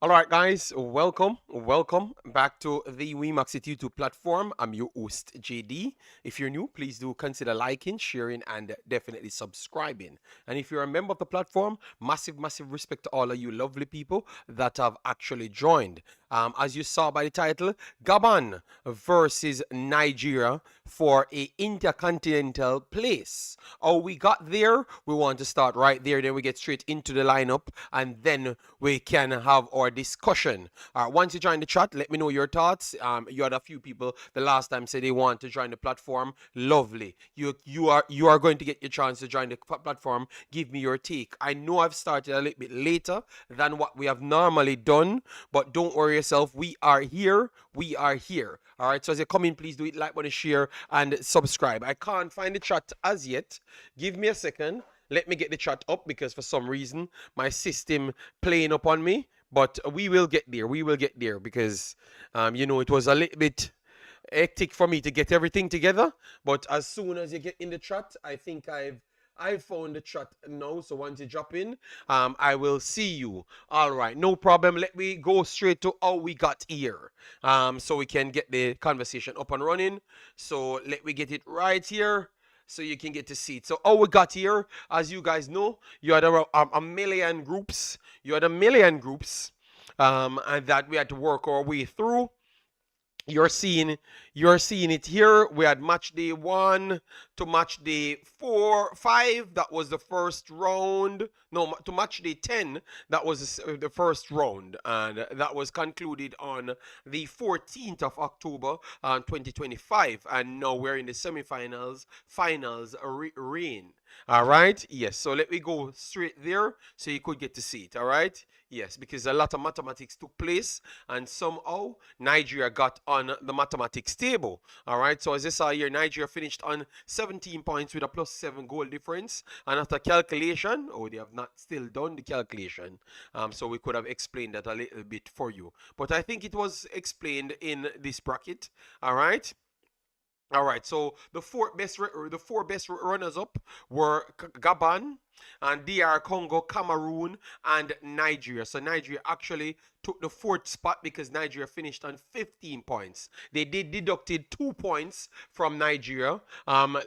All right, guys, welcome back to the Wemaxit YouTube platform. I'm your host, JD. If you're new, please do consider liking, sharing, and definitely subscribing. And if you're a member of the platform, massive respect to all of you lovely people that have actually joined. As you saw by the title, Gabon versus Nigeria for a intercontinental place. How we got there, we want to start right there, then we get straight into the lineup, and then we can have our discussion. Once you join the chat, let me know your thoughts. You had a few people the last time say they want to join the platform. Lovely. You are going to get your chance to join the platform. Give me your take. I know I've started a little bit later than what we have normally done, but don't worry yourself. We are here. We are here. All right. So as you come in, please do it, like button, share, and subscribe. I can't find the chat as yet. Give me a second. Let me get the chat up because for some reason my system playing up on me. But we will get there. We will get there because, it was a little bit hectic for me to get everything together. But as soon as you get in the chat, I think I've found the chat now. So once you drop in, I will see you. All right, no problem. Let me go straight to how we got here, so we can get the conversation up and running. So let me get it right here so you can get to see it. So how we got here, as you guys know, you had a million groups. You had a million groups, and that we had to work our way through. You're seeing it here. We had match day 1 to match day 5. That was the first round. No, to match day 10. That was the first round, and that was concluded on the 14th of October, 2025. And now we're in the semifinals, finals reign. All right. Yes. So let me go straight there so you could get to see it. All right. Yes, because a lot of mathematics took place, and somehow Nigeria got on the mathematics table. All right, so as you saw here, Nigeria finished on 17 points with a +7 goal difference. And after calculation, oh, they have not still done the calculation. So we could have explained that a little bit for you. But I think it was explained in this bracket. All right. All right, so the four best runners up were Gabon and DR Congo, Cameroon, and Nigeria. So Nigeria actually took the fourth spot because Nigeria finished on 15 points. They did deducted 2 points from Nigeria.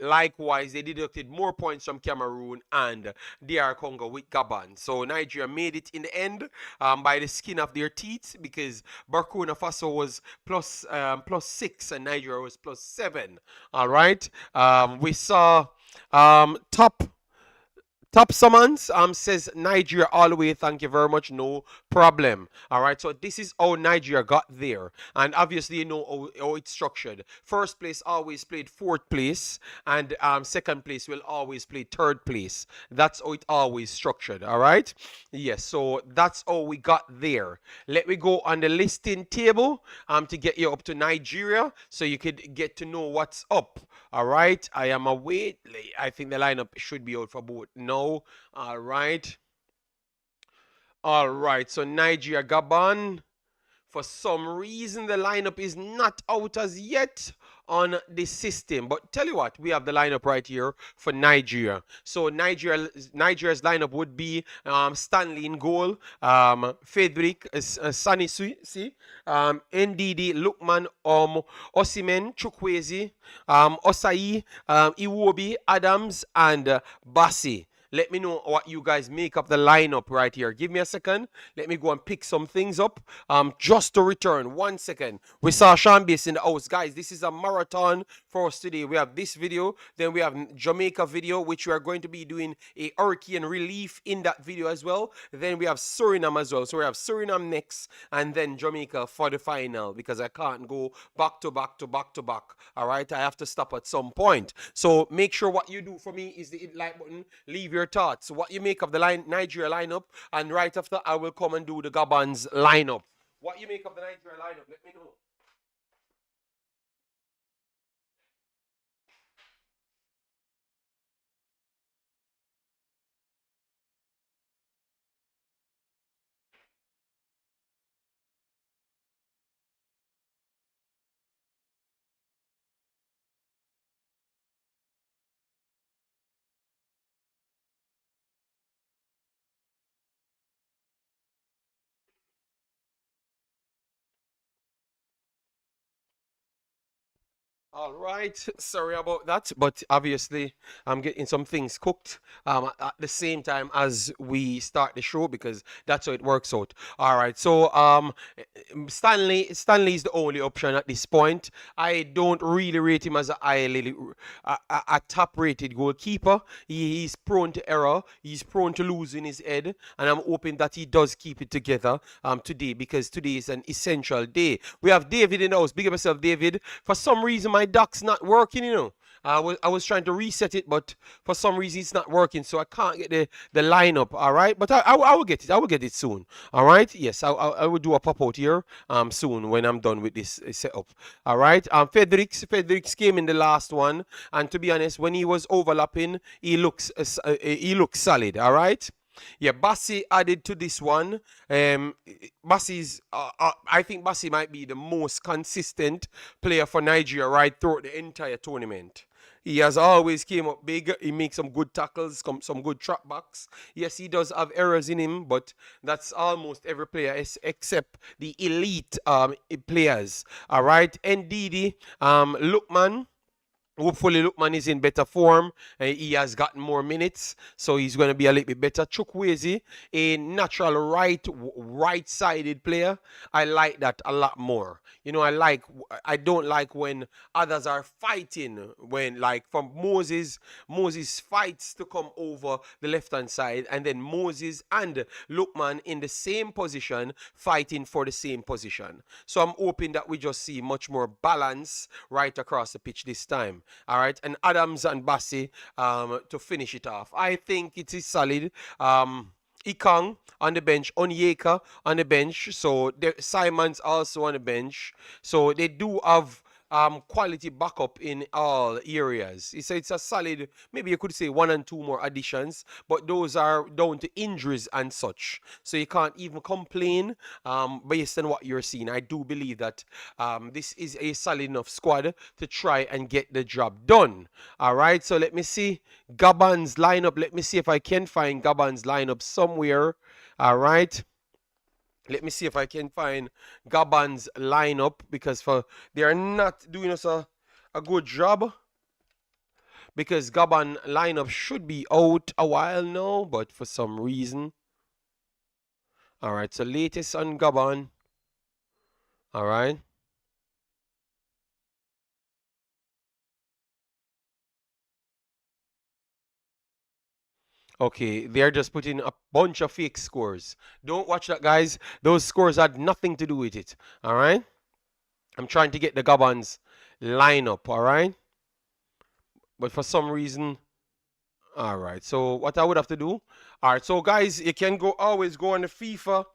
Likewise, they deducted more points from Cameroon and DR Congo with Gabon. So Nigeria made it in the end, by the skin of their teeth, because Burkina Faso was +6 and Nigeria was +7. All right. We saw top summons says Nigeria all the way. Thank you very much. No problem. All right. So this is how Nigeria got there, and obviously you know how it's structured. First place always played fourth place, and second place will always play third place. That's how it always structured. All right. Yes. So that's how we got there. Let me go on the listing table to get you up to Nigeria so you could get to know what's up. All right. I am away. I think the lineup should be out for both now. All right. All right. So Nigeria, Gabon. For some reason, the lineup is not out as yet on the system. But tell you what, we have the lineup right here for Nigeria. So Nigeria's lineup would be Stanley in goal, Frederick Sanisi, Ndidi, Lukman, Osimen, Chukwueze, Osai, Iwobi, Adams, and Bassi. Let me know what you guys make of the lineup right here. Give me a second. Let me go and pick some things up. Just to return. 1 second. We saw Sean Base in the house. Guys, this is a marathon for us today. We have this video. Then we have Jamaica video, which we are going to be doing a hurricane relief in that video as well. Then we have Suriname as well. So we have Suriname next, and then Jamaica for the final, because I can't go back to back to back to back. All right. I have to stop at some point. So make sure what you do for me is the like button. Leave your thoughts, what you make of the Nigeria lineup, and right after I will come and do the Gabon's lineup. What you make of the Nigeria lineup, let me know. All right, sorry about that, but obviously I'm getting some things cooked at the same time as we start the show because that's how it works out. All right, so Stanley is the only option at this point. I don't really rate him as a a top rated goalkeeper. He's prone to error. He's prone to losing his head, and I'm hoping that he does keep it together today because today is an essential day. We have David in the house. Big up yourself, David. For some reason, my dock's not working. I was trying to reset it, but for some reason it's not working, so I can't get the lineup. All right, but I will get it. I will get it soon. All right. Yes, I will do a pop out here soon when I'm done with this setup. All right. Fredericks came in the last one, and to be honest, when he was overlapping, he looks solid. All right. Yeah, Bassi added to this one. I think Bassi might be the most consistent player for Nigeria right throughout the entire tournament. He has always came up big. He makes some good tackles, some good trap backs. Yes, he does have errors in him, but that's almost every player except the elite players. All right, NDD, Lookman. Hopefully, Lookman is in better form. He has gotten more minutes, so he's going to be a little bit better. Chukwueze, a natural right-sided player. I like that a lot more. I don't like when others are fighting. When like from Moses fights to come over the left-hand side, and then Moses and Lookman in the same position fighting for the same position. So I'm hoping that we just see much more balance right across the pitch this time. All right, and Adams and Bassi to finish it off. I think it is solid. Ikang on the bench, Onyeka on the bench. So Simon's also on the bench. So they do have quality backup in all areas. It's a solid, maybe you could say one and two more additions, but those are down to injuries and such. So you can't even complain based on what you're seeing. I do believe that this is a solid enough squad to try and get the job done. All right, so let me see Gabon's lineup. Let me see if I can find Gabon's lineup somewhere. All right. Let me see if I can find Gabon's lineup because they are not doing us a good job. Because Gabon lineup should be out a while now, but for some reason. Alright, so latest on Gabon. Alright. Okay, they're just putting a bunch of fake scores. Don't watch that, guys. Those scores had nothing to do with it. Alright? I'm trying to get the Gabon's lineup, alright? But for some reason, all right. So what I would have to do, all right. So guys, you can always go on the FIFA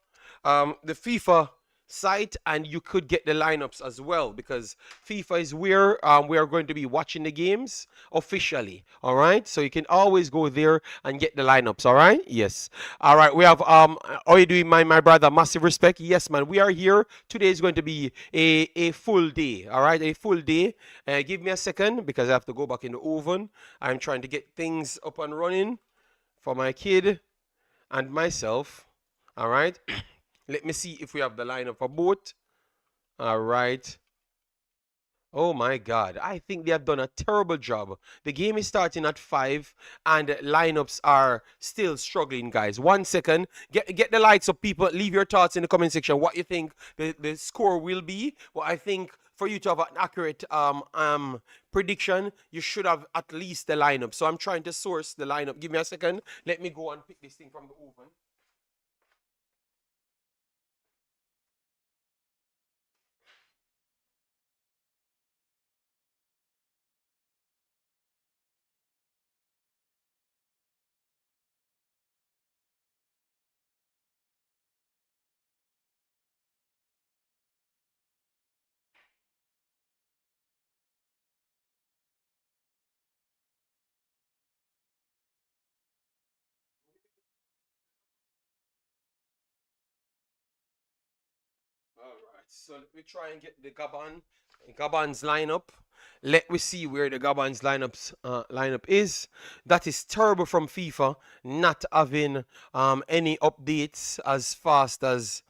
site, and you could get the lineups as well because FIFA is where we are going to be watching the games officially. All right. So you can always go there and get the lineups. All right. Yes. All right. We have how you doing, my brother? Massive respect. Yes, man. We are here. Today is going to be a full day. All right. A full day. Give me a second because I have to go back in the oven. I'm trying to get things up and running for my kid and myself. All right. Let me see if we have the lineup for both. All right. Oh my God. I think they have done a terrible job. The game is starting at 5 and lineups are still struggling, guys. 1 second. Get the likes of people. Leave your thoughts in the comment section. What you think the score will be. Well, I think for you to have an accurate prediction, you should have at least the lineup. So I'm trying to source the lineup. Give me a second. Let me go and pick this thing from the oven. All right, so let me try and get the Gabon's lineup. Let me see where the Gabon's lineup is. That is terrible from FIFA not having any updates as fast as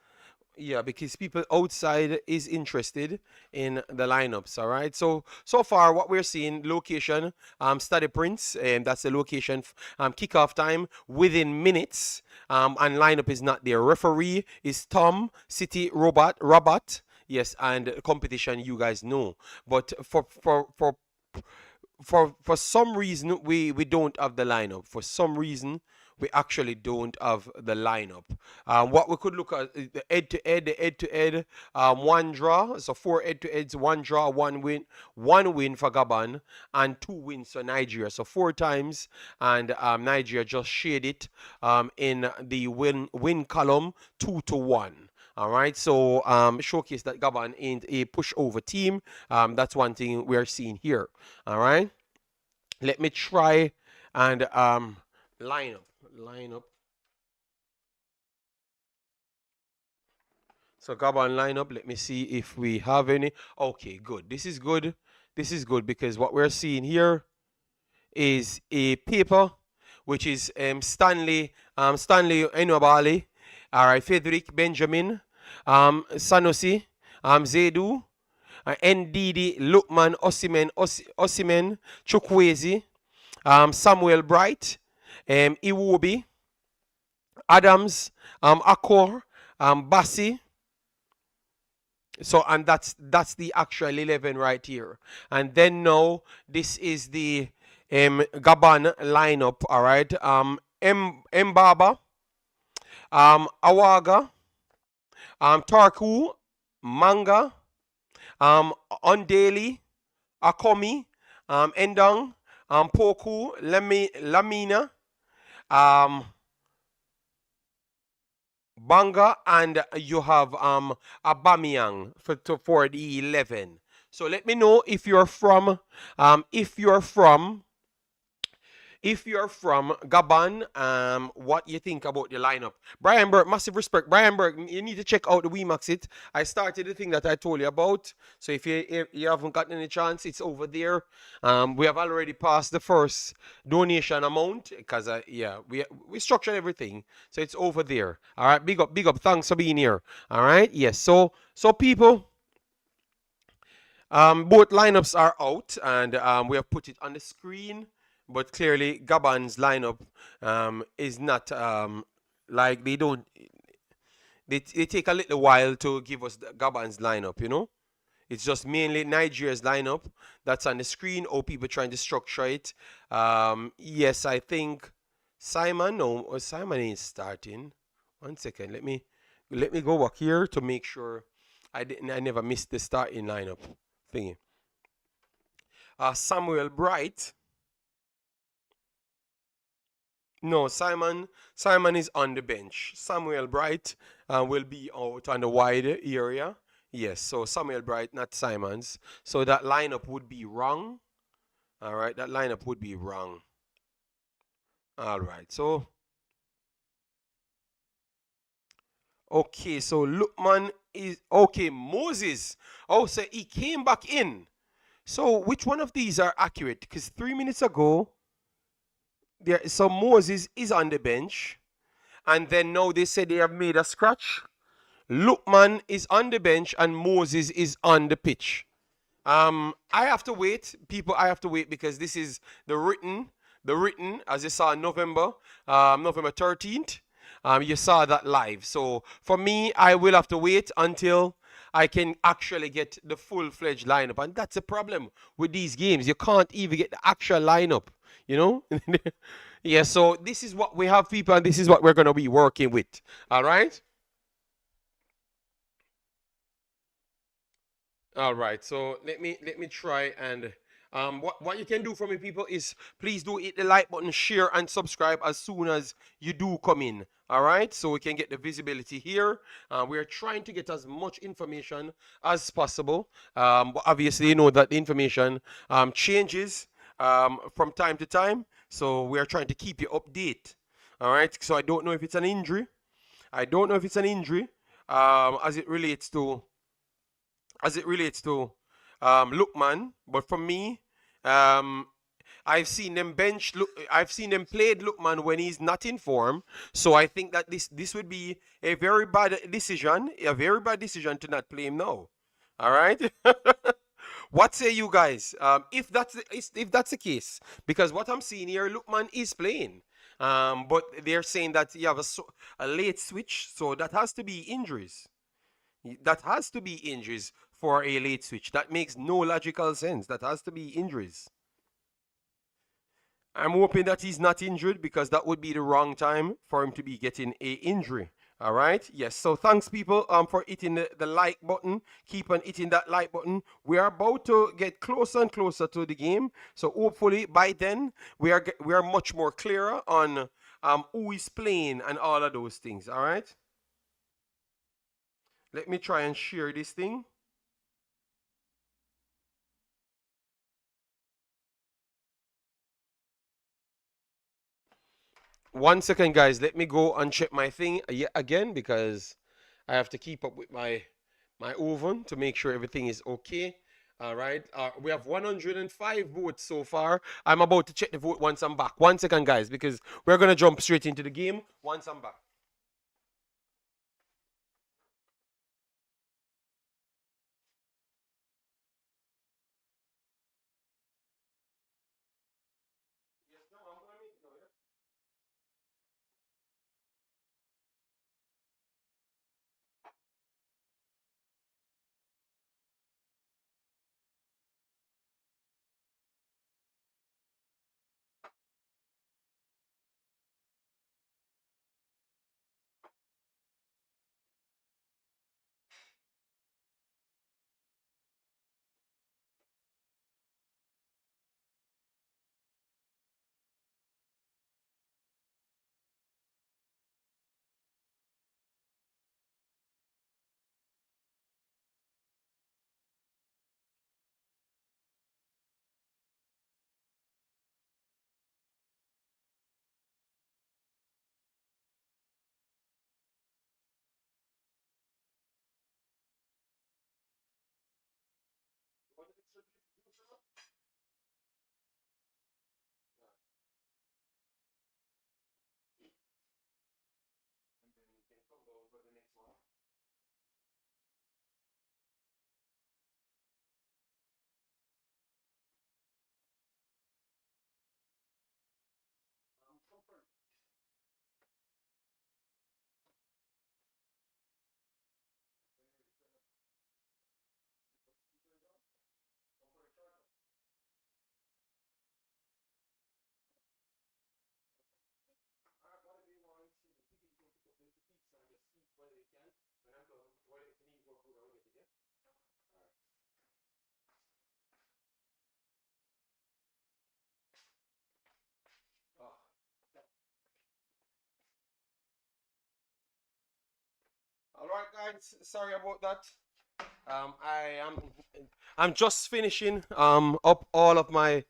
Yeah, because people outside is interested in the lineups. All right. So far, what we're seeing, location, study prints, and that's the location. Kickoff time within minutes. And lineup is not there. Referee is Tom City Robot. Yes, and competition, you guys know. But for some reason we don't have the lineup. For some reason we actually don't have the lineup. What we could look at is the head to head, one draw. So four head to heads, one draw, one win for Gabon, and two wins for Nigeria. So four times, and Nigeria just shared it in the win column 2-1. All right, so showcase that Gabon ain't a pushover team. That's one thing we're seeing here. All right, let me try and line up, line up. So Gabon line up. Let me see if we have any. Okay, good. This is good. This is good because what we're seeing here is a paper, which is Stanley Enobali, all right, Frederick Benjamin, Sanusi, Zedu, Ndidi, Lukman, Osimen, Chukwueze, Samuel Bright, Iwobi, Adams, Akor, Bassi. So and that's the actual 11 right here. And then now this is the Gabon lineup. All right. Mbaba, Awaga, Tarku, Manga, Ondeli, Akomi, Endong, Poku, Lamina, um, Banga, and you have Abamyang for the 11. So let me know if you're from um, if you're from if you're from Gabon, what you think about the lineup. Brian Burke, massive respect. Brian Burke, you need to check out the Wemaxit. I started the thing that I told you about. So if you haven't gotten any chance, it's over there. We have already passed the first donation amount because yeah, we structured everything. So it's over there. All right, big up, big up. Thanks for being here. All right, yes. So people. Both lineups are out, and we have put it on the screen. But clearly, Gabon's lineup is not like they don't. They take a little while to give us Gabon's lineup. It's just mainly Nigeria's lineup that's on the screen. Or people trying to structure it. Yes, I think Simon. No, Simon ain't starting. 1 second. Let me go back here to make sure I never missed the starting lineup thingy. Samuel Bright. No, Simon is on the bench. Samuel Bright will be out on the wide area. Yes, so Samuel Bright, not Simons. So that lineup would be wrong. All right, that lineup would be wrong. All right, so okay, so Lukman is okay. Moses. Oh, so he came back in. So which one of these are accurate? Because 3 minutes ago, so Moses is on the bench, and then now they said they have made a scratch. Lukman is on the bench, and Moses is on the pitch. I have to wait, people. I have to wait because this is the written, as you saw, November 13th. You saw that live. So for me, I will have to wait until I can actually get the full-fledged lineup, and that's the problem with these games. You can't even get the actual lineup. You know. Yeah. So this is what we have, people, and this is what we're gonna be working with. All right. All right, so let me try and what you can do for me, people, is please do hit the like button, share, and subscribe as soon as you do come in. All right, so we can get the visibility here. We're trying to get as much information as possible. But obviously, you know that the information changes from time to time, so we're trying to keep you update. All right, so I don't know if it's an injury. I don't know if it's an injury as it relates to Lookman. But for me, um, I've seen them bench. Look, I've seen them played Lookman when he's not in form. So I think that this would be a very bad decision. A very bad decision to not play him now. All right. What say you guys? If that's the case, because what I'm seeing here, Lookman is playing. But they're saying that you have a late switch, so that has to be injuries. That has to be injuries for a late switch. That makes no logical sense. That has to be injuries. I'm hoping that he's not injured because that would be the wrong time for him to be getting a injury. All right. Yes. So thanks, people, for hitting the like button. Keep on hitting that like button. We are about to get closer and closer to the game. So hopefully by then we are much more clearer on who is playing and all of those things. All right. Let me try and share this thing. One second, guys. Let me go and check my thing yet again because I have to keep up with my oven to make sure everything is okay. All right. We have 105 votes so far. I'm about to check the vote once I'm back. One second, guys, because we're gonna jump straight into the game once I'm back. All right, guys. Sorry about that. I'm just finishing up all of my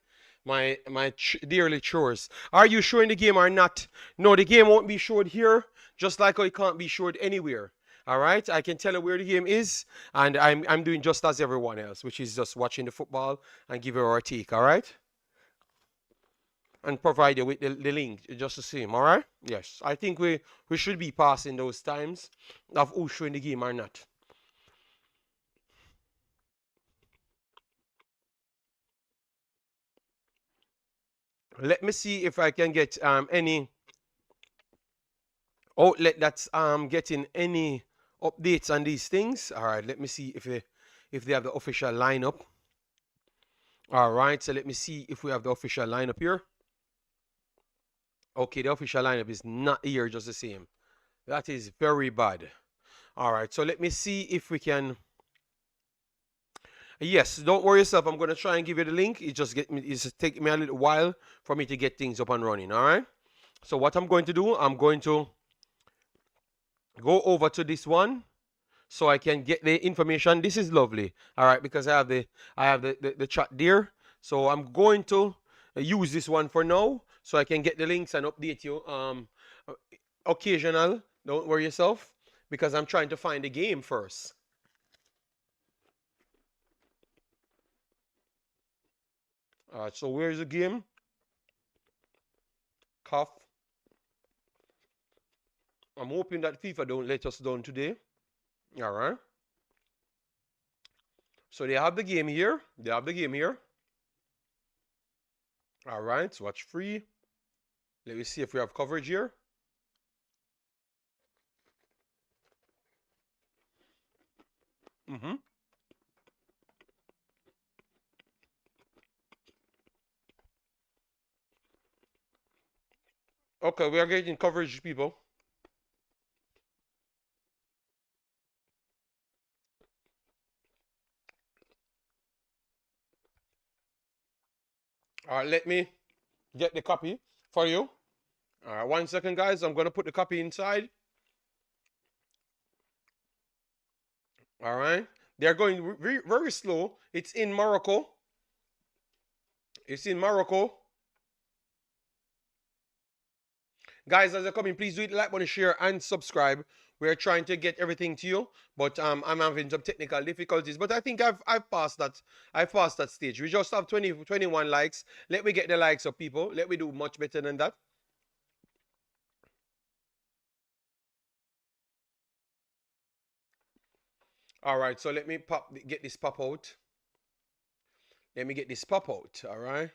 dearly chores. Are you showing the game or not? No, the game won't be showed here, just like how it can't be showed anywhere. All right, I can tell you where the game is, and I'm doing just as everyone else, which is just watching the football and give you our take. All right, and provide you with the link just the same. All right. Yes, I think we should be passing those times of who's showing the game or not. Let me see if I can get any outlet that's getting any updates on these things. All right, let me see if they have the official lineup. All right, so let me see if we have the official lineup here. Okay, the official lineup is not here just the same. That is very bad. All right, so let me see if we can. Yes, don't worry yourself. I'm gonna try and give you the link. It's taking me a little while for me to get things up and running. All right. So what I'm going to do, I'm going to go over to this one so I can get the information. This is lovely. All right, because I have the chat there. So I'm going to use this one for now so I can get the links and update you occasional. Don't worry yourself because I'm trying to find the game first. All right, so where's the game? Kickoff. I'm hoping that FIFA don't let us down today. All right. So they have the game here. They have the game here. All right. Watch free. Let me see if we have coverage here. Mm-hmm. Okay, we are getting coverage, people. All right, let me get the copy for you. All right, 1 second, guys. I'm going to put the copy inside. All right. They're going very slow. It's in Morocco. It's in Morocco. Guys, as you're coming, please do it, like button, share, and subscribe. We're trying to get everything to you, but I'm having some technical difficulties. But I think I've passed that. I've passed that stage. We just have 21 likes. Let me get the likes of people. Let me do much better than that. All right, so let me get this pop out. Let me get this pop out. All right.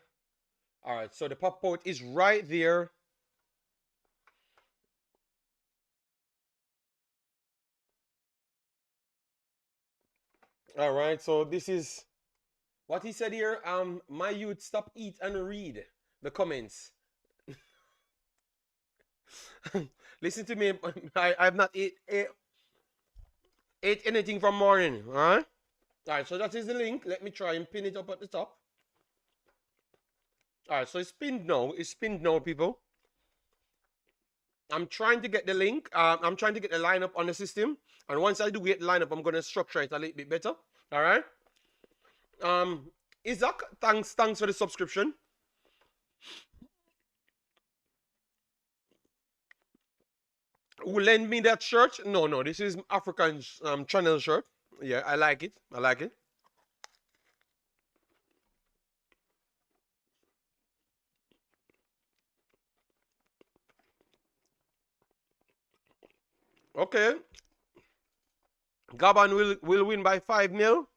All right, so the pop out is right there. All right, so this is what he said here. My youth, stop, eat, and read the comments. Listen to me. I've not ate anything from morning. All right. All right. So that is the link. Let me try and pin it up at the top. All right. So it's pinned now. It's pinned now, people. I'm trying to get the link. I'm trying to get the lineup on the system. And once I do get the lineup, I'm gonna structure it a little bit better. All right. Isaac, thanks for the subscription. Who lend me that shirt? No. This is African channel shirt. Yeah, I like it. I like it. Okay. Gabon will win by 5-0.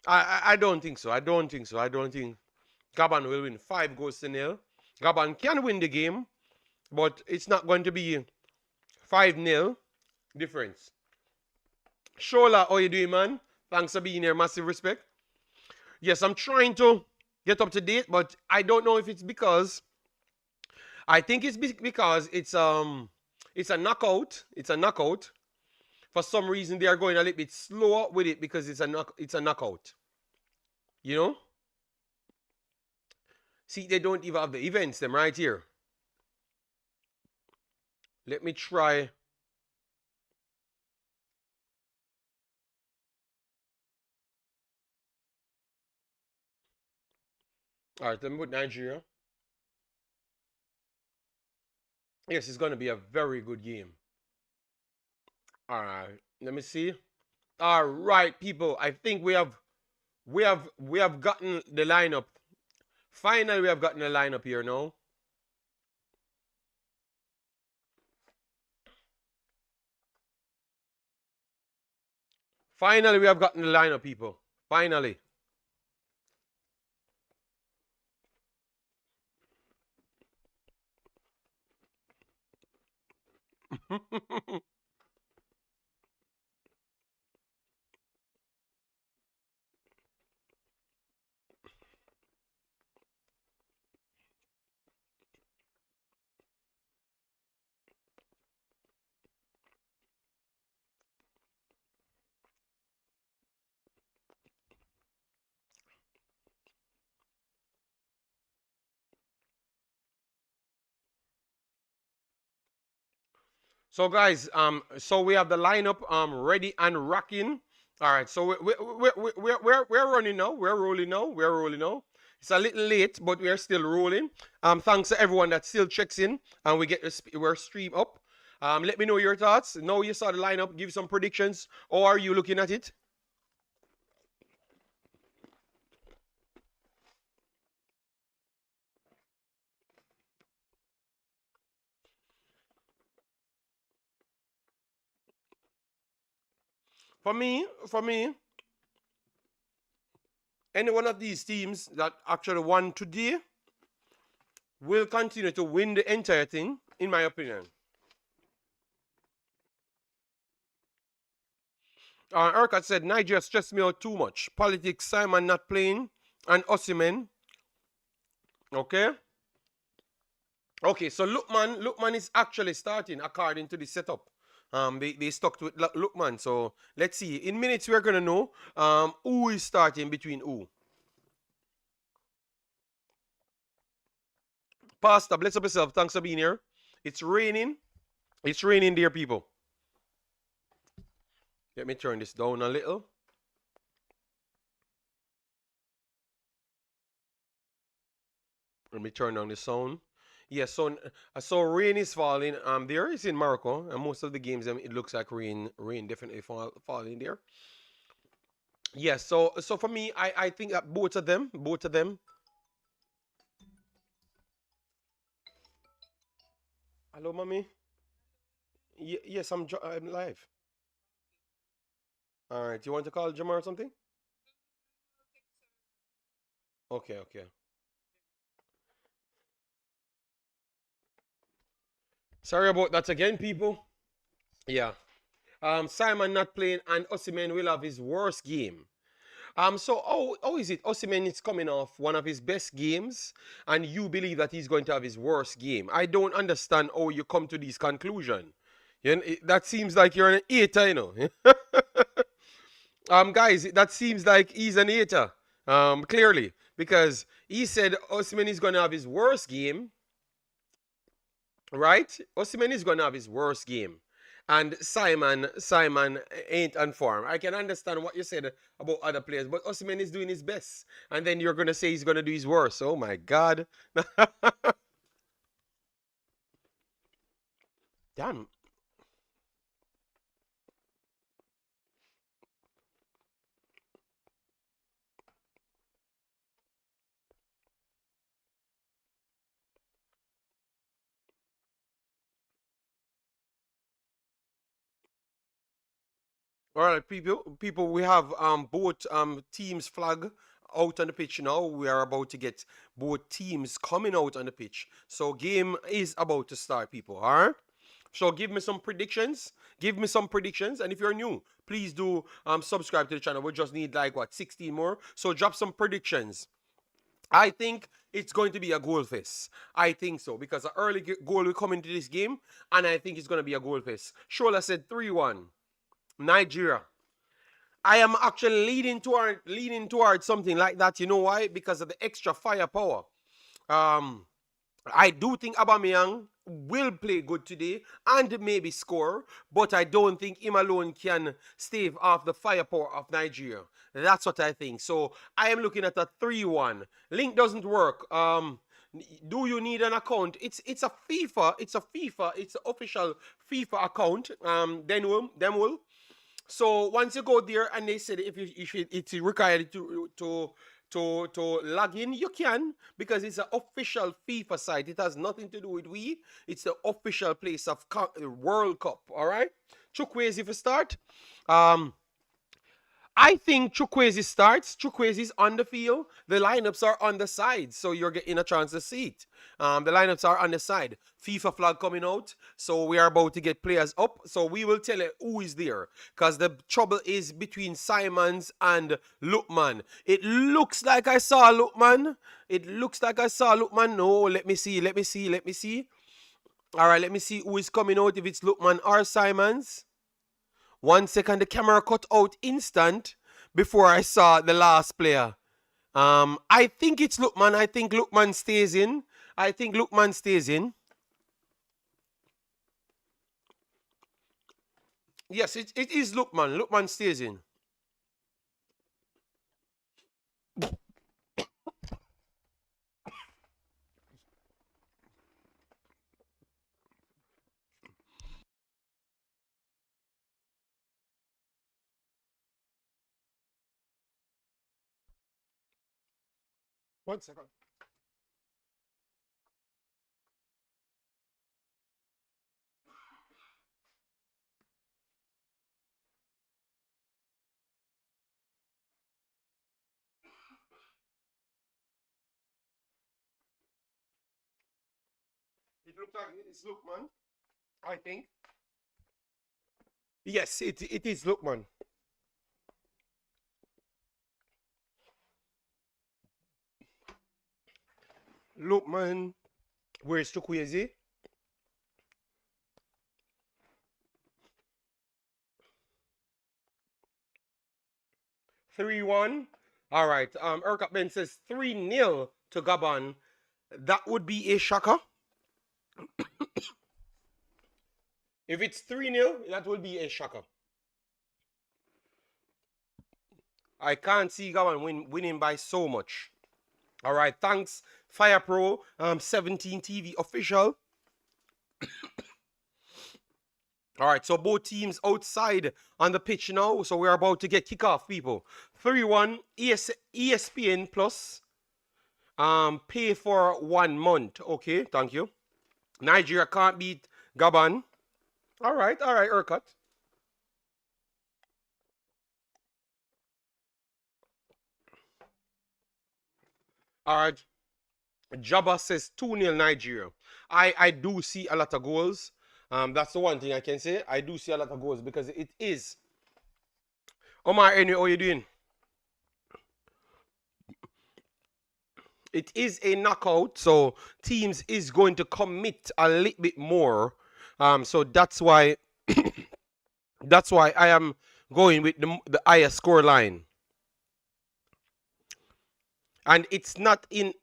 I don't think so. I don't think so. I don't think Gabon will win 5-0. Gabon can win the game, but it's not going to be 5-0 difference. Shola, how you doing, man? Thanks for being here. Massive respect. Yes, I'm trying to get up to date, but I don't know if it's because I think it's because it's a knockout. It's a knockout. For some reason, they are going a little bit slower with it because it's a knockout. You know? See, they don't even have the events, them right here. Let me try. All right, let me put Nigeria. Yes, it's going to be a very good game. All right, let me see. All right, people. I think we have gotten the lineup. Finally, we have gotten the lineup here now. Finally, we have gotten the lineup, people. Finally. So guys, so we have the lineup ready and rocking. All right, so we're running now. We're rolling now. We're rolling now. It's a little late, but we're still rolling. Thanks to everyone that still checks in, and we're stream up. Let me know your thoughts. Now you saw the lineup. Give some predictions. How are you looking at it? For me, any one of these teams that actually won today will continue to win the entire thing, in my opinion. Urquhart said, Nigeria stressed me out too much. Politics, Simon not playing, and Osimhen. Okay? Okay, so Lookman is actually starting according to the setup. They stuck with Lookman. So let's see. In minutes, we're gonna know who is starting between who. Pastor, bless up yourself. Thanks for being here. It's raining. It's raining, dear people. Let me turn this down a little. Let me turn down the sound. Yes, so rain is falling. There is in Morocco, and most of the games, it looks like rain definitely falling there. Yes, so for me, I think that both of them. Hello, mommy. Yes, I'm live. All right, you want to call Jamar or something? Okay, okay. Sorry about that again, people. Yeah. Simon not playing, and Osimhen will have his worst game. So how is it? Osimhen is coming off one of his best games, and you believe that he's going to have his worst game. I don't understand how you come to this conclusion. That seems like you're an hater, you know. Guys, that seems like he's an hater. Clearly, because he said Osimhen is going to have his worst game, right? Osimhen is going to have his worst game. And Simon ain't on form. I can understand what you said about other players, but Osimhen is doing his best. And then you're going to say he's going to do his worst. Oh my God. Damn. All right, people, we have both teams flag out on the pitch now. We are about to get both teams coming out on the pitch. So game is about to start, people. All right. So give me some predictions. Give me some predictions. And if you're new, please do subscribe to the channel. We just need like what 16 more. So drop some predictions. I think it's going to be a goal fest. I think so because an early goal will come into this game, and I think it's going to be a goal fest. Shola said 3-1. Nigeria. I am actually leaning toward something like that. You know why? Because of the extra firepower. Um, I do think Aubameyang will play good today and maybe score, but I don't think him alone can stave off the firepower of Nigeria. That's what I think. So I am looking at a 3-1. Link doesn't work. Do you need an account? It's a FIFA. It's a FIFA. It's an official FIFA account. Then will. So once you go there and they said if it's required to log in, you can because it's an official FIFA site. It has nothing to do with we. It's the official place of World Cup. All right, Chukwueze if you start. Um, I think Chukwueze starts. Chukwueze is on the field. The lineups are on the side, so you're getting a chance to see it. The lineups are on the side. FIFA flag coming out, so we are about to get players up. So we will tell you who is there, because the trouble is between Simons and Lookman. It looks like I saw Lookman. It looks like I saw Lookman. No, let me see. Let me see. Let me see. All right, let me see who is coming out. If it's Lookman or Simons. 1 second, the camera cut out instant before I saw the last player. I think it's Lookman. I think Lookman stays in. I think Lookman stays in. Yes, it is Lookman. Lookman stays in. One second. looks like it's Lookman, I think. Yes, it is Lookman. Lookman. Where's Chukwueze? 3-1. All right. Erkat Ben says 3-0 to Gabon. That would be a shocker. If it's 3-0, that will be a shocker. I can't see Gabon winning by so much. All right. Thanks, Fire Pro 17 TV official. All right, so both teams outside on the pitch now. So we're about to get kickoff, people. 3-1 ESPN Plus. Pay for 1 month. Okay, thank you. Nigeria can't beat Gabon. All right, Urquhart. All right. Jabba says 2-0 Nigeria. I do see a lot of goals. That's the one thing I can say. I do see a lot of goals because it is. Omar, anyway, how you doing? It is a knockout, so teams is going to commit a little bit more. So that's why I am going with the higher score line. And it's not in.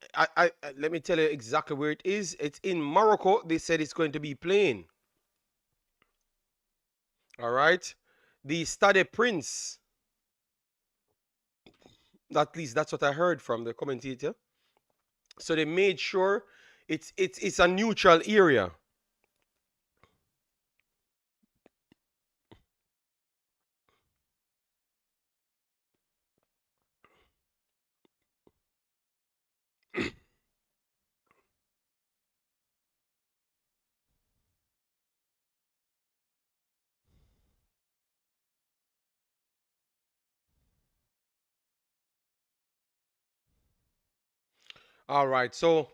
Let me tell you exactly where it is. It's in Morocco. They said it's going to be playing. All right, the Stade Prince. At least that's what I heard from the commentator. So they made sure it's a neutral area. All right, so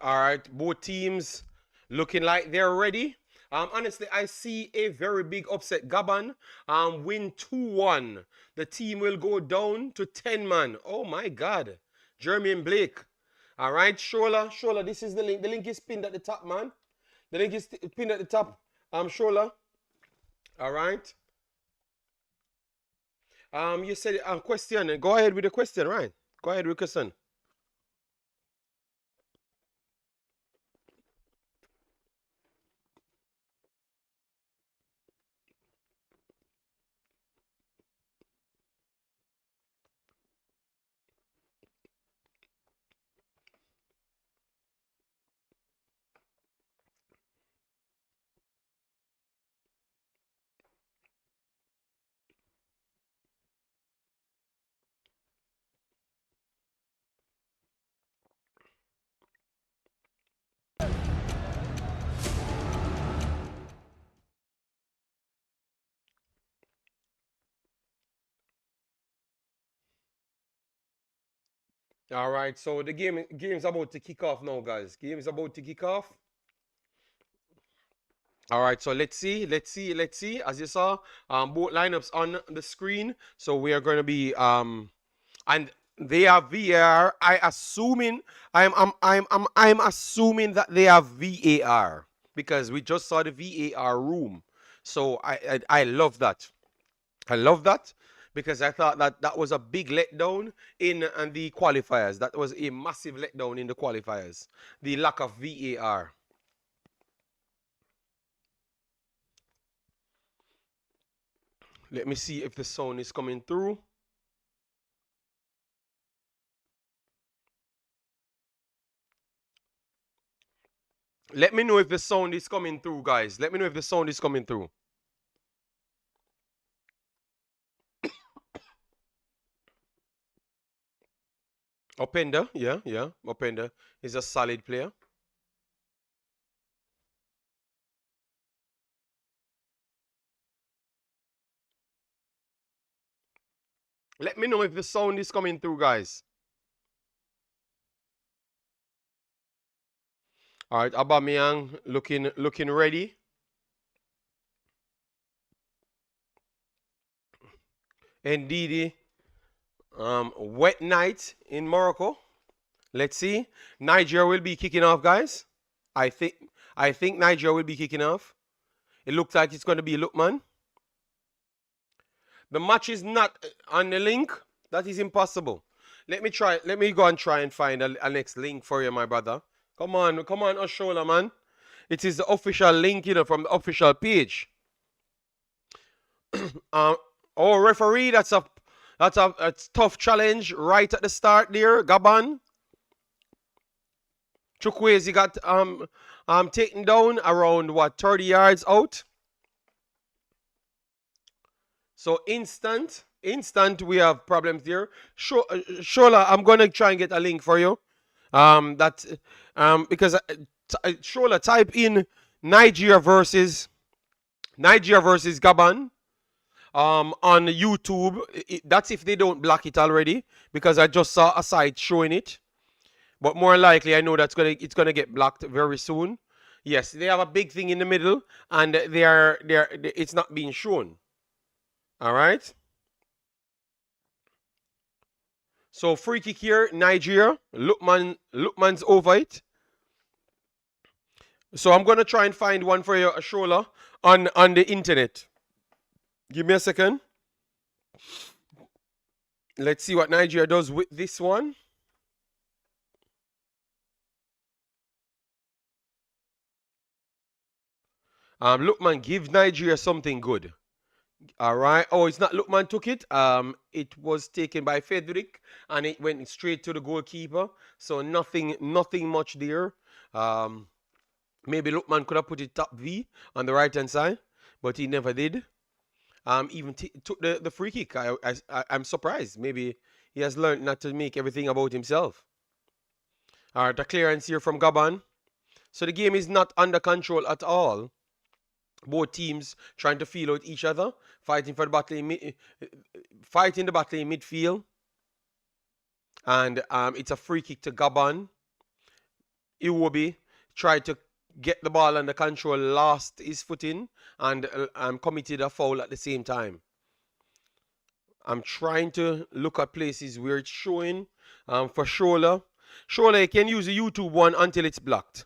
all right, both teams looking like they're ready. Honestly, I see a very big upset. Gabon win 2-1. The team will go down to 10 man. Oh my God. Jermaine Blake. All right, Shola, this is the link. The link is pinned at the top, man. The link is pinned at the top. Shola. All right. You said question. Go ahead with the question, right? Go ahead with the question. All right, so the game's about to kick off now, guys. Game's about to kick off. All right, so let's see. As you saw, both lineups on the screen. So we are going to be and they have VAR. I'm assuming that they have VAR because we just saw the VAR room. So I love that. I love that because I thought that was a big letdown in the qualifiers. That was a massive letdown in the qualifiers. The lack of VAR. Let me see if the sound is coming through. Let me know if the sound is coming through, guys. Let me know if the sound is coming through. Openda, yeah. Openda is a solid player. Let me know if the sound is coming through, guys. All right, Aubameyang looking ready. Ndidi, wet night in Morocco. Let's see. Nigeria will be kicking off, guys. I think I think Nigeria will be kicking off. It looks like it's going to be Lookman. The match is not on the link. That is impossible. Let me try. Let me go and try and find a next link for you, my brother. Come on, Oshola, man. It is the official link, from the official page. Um, oh, referee, that's a tough challenge right at the start there, Gabon. Chukwueze got taken down around what 30 yards out. So instant, we have problems there. Shola, I'm gonna try and get a link for you. That because Shola, type in Nigeria versus Gabon on YouTube. That's if they don't block it already, because I just saw a site showing it. But more likely, I know it's gonna get blocked very soon. Yes, they have a big thing in the middle, and it's not being shown. All right. So free kick here, Nigeria. Lookman's over it. So I'm gonna try and find one for you, Shola, on the internet. Give me a second. Let's see what Nigeria does with this one. Lookman, give Nigeria something good. All right. Oh, it's not Lookman took it. It was taken by Frederick, and it went straight to the goalkeeper. So nothing much there. Maybe Lookman could have put it top V on the right hand side, but he never did. Even took the free kick. I'm surprised. Maybe he has learned not to make everything about himself. All right, a clearance here from Gabon. So the game is not under control at all. Both teams trying to feel out each other, fighting for the battle fighting the battle in midfield. And it's a free kick to Gabon. Iwobi tried to get the ball under control, lost his footing, and committed a foul at the same time. I'm trying to look at places where it's showing for Shola. Shola, you can use the YouTube one until it's blocked.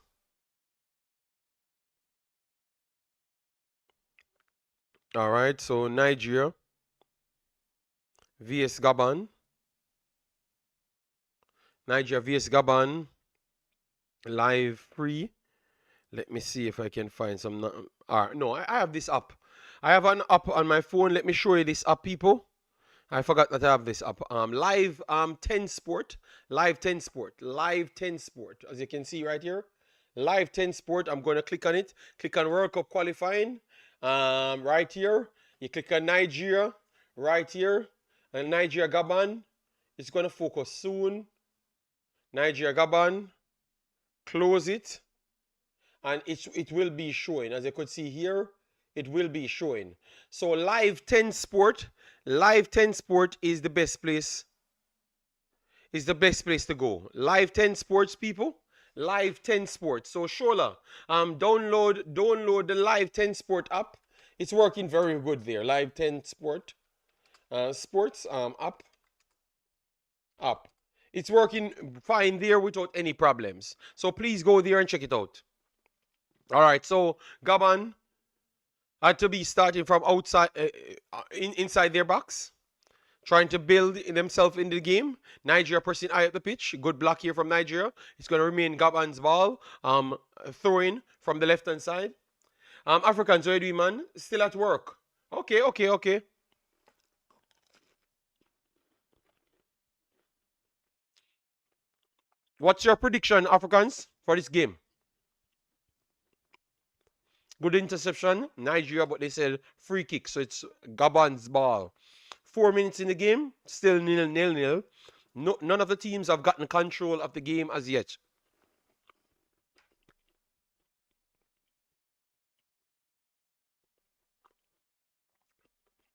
All right, so Nigeria vs Gabon. Nigeria vs Gabon. Live free. Let me see if I can find some. No, I have this up. I have an app on my phone. Let me show you this app, people. I forgot that I have this up. Live 10 Sport. Live 10 Sport. Live 10 Sport. As you can see right here. Live 10 Sport. I'm going to click on it. Click on World Cup qualifying. Right here. You click on Nigeria. Right here. And Nigeria Gabon. It's going to focus soon. Nigeria Gabon. Close it. And it will be showing. As you could see here, it will be showing. So Live 10 Sport. Live 10 Sport is the best place. Is the best place to go. Live 10 Sports, people. Live 10 Sports. So Shola, download the Live 10 Sport app. It's working very good there. Live 10 Sport Sports app. It's working fine there without any problems. So please go there and check it out. All right. So Gabon had to be starting from outside, inside their box, trying to build themselves in the game. Nigeria pressing high up the pitch. Good block here from Nigeria. It's going to remain Gabon's ball. Throwing from the left-hand side. Africans, where do you, man? Still at work. Okay. What's your prediction, Africans, for this game? Good interception, Nigeria, but they said free kick, so it's Gabon's ball. 4 minutes in the game, still nil. No, none of the teams have gotten control of the game as yet.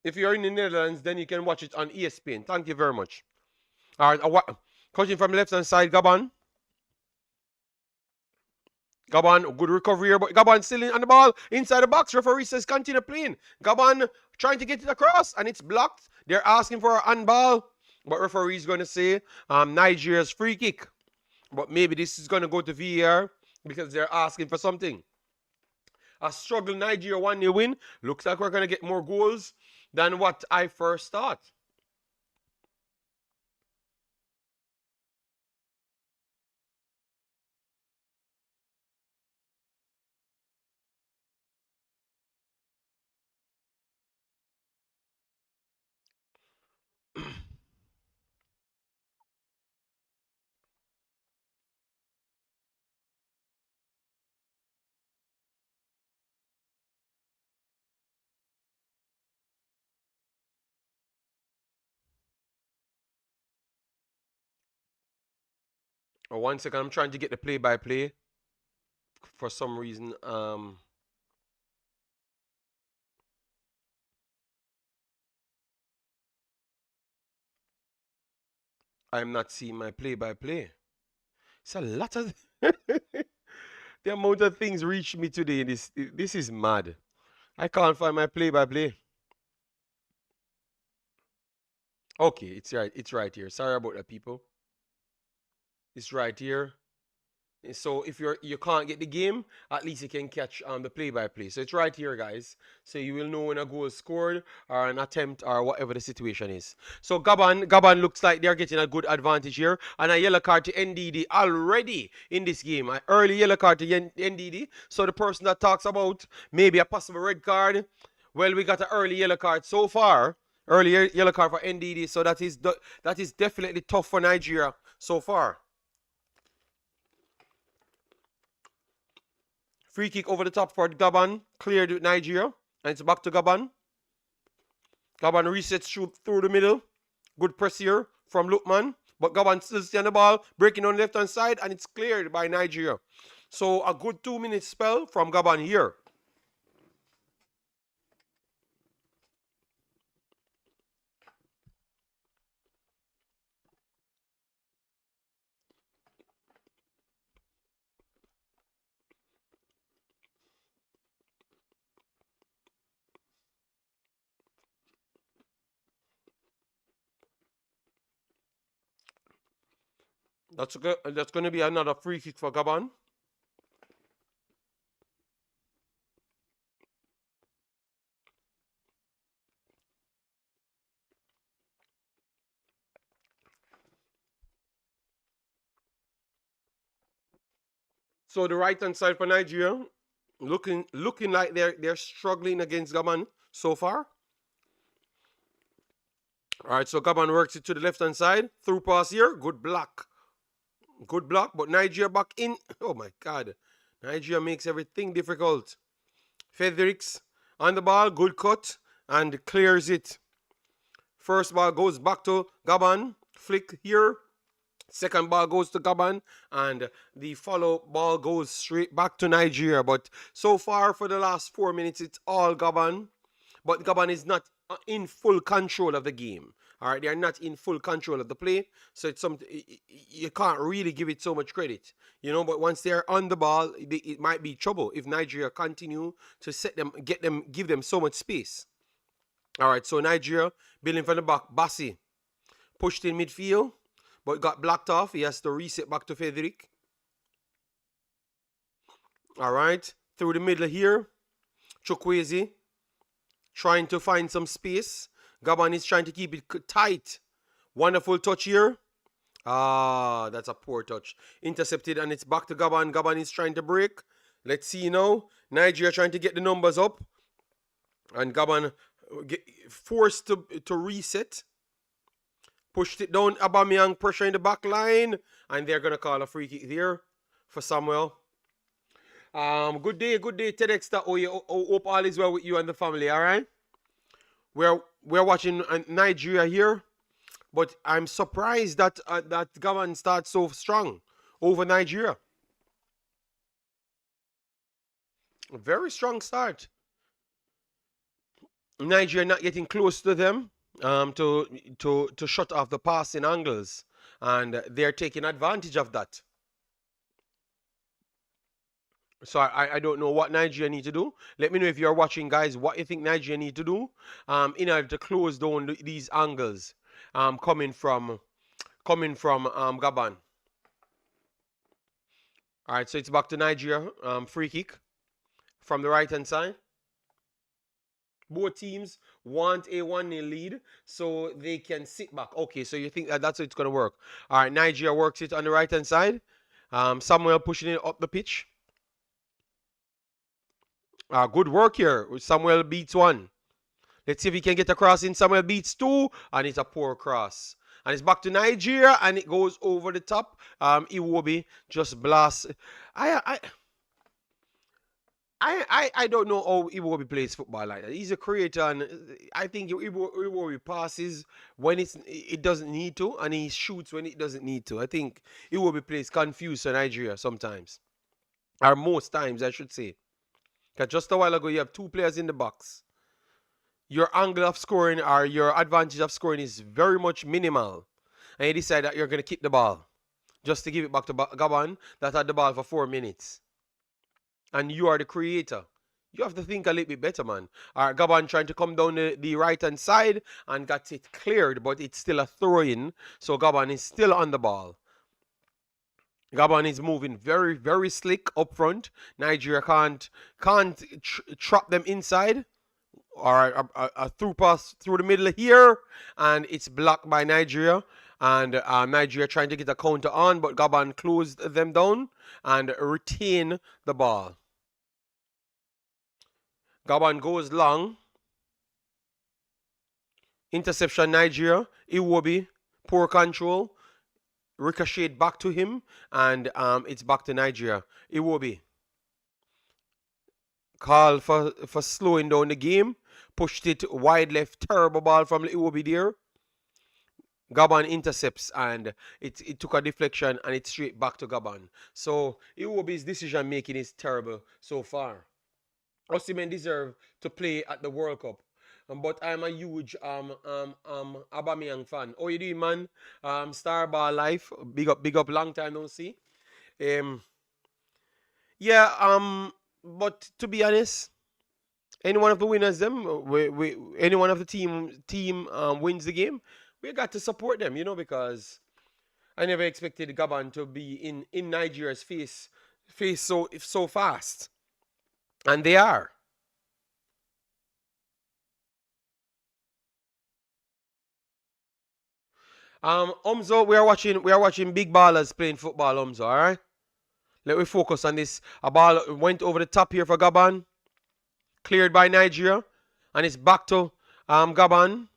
If you're in the Netherlands, then you can watch it on ESPN. Thank you very much. All right, coaching from the left-hand side, Gabon. Gabon, good recovery here, but Gabon still on the ball inside the box. Referee says continue playing. Gabon trying to get it across, and it's blocked. They're asking for an handball, but referee's going to say Nigeria's free kick. But maybe this is going to go to VAR because they're asking for something. A struggle Nigeria 1-0 win. Looks like we're going to get more goals than what I first thought. Oh, 1 second, I'm trying to get the play-by-play. For some reason, I'm not seeing my play-by-play. It's a lot of the amount of things reached me today. This is mad. I can't find my play-by-play. Okay, it's right. It's right here. Sorry about that, people. It's right here. So if you can't get the game, at least you can catch the play-by-play. So it's right here, guys. So you will know when a goal is scored or an attempt or whatever the situation is. So Gabon looks like they're getting a good advantage here, and a yellow card to NDD already in this game. An early yellow card to NDD. So the person that talks about maybe a possible red card, well, we got an early yellow card so far. Early yellow card for NDD. So that is definitely tough for Nigeria so far. Free kick over the top for Gabon. Cleared with Nigeria. And it's back to Gabon. Gabon resets through the middle. Good press here from Lukman. But Gabon still stay on the ball. Breaking on the left-hand side. And it's cleared by Nigeria. So a good 2-minute spell from Gabon here. That's going to be another free kick for Gabon. So the right-hand side for Nigeria, looking like they're struggling against Gabon so far. All right, so Gabon works it to the left-hand side. Through pass here. Good block. Good block, but Nigeria back in. Oh, my God. Nigeria makes everything difficult. Fredericks on the ball. Good cut. And clears it. First ball goes back to Gabon. Flick here. Second ball goes to Gabon. And the follow ball goes straight back to Nigeria. But so far for the last 4 minutes, it's all Gabon. But Gabon is not in full control of the game. All right, they're not in full control of the play, so it's something you can't really give it so much credit, But once they're on the ball, it might be trouble if Nigeria continue to give them so much space. All right, so Nigeria building from the back. Bassi pushed in midfield, but got blocked off. He has to reset back to Frederick. All right, through the middle here, Chukwueze trying to find some space. Gabon is trying to keep it tight. Wonderful touch here. That's a poor touch. Intercepted, and it's back to Gabon. Gabon is trying to break. Let's see now. Nigeria trying to get the numbers up. And Gabon forced to reset. Pushed it down. Aubameyang pressure in the back line. And they're going to call a free kick there for Samuel. Good day, TEDx. Hope all is well with you and the family, all right? We're watching Nigeria here, but I'm surprised that Gabon starts so strong over Nigeria. A very strong start. Nigeria not getting close to them to shut off the passing angles, and they're taking advantage of that. So I don't know what Nigeria need to do. Let me know if you're watching, guys, what you think Nigeria need to do in order to close down these angles coming from Gabon. All right, so it's back to Nigeria. Free kick from the right hand side. Both teams want a 1-0 lead so they can sit back. Okay, so you think that's how it's going to work. All right, Nigeria works it on the right hand side. Samuel pushing it up the pitch. Good work here. Samuel beats one. Let's see if he can get across in. Samuel beats two, and it's a poor cross. And it's back to Nigeria, and it goes over the top. Iwobi just blasts. I don't know how Iwobi plays football like that. He's a creator, and I think Iwobi passes when it doesn't need to, and he shoots when it doesn't need to. I think Iwobi plays confused for Nigeria sometimes, or most times, I should say. Because just a while ago, you have two players in the box. Your angle of scoring or your advantage of scoring is very much minimal. And you decide that you're going to keep the ball just to give it back to Gabon that had the ball for 4 minutes. And you are the creator. You have to think a little bit better, man. Gabon trying to come down the right-hand side and got it cleared, but it's still a throw-in. So Gabon is still on the ball. Gabon is moving very, very slick up front. Nigeria can't trap them inside. Or a through pass through the middle here, and it's blocked by Nigeria. And Nigeria trying to get a counter on, but Gabon closed them down and retain the ball. Gabon goes long. Interception Nigeria. Iwobi, poor control. Ricocheted back to him, and it's back to Nigeria. Iwobi. Call for slowing down the game. Pushed it wide left. Terrible ball from Iwobi there. Gabon intercepts, and it took a deflection, and it's straight back to Gabon. So Iwobi's decision making is terrible so far. Osimhen deserve to play at the World Cup. But I'm a huge Aubameyang fan. Oh, you doing, man? Star Ball Life. Big up, long time no see. But to be honest, any one of the winners, any one of the team wins the game, we got to support them, because I never expected Gabon to be in Nigeria's face so fast, and they are. Umzo, we are watching big ballers playing football. Umzo, all right. Let me focus on this. A ball went over the top here for Gabon. Cleared by Nigeria. And it's back to Gabon.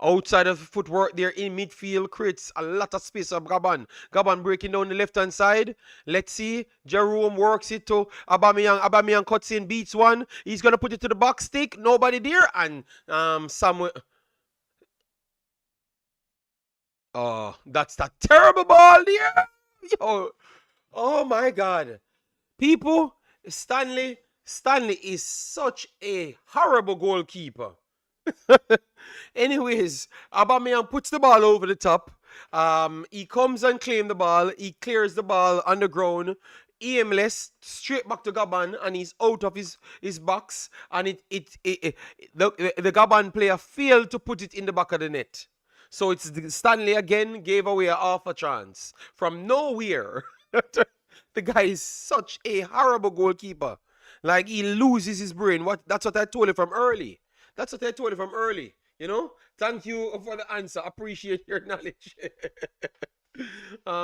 Outside of footwork there in midfield creates a lot of space for Gabon. Gabon breaking down the left-hand side. Let's see. Jerome works it to Aubameyang. Aubameyang cuts in, beats one. He's going to put it to the box stick. Nobody there. And Samuel... Oh, that's that terrible ball there. Yo. Oh, my God. People, Stanley is such a horrible goalkeeper. Anyways, Aubameyang puts the ball over the top. He comes and claims the ball. He clears the ball on the ground. Aimless, straight back to Gabon, and he's out of his box. And the Gabon player failed to put it in the back of the net. So it's Stanley again gave away half a chance from nowhere. The guy is such a horrible goalkeeper. Like, he loses his brain. That's what I told you from early. Thank you for the answer. Appreciate your knowledge.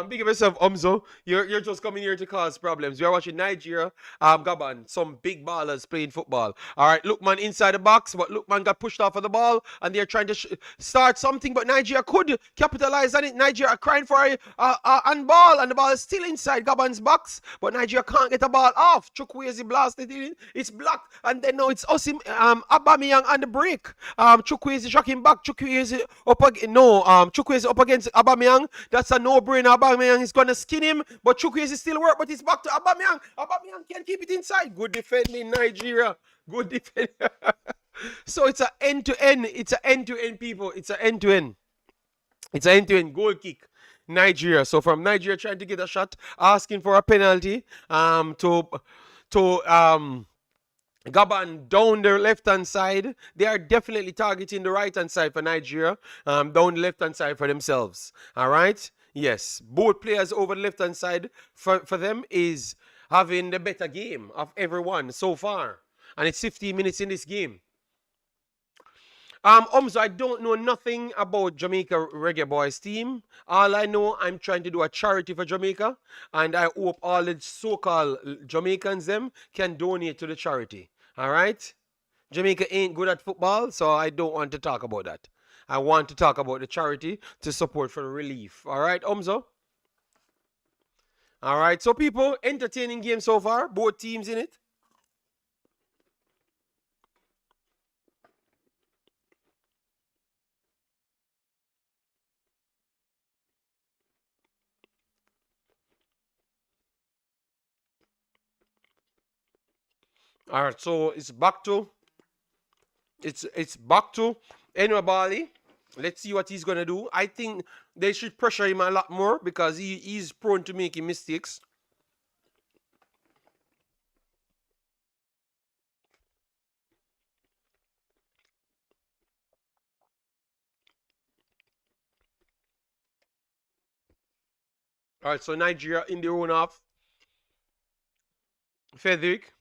Big of yourself, Umzo. You're just coming here to cause problems. We are watching Nigeria, Gabon, some big ballers playing football. All right, Lookman inside the box, but Lookman got pushed off of the ball, and they're trying to start something, but Nigeria could capitalize on it. Nigeria are crying for a ball, and the ball is still inside Gabon's box, but Nigeria can't get the ball off. Chukwueze blasted it in. It's blocked, and then now it's Aubameyang on the break. Chukwueze shocking back. Chukwueze up against Aubameyang. That's a no-brainer. Aubameyang is going to skin him, but Chukwueze still work, but it's back to Aubameyang. Aubameyang can't keep it inside. Good defending, Nigeria. Good defending. So it's an end-to-end. It's an end-to-end, people. It's an end-to-end. It's an end-to-end goal kick. Nigeria. So from Nigeria trying to get a shot, asking for a penalty to Gabon down the left hand side. They are definitely targeting the right hand side for Nigeria, down the left hand side for themselves. All right. Yes, both players over the left hand side for them is having the better game of everyone so far, and it's 15 minutes in this game. So I don't know nothing about Jamaica Reggae Boys team. All I know, I'm trying to do a charity for Jamaica, and I hope all the so-called Jamaicans them can donate to the charity. All right? Jamaica ain't good at football, so I don't want to talk about that. I want to talk about the charity to support for the relief. All right, Omzo? All right, so people, entertaining game so far, both teams in it. All right, so it's back to Enwabali. Let's see what he's gonna do. I think they should pressure him a lot more because he's prone to making mistakes. All right, so Nigeria in their own half. Frederick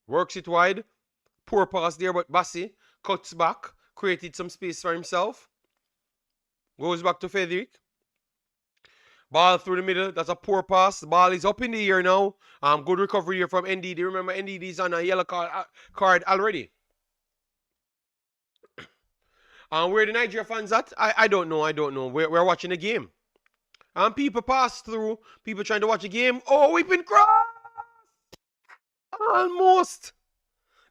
works it wide. Poor pass there, but Bassi cuts back, created some space for himself. Goes back to Frederick. Ball through the middle. That's a poor pass. The ball is up in the air now. Good recovery here from NDD. Remember, NDD is on a yellow card already. Where the Nigeria fans at? I don't know. I don't know. We're watching the game. People pass through. People trying to watch the game. Oh, whipping cross! Almost.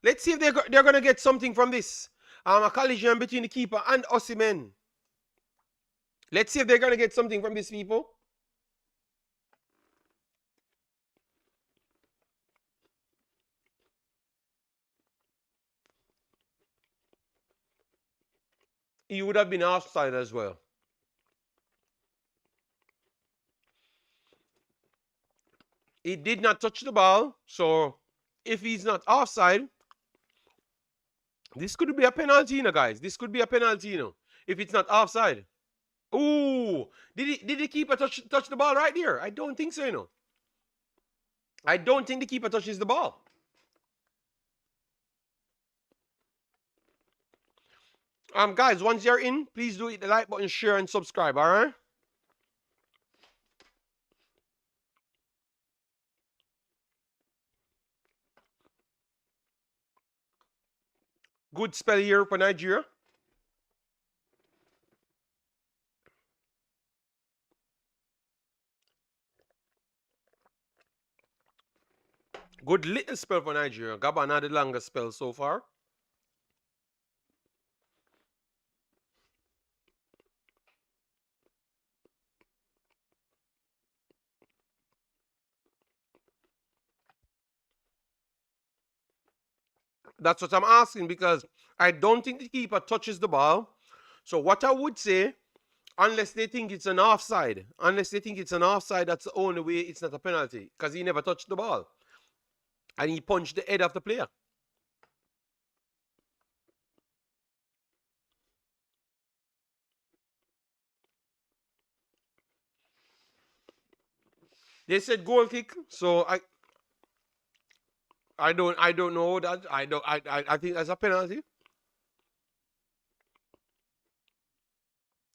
Let's see if they're going to get something from this. A collision between the keeper and Osimhen. Let's see if they're going to get something from these people. He would have been offside as well. He did not touch the ball. So if he's not offside, this could be a penalty, you know, guys. This could be a penalty, you know, if it's not offside. Ooh, did the keeper touch the ball right there? I don't think so, you know. I don't think the keeper touches the ball. Guys, once you're in, please do hit the like button, share, and subscribe, all right? Good spell here for Nigeria. Good little spell for Nigeria. Gabon had the longest spell so far. That's what I'm asking because I don't think the keeper touches the ball. So what I would say, unless they think it's an offside, that's the only way it's not a penalty because he never touched the ball. And he punched the head of the player. They said goal kick, so I don't know that. I think that's a penalty.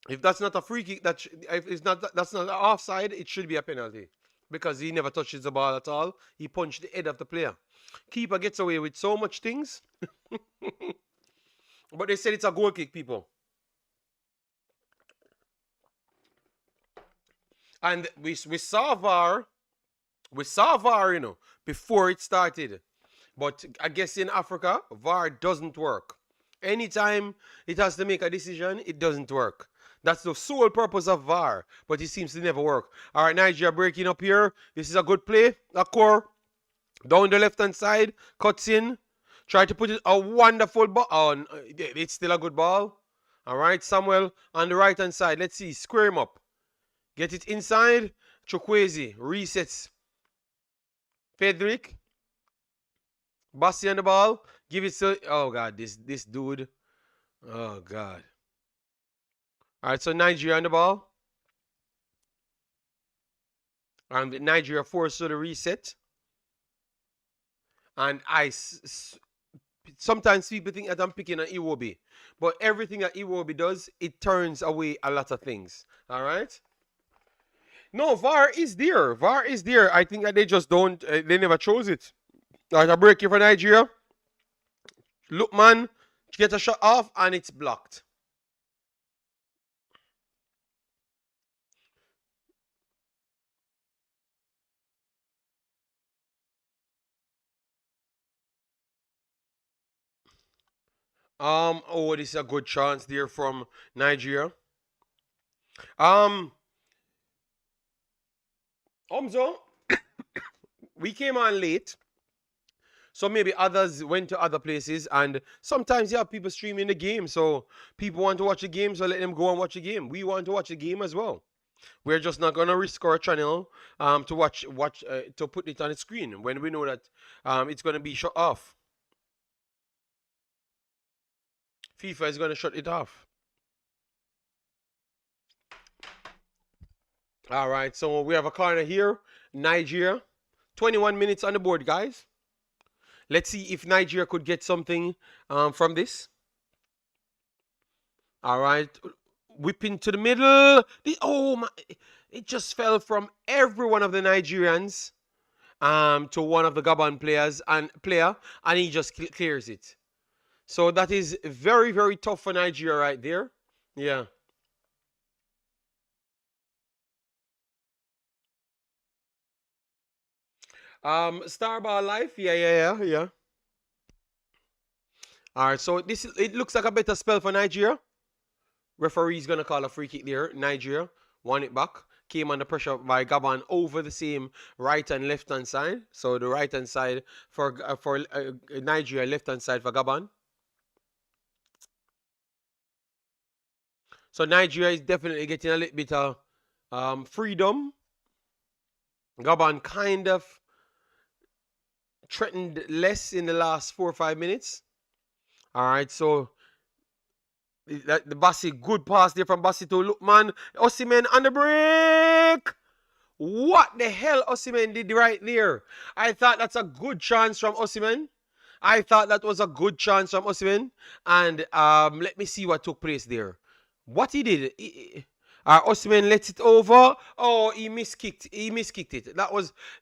If that's not a free kick, if it's not that's not an offside, it should be a penalty because he never touches the ball at all. He punched the head of the player. Keeper gets away with so much things, but they said it's a goal kick, people. And we saw VAR, you know, before it started. But I guess in Africa, VAR doesn't work. Anytime it has to make a decision, it doesn't work. That's the sole purpose of VAR, but it seems to never work. All right, Nigeria breaking up here. This is a good play. Akor down the left-hand side, cuts in. Try to put it a wonderful ball. Oh, it's still a good ball. All right, Samuel on the right-hand side. Let's see. Square him up. Get it inside. Chukwueze resets. Frederick. Bassi on the ball. Give it to. Oh, God. This dude. Oh, God. All right, so Nigeria on the ball. And Nigeria forced to the reset. And sometimes people think that I'm picking on Iwobi. But everything that Iwobi does, it turns away a lot of things. All right? No, VAR is there. VAR is there. I think that they just don't, they never chose it. Like a break here for Nigeria. Look, man, get a shot off and it's blocked. Oh, this is a good chance there from Nigeria. Omzo, we came on late. So maybe others went to other places, and sometimes you have people streaming the game. So people want to watch the game, so let them go and watch the game. We want to watch the game as well. We're just not gonna risk our channel to watch to put it on the screen when we know that it's gonna be shut off. FIFA is gonna shut it off. All right, so we have a corner here, Nigeria. 21 minutes on the board, guys. Let's see if Nigeria could get something from this. All right, whipping to the middle. Oh my! It just fell from every one of the Nigerians to one of the Gabon player, and he just clears it. So that is very, very tough for Nigeria right there. Yeah. Starball Life. Yeah. All right. So it looks like a better spell for Nigeria. Referee's gonna call a free kick there. Nigeria won it back. Came under pressure by Gabon over the same right and left hand side. So the right hand side for Nigeria, left hand side for Gabon. So Nigeria is definitely getting a little bit of freedom. Gabon kind of threatened less in the last 4 or 5 minutes. All right, so the Bassi, good pass there from Bassi to Lukman. Osimhen on the break. What the hell Osimhen did right there? I thought that's a good chance from Osimhen. I thought that was a good chance from Osimhen. And let me see what took place there. What he did, Osimhen lets it over. Oh, he miskicked. He miskicked it.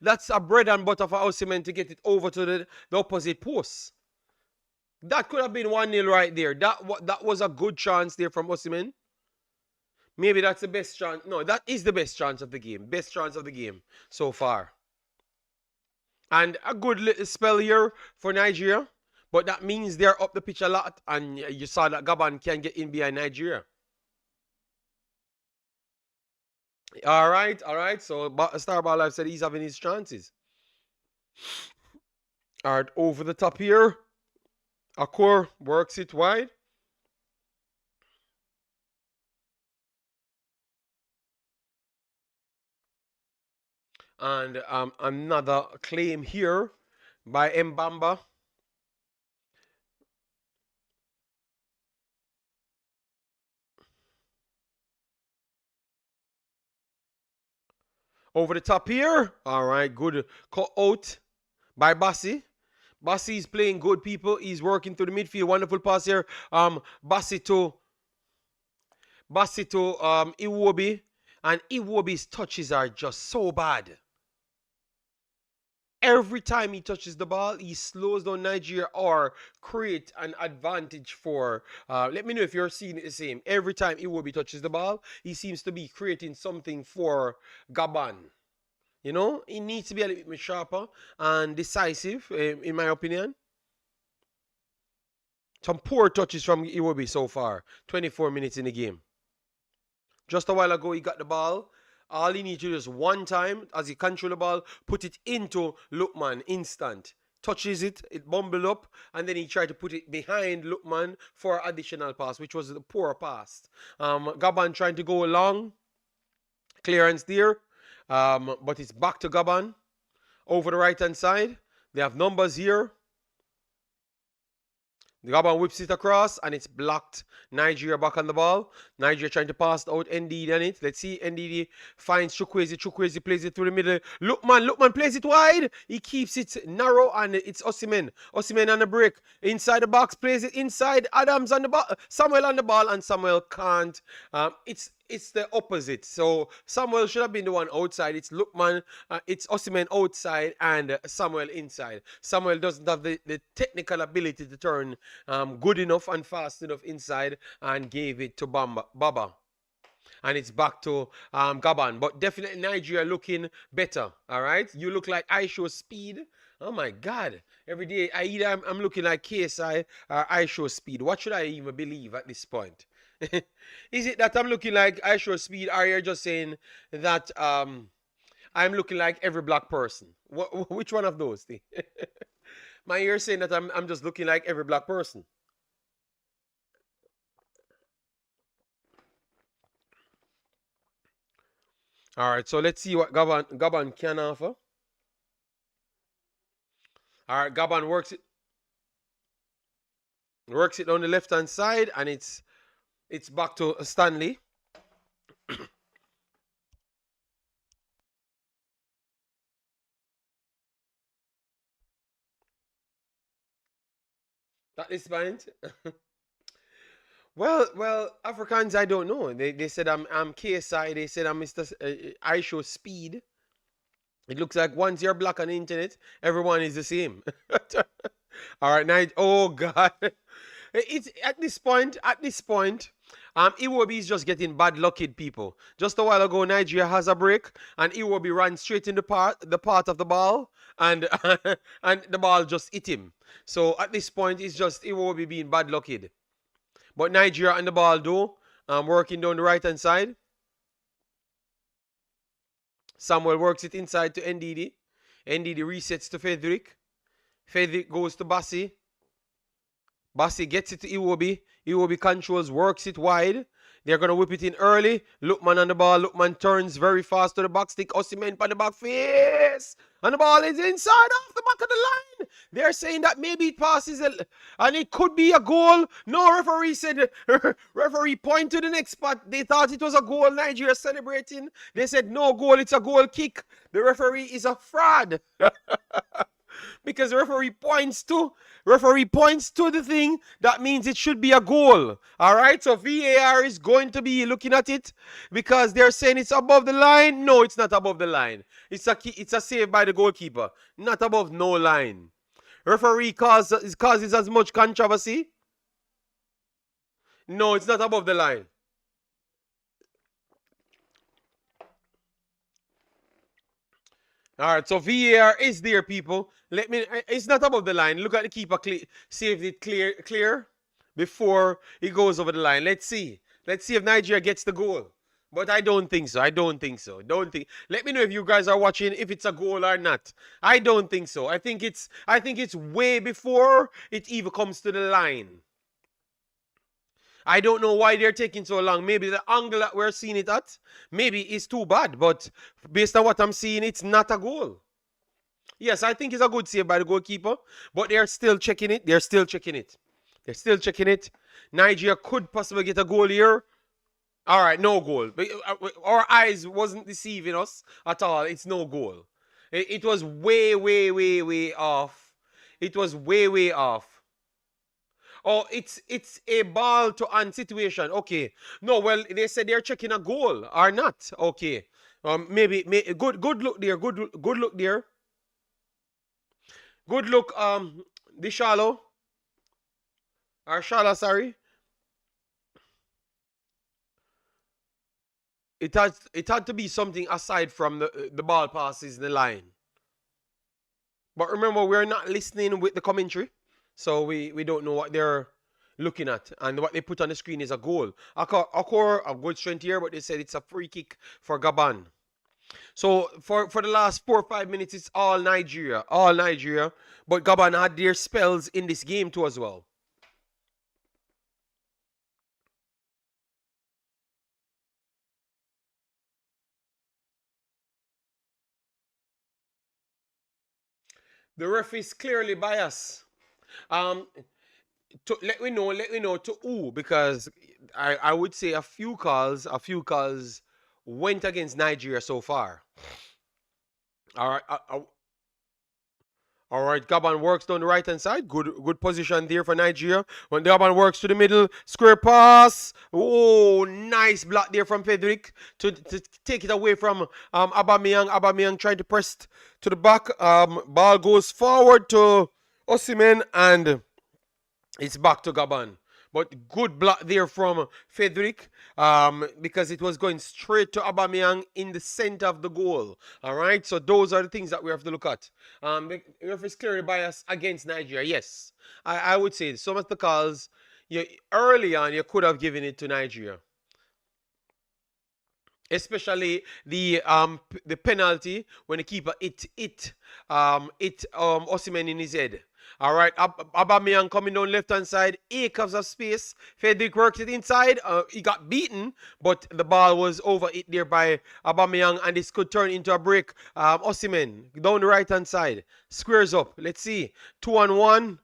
That's a bread and butter for Osimhen to get it over to the opposite post. That could have been 1-0 right there. That was a good chance there from Osimhen. Maybe that's the best chance. No, that is the best chance of the game. Best chance of the game so far. And a good little spell here for Nigeria. But that means they're up the pitch a lot. And you saw that Gabon can get in behind Nigeria. All right. So Starball Life said he's having his chances. All right, over the top here. Akor works it wide. And another claim here by Mbamba. Over the top here. All right, good cut out by Bassi. Bassi is playing good, people. He's working through the midfield. Wonderful pass here. Bassi to Iwobi. And Iwobi's touches are just so bad. Every time he touches the ball, he slows down Nigeria or create an advantage for. Let me know if you're seeing it the same. Every time Iwobi touches the ball, he seems to be creating something for Gabon. You know, he needs to be a little bit more sharper and decisive, in my opinion. Some poor touches from Iwobi so far. 24 minutes in the game. Just a while ago, he got the ball. All he needs to do is one time, as he control the ball, put it into Lukman, instant. Touches it, it bumbled up, and then he tried to put it behind Lukman for additional pass, which was the poor pass. Gabon trying to go long. Clearance there. But it's back to Gabon. Over the right-hand side. They have numbers here. The Gabon whips it across and it's blocked. Nigeria back on the ball. Nigeria trying to pass out NDD on it. Let's see. NDD finds Chukwueze. Chukwueze plays it through the middle. Lookman plays it wide. He keeps it narrow and it's Osimhen. Osimhen on the break. Inside the box. Plays it inside. Adams on the ball. Samuel on the ball and Samuel can't. It's the opposite. So Samuel should have been the one outside. It's Lookman, it's Osimhen outside and Samuel inside. Samuel doesn't have the technical ability to turn good enough and fast enough inside and gave it to Baba. And it's back to Gabon. But definitely Nigeria looking better. All right. You look like I show speed. Oh my God. Every day I'm looking like KSI or I show speed. What should I even believe at this point? Is it that I'm looking like I show speed, or you're just saying that I'm looking like every black person? Which one of those things? You're saying that I'm just looking like every black person. All right, so let's see what Gabon can offer. All right, Gabon works it on the left hand side, and it's back to Stanley. At this point. Well, Africans, I don't know. They said I'm KSI. They said I'm Mr. I show speed. It looks like once you're black on the internet, everyone is the same. All right, night. Oh God. It's at this point, Iwobi is just getting bad lucked people. Just a while ago, Nigeria has a break, and Iwobi ran straight in the part of the ball, and and the ball just hit him. So at this point, it's just Iwobi being bad lucked. But Nigeria on the ball though, working down the right hand side. Samuel works it inside to NDD. NDD resets to Frederick. Frederick goes to Bassi. Bassi gets it to Iwobi. Iwobi controls, works it wide. They're going to whip it in early. Lookman on the ball. Lookman turns very fast to the back stick. Osimhen on the back face. And the ball is inside off the back of the line. They're saying that maybe it passes and it could be a goal. No, referee said, referee point to the next spot. They thought it was a goal. Nigeria celebrating. They said no goal, it's a goal kick. The referee is a fraud. Because the referee points to the thing, that means it should be a goal. All right, so VAR is going to be looking at it because they're saying it's above the line. No, it's not above the line. It's a save by the goalkeeper, not above no line. Referee causes as much controversy. No, it's not above the line. All right, so VAR is there, people. It's not above the line. Look at the keeper saved it clear before he goes over the line. Let's see if Nigeria gets the goal. But I don't think so. Let me know if you guys are watching, if it's a goal or not. I don't think so. I think it's way before it even comes to the line. I don't know why they're taking so long. Maybe the angle that we're seeing it at, maybe is too bad. But based on what I'm seeing, it's not a goal. Yes, I think it's a good save by the goalkeeper. But they're still checking it. Nigeria could possibly get a goal here. All right, no goal. Our eyes wasn't deceiving us at all. It's no goal. It was way, way, way, way off. It was way, way off. Oh, it's a ball to hand situation. Okay. No, well, they said they're checking a goal or not. Okay. Maybe good look there. Good look there. Good look, the shallow. Or Shala, sorry. It had to be something aside from the ball passes the line. But remember, we're not listening with the commentary. So we don't know what they're looking at. And what they put on the screen is a goal. Akor, a good strength here, but they said it's a free kick for Gabon. So for the last 4 or 5 minutes, it's all Nigeria. But Gabon had their spells in this game too as well. The ref is clearly biased. Um, let me know to who, because I would say a few calls went against Nigeria so far. All right, all right. Gabon works down the right hand side. Good position there for Nigeria. When Gabon works to the middle, square pass. Oh, nice block there from Frederick to take it away from Aubameyang. Aubameyang trying to press to the back. Ball goes forward to Osimhen, and it's back to Gabon. But good block there from Frederick, because it was going straight to Aubameyang in the center of the goal. All right, so those are the things that we have to look at. The referee is clearly biased against Nigeria. Yes, I would say some of the calls, early on you could have given it to Nigeria, especially the penalty when the keeper hit Osimhen in his head. All right, Aubameyang coming down left hand side, acres of space. Frederick works it inside. He got beaten, but the ball was over it there by Aubameyang, and this could turn into a break. Osimhen down the right hand side, squares up. Let's see, 2-on-1.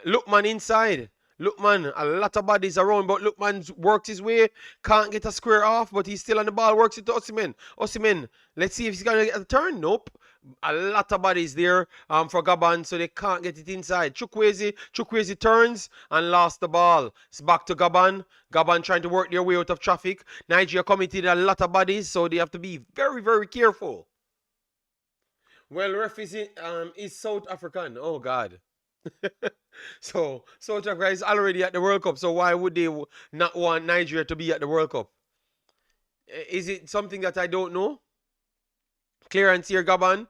Lookman inside. Lookman, a lot of bodies around, but Lookman works his way, can't get a square off, but he's still on the ball, works it to Osimhen. Osimhen, let's see if he's going to get a turn. Nope. A lot of bodies there for Gabon, so they can't get it inside. Chukwueze turns and lost the ball. It's back to Gabon. Gabon trying to work their way out of traffic. Nigeria committed a lot of bodies, so they have to be very, very careful. Well, ref is South African. Oh, God. So South Africa is already at the World Cup, so why would they not want Nigeria to be at the World Cup? Is it something that I don't know? Clearance here, Gabon.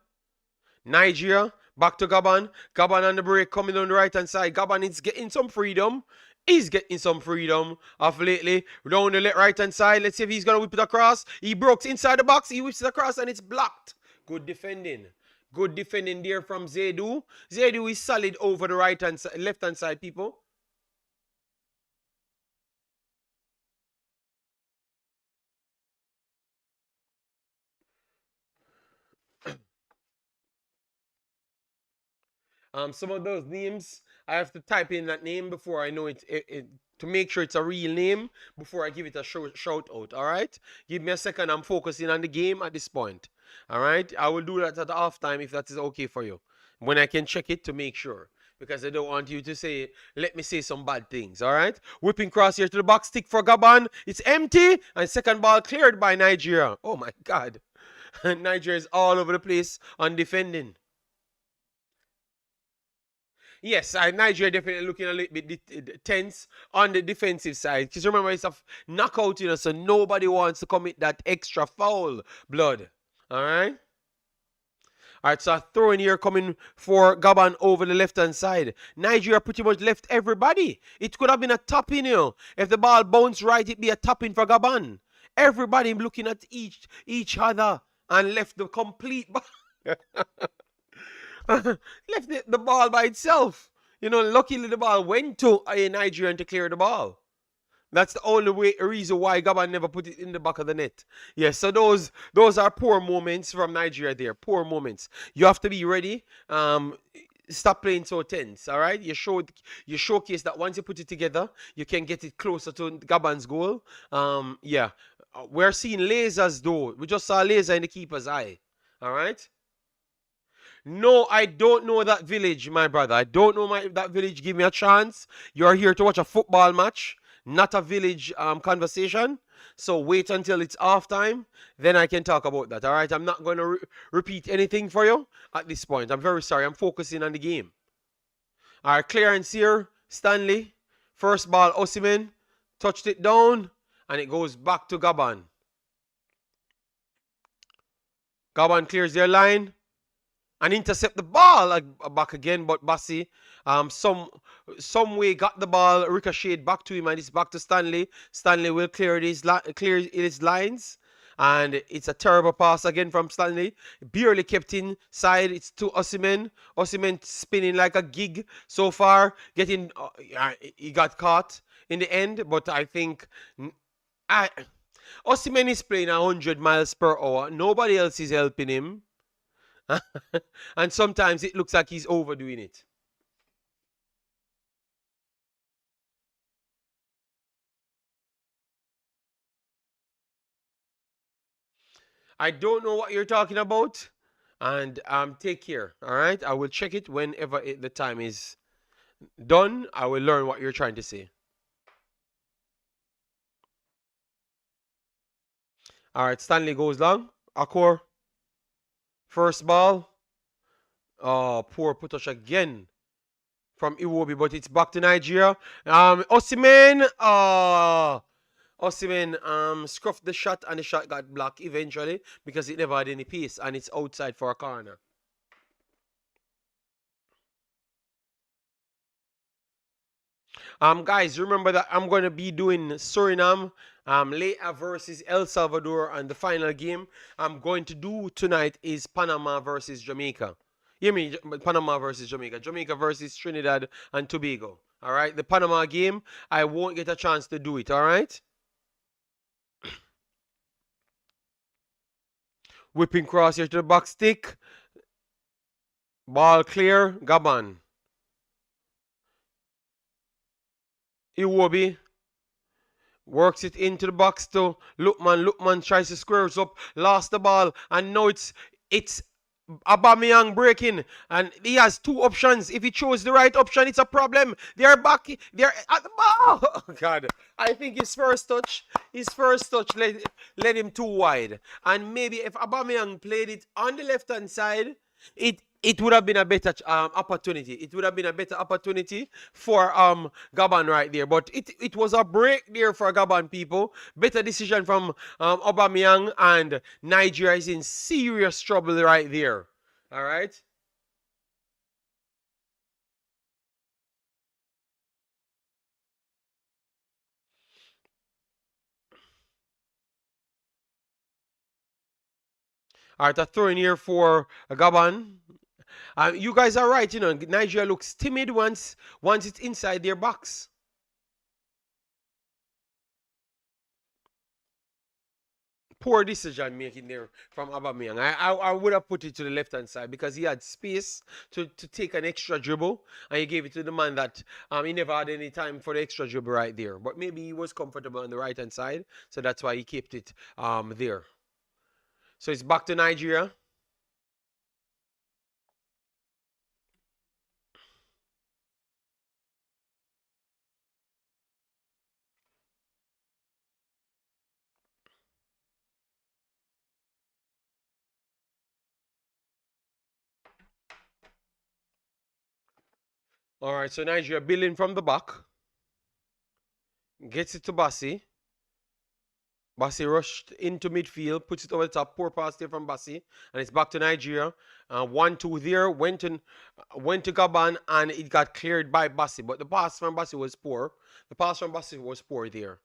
Nigeria, back to Gabon. Gabon on the break, coming on the right hand side. Gabon is getting some freedom. He's getting some freedom of lately. Down the right hand side. Let's see if he's going to whip it across. He broke inside the box. He whips it across and it's blocked. Good defending. Good defending there from Zaidu. Zaidu is solid over the right hand side, left hand side, people. Some of those names, I have to type in that name before I know it to make sure it's a real name before I give it a shout out. All right, give me a second. I'm focusing on the game at this point. All right, I will do that at the half time if that is okay for you. When I can check it to make sure, because I don't want you to say, let me say some bad things. All right, whipping cross here to the box, stick for Gabon. It's empty, and second ball cleared by Nigeria. Oh my God, Nigeria is all over the place on defending. Yes, Nigeria definitely looking a little bit tense on the defensive side. Because remember, it's a knockout, so nobody wants to commit that extra foul, blood. All right? All right, so a throw in here coming for Gabon over the left-hand side. Nigeria pretty much left everybody. It could have been a tap-in, If the ball bounced right, it'd be a tap-in for Gabon. Everybody looking at each other and left the complete... left the ball by itself. Luckily the ball went to a Nigerian to clear the ball. That's the only reason why Gabon never put it in the back of the net. Yes, so those are poor moments from Nigeria there. Poor moments. You have to be ready. Stop playing so tense, all right? You showcase that once you put it together, you can get it closer to Gabon's goal. Yeah. We're seeing lasers though. We just saw a laser in the keeper's eye. All right? No, I don't know that village, my brother. I don't know that village. Give me a chance. You're here to watch a football match, not a village conversation. So wait until it's half time. Then I can talk about that. All right. I'm not going to repeat anything for you at this point. I'm very sorry. I'm focusing on the game. All right. Clearance here. Stanley. First ball, Osimhen. Touched it down. And it goes back to Gabon. Gabon clears their line and intercept the ball back again, but Bassi some way got the ball ricocheted back to him, and it's back to Stanley. Stanley will clear his lines, and it's a terrible pass again from Stanley. Barely kept inside. It's to Osimhen. Osimhen spinning like a gig so far. He got caught in the end, but I think Osimhen is playing 100 miles per hour. Nobody else is helping him. And sometimes it looks like he's overdoing it. I don't know what you're talking about. And take care. All right. I will check it whenever the time is done. I will learn what you're trying to say. All right. Stanley goes long. Akor. First ball. Oh, poor push again from Iwobi, but it's back to Nigeria. Osimhen. Osimhen scuffed the shot and the shot got blocked eventually because it never had any pace and it's outside for a corner. Guys, remember that I'm going to be doing Suriname, later versus El Salvador, and the final game I'm going to do tonight is Panama versus Jamaica. You mean Panama versus Jamaica? Jamaica versus Trinidad and Tobago. All right, the Panama game, I won't get a chance to do it. All right. Whipping cross here to the box stick. Ball clear. Gabon. Iwobi works it into the box to Lookman. Lookman tries to squares up, lost the ball, and now it's Aubameyang breaking, and he has two options. If he chose the right option, it's a problem. They're back. They're at the ball. Oh God! I think his first touch led him too wide, and maybe if Aubameyang played it on the left hand side, it would have been a better opportunity. It would have been a better opportunity for Gabon right there. But it was a break there for Gabon people. Better decision from Aubameyang, and Nigeria is in serious trouble right there. All right. All right, a throw in here for Gabon. You guys are right. Nigeria looks timid once it's inside their box. Poor decision making there from Aubameyang. I would have put it to the left hand side because he had space to take an extra dribble, and he gave it to the man that he never had any time for the extra dribble right there. But maybe he was comfortable on the right hand side, so that's why he kept it there. So it's back to Nigeria. All right, so Nigeria building from the back, gets it to Bassi. Bassi rushed into midfield, puts it over the top. Poor pass there from Bassi, and it's back to Nigeria. 1-2 there. Went to Gabon, and it got cleared by Bassi. But the pass from Bassi was poor. The pass from Bassi was poor there.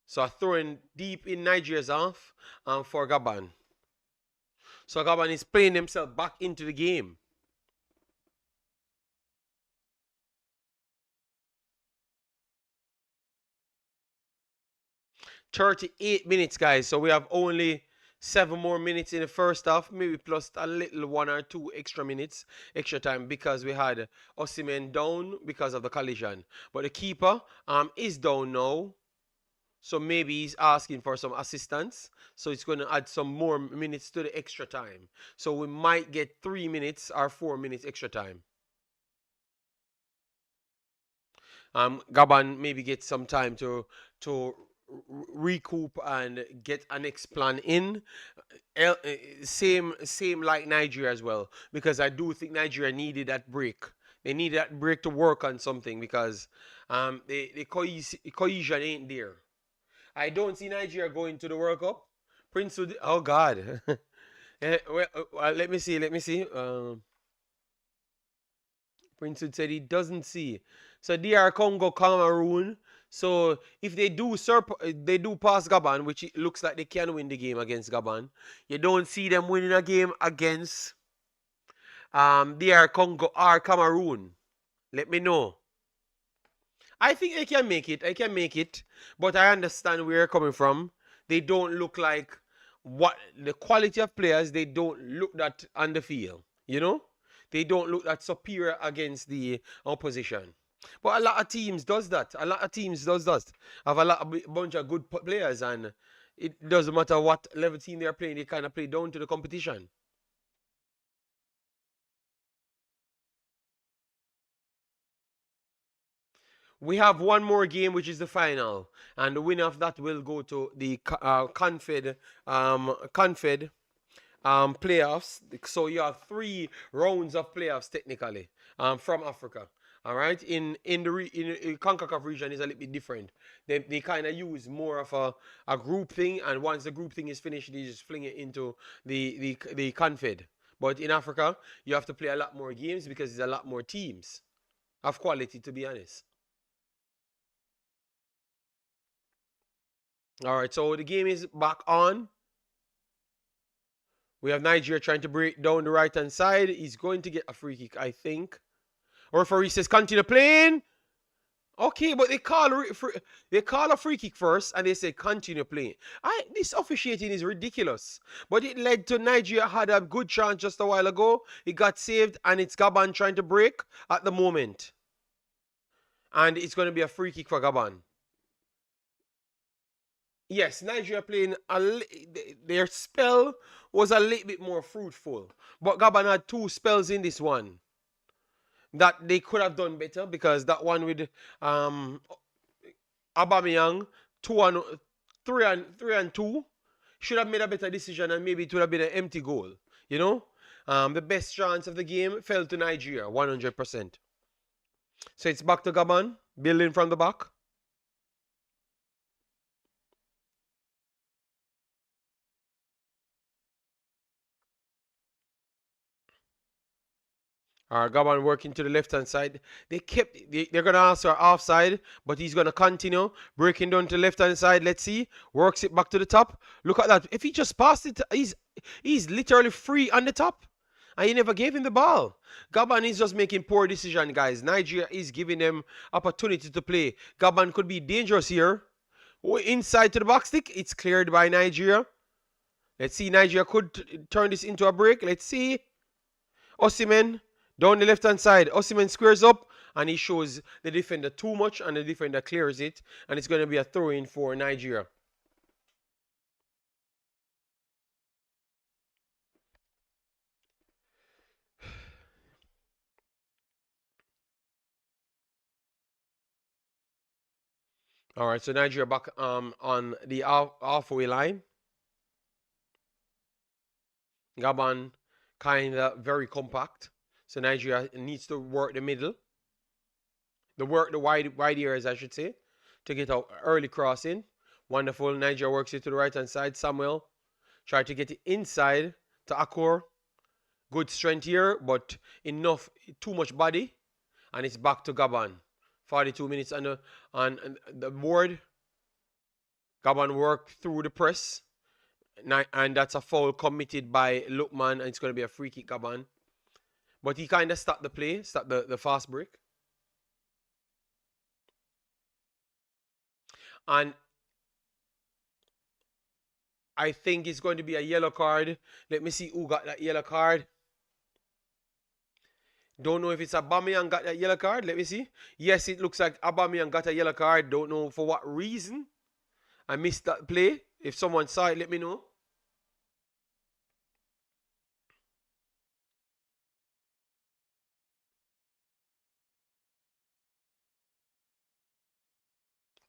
So throwing deep in Nigeria's half for Gabon. So Gabon is playing himself back into the game. 38 minutes, guys. So we have only 7 more minutes in the first half, maybe plus a little 1 or 2 extra minutes, extra time, because we had Osimhen down because of the collision. But the keeper is down now, so maybe he's asking for some assistance. So it's going to add some more minutes to the extra time. So we might get 3 minutes or 4 minutes extra time. Gabon maybe get some time to recoup and get a next plan in. Same like Nigeria as well, because I do think Nigeria needed that break. They needed that break to work on something because the cohesion ain't there. I don't see Nigeria going to the World Cup. Prince would, oh God. Let me see. Let me see. Prince would said he doesn't see. So DR Congo, Cameroon. So if they do pass Gabon, which it looks like they can win the game against Gabon. You don't see them winning a game against DR Congo or Cameroon. Let me know. I think they can make it. I can make it. But I understand where you're coming from. They don't look like what the quality of players, they don't look that on the field. They don't look that superior against the opposition. But a lot of teams does that. A lot of teams does that. Have a lot of bunch of good players, and it doesn't matter what level team they're playing. They kind of play down to the competition. We have one more game, which is the final, and the winner of that will go to the Confed playoffs. So you have 3 rounds of playoffs technically from Africa. All right, in Concacaf region is a little bit different. They kind of use more of a group thing, and once the group thing is finished, they just fling it into the Confed. But in Africa, you have to play a lot more games because there's a lot more teams of quality, to be honest. All right, so the game is back on. We have Nigeria trying to break down the right hand side. He's going to get a free kick, I think. Or referee says continue playing. Okay, but they call a free kick first and they say continue playing. This officiating is ridiculous. But it led to Nigeria had a good chance just a while ago. It got saved and it's Gabon trying to break at the moment. And it's going to be a free kick for Gabon. Yes, Nigeria playing their spell was a little bit more fruitful. But Gabon had 2 spells in this one that they could have done better, because that one with Aubameyang 3-2 should have made a better decision, and maybe it would have been an empty goal. The best chance of the game fell to Nigeria 100%. So it's back to Gabon, building from the back. Gabon working to the left-hand side. They're going to ask for offside, but he's going to continue. Breaking down to the left-hand side. Let's see. Works it back to the top. Look at that. If he just passed it, he's literally free on the top. And he never gave him the ball. Gabon is just making poor decision, guys. Nigeria is giving them opportunity to play. Gabon could be dangerous here. Inside to the box stick. It's cleared by Nigeria. Let's see. Nigeria could turn this into a break. Let's see. Osimhen. Down the left-hand side, Osimhen squares up, and he shows the defender too much, and the defender clears it, and it's going to be a throw-in for Nigeria. All right, so Nigeria back on the halfway line. Gabon kind of very compact, so Nigeria needs to work the middle. The wide areas, I should say, to get an early crossing. Wonderful. Nigeria works it to the right-hand side. Samuel try to get it inside to Akor. Good strength here, but too much body. And it's back to Gabon. 42 minutes on the board. Gabon work through the press. And that's a foul committed by Lukman. And it's going to be a free kick, Gabon. But he kind of stopped the play, stopped the fast break. And I think it's going to be a yellow card. Let me see who got that yellow card. Don't know if it's Aubameyang got that yellow card. Let me see. Yes, it looks like Aubameyang got a yellow card. Don't know for what reason. I missed that play. If someone saw it, let me know.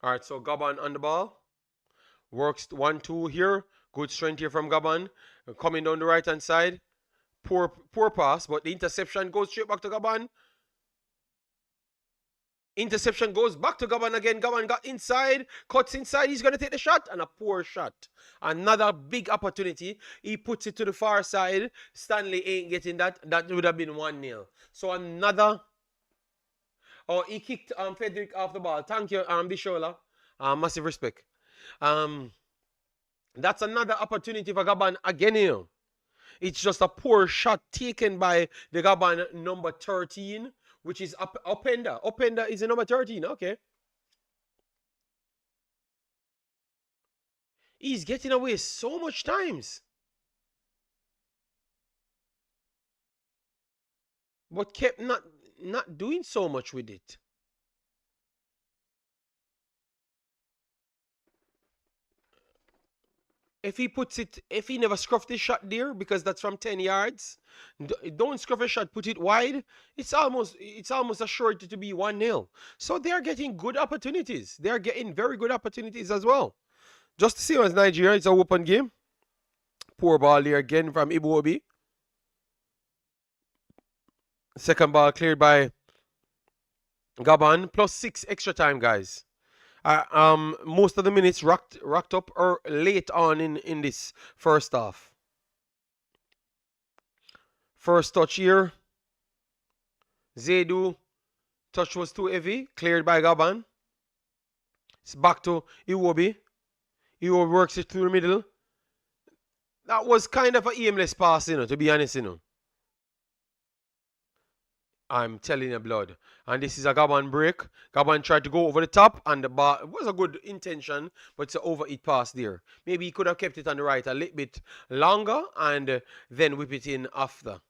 All right, so Gabon on the ball. Works 1-2 here. Good strength here from Gabon. Coming down the right-hand side. Poor pass, but the interception goes straight back to Gabon. Interception goes back to Gabon again. Gabon got inside, cuts inside. He's going to take the shot, and a poor shot. Another big opportunity. He puts it to the far side. Stanley ain't getting that. That would have been 1-0. So another. Oh, he kicked Frederick off the ball. Thank you, Bishola. Massive respect. That's another opportunity for Gabon again here. It's just a poor shot taken by the Gabon number 13, which is Openda. Openda is the number 13. Okay. He's getting away so much times, but kept not doing so much with it. If he puts it, if he never scruffed his shot there because that's from 10 yards, don't scruff a shot, put it wide. It's almost assured to be 1-0. So they are getting good opportunities. They are getting very good opportunities as well. Just the same as Nigeria, it's a open game. Poor ball there again from Iwobi. Second ball cleared by Gabon. +6 extra time, guys. Most of the minutes rocked up or late on in this first half. First touch here. Zedu. Touch was too heavy. Cleared by Gabon. It's back to Iwobi. Iwobi works it through the middle. That was kind of an aimless pass, to be honest, I'm telling you, blood. And this is a Gabon break. Gabon tried to go over the top, and the ball, it was a good intention, but it's an overhit pass there. Maybe he could have kept it on the right a little bit longer and then whip it in after.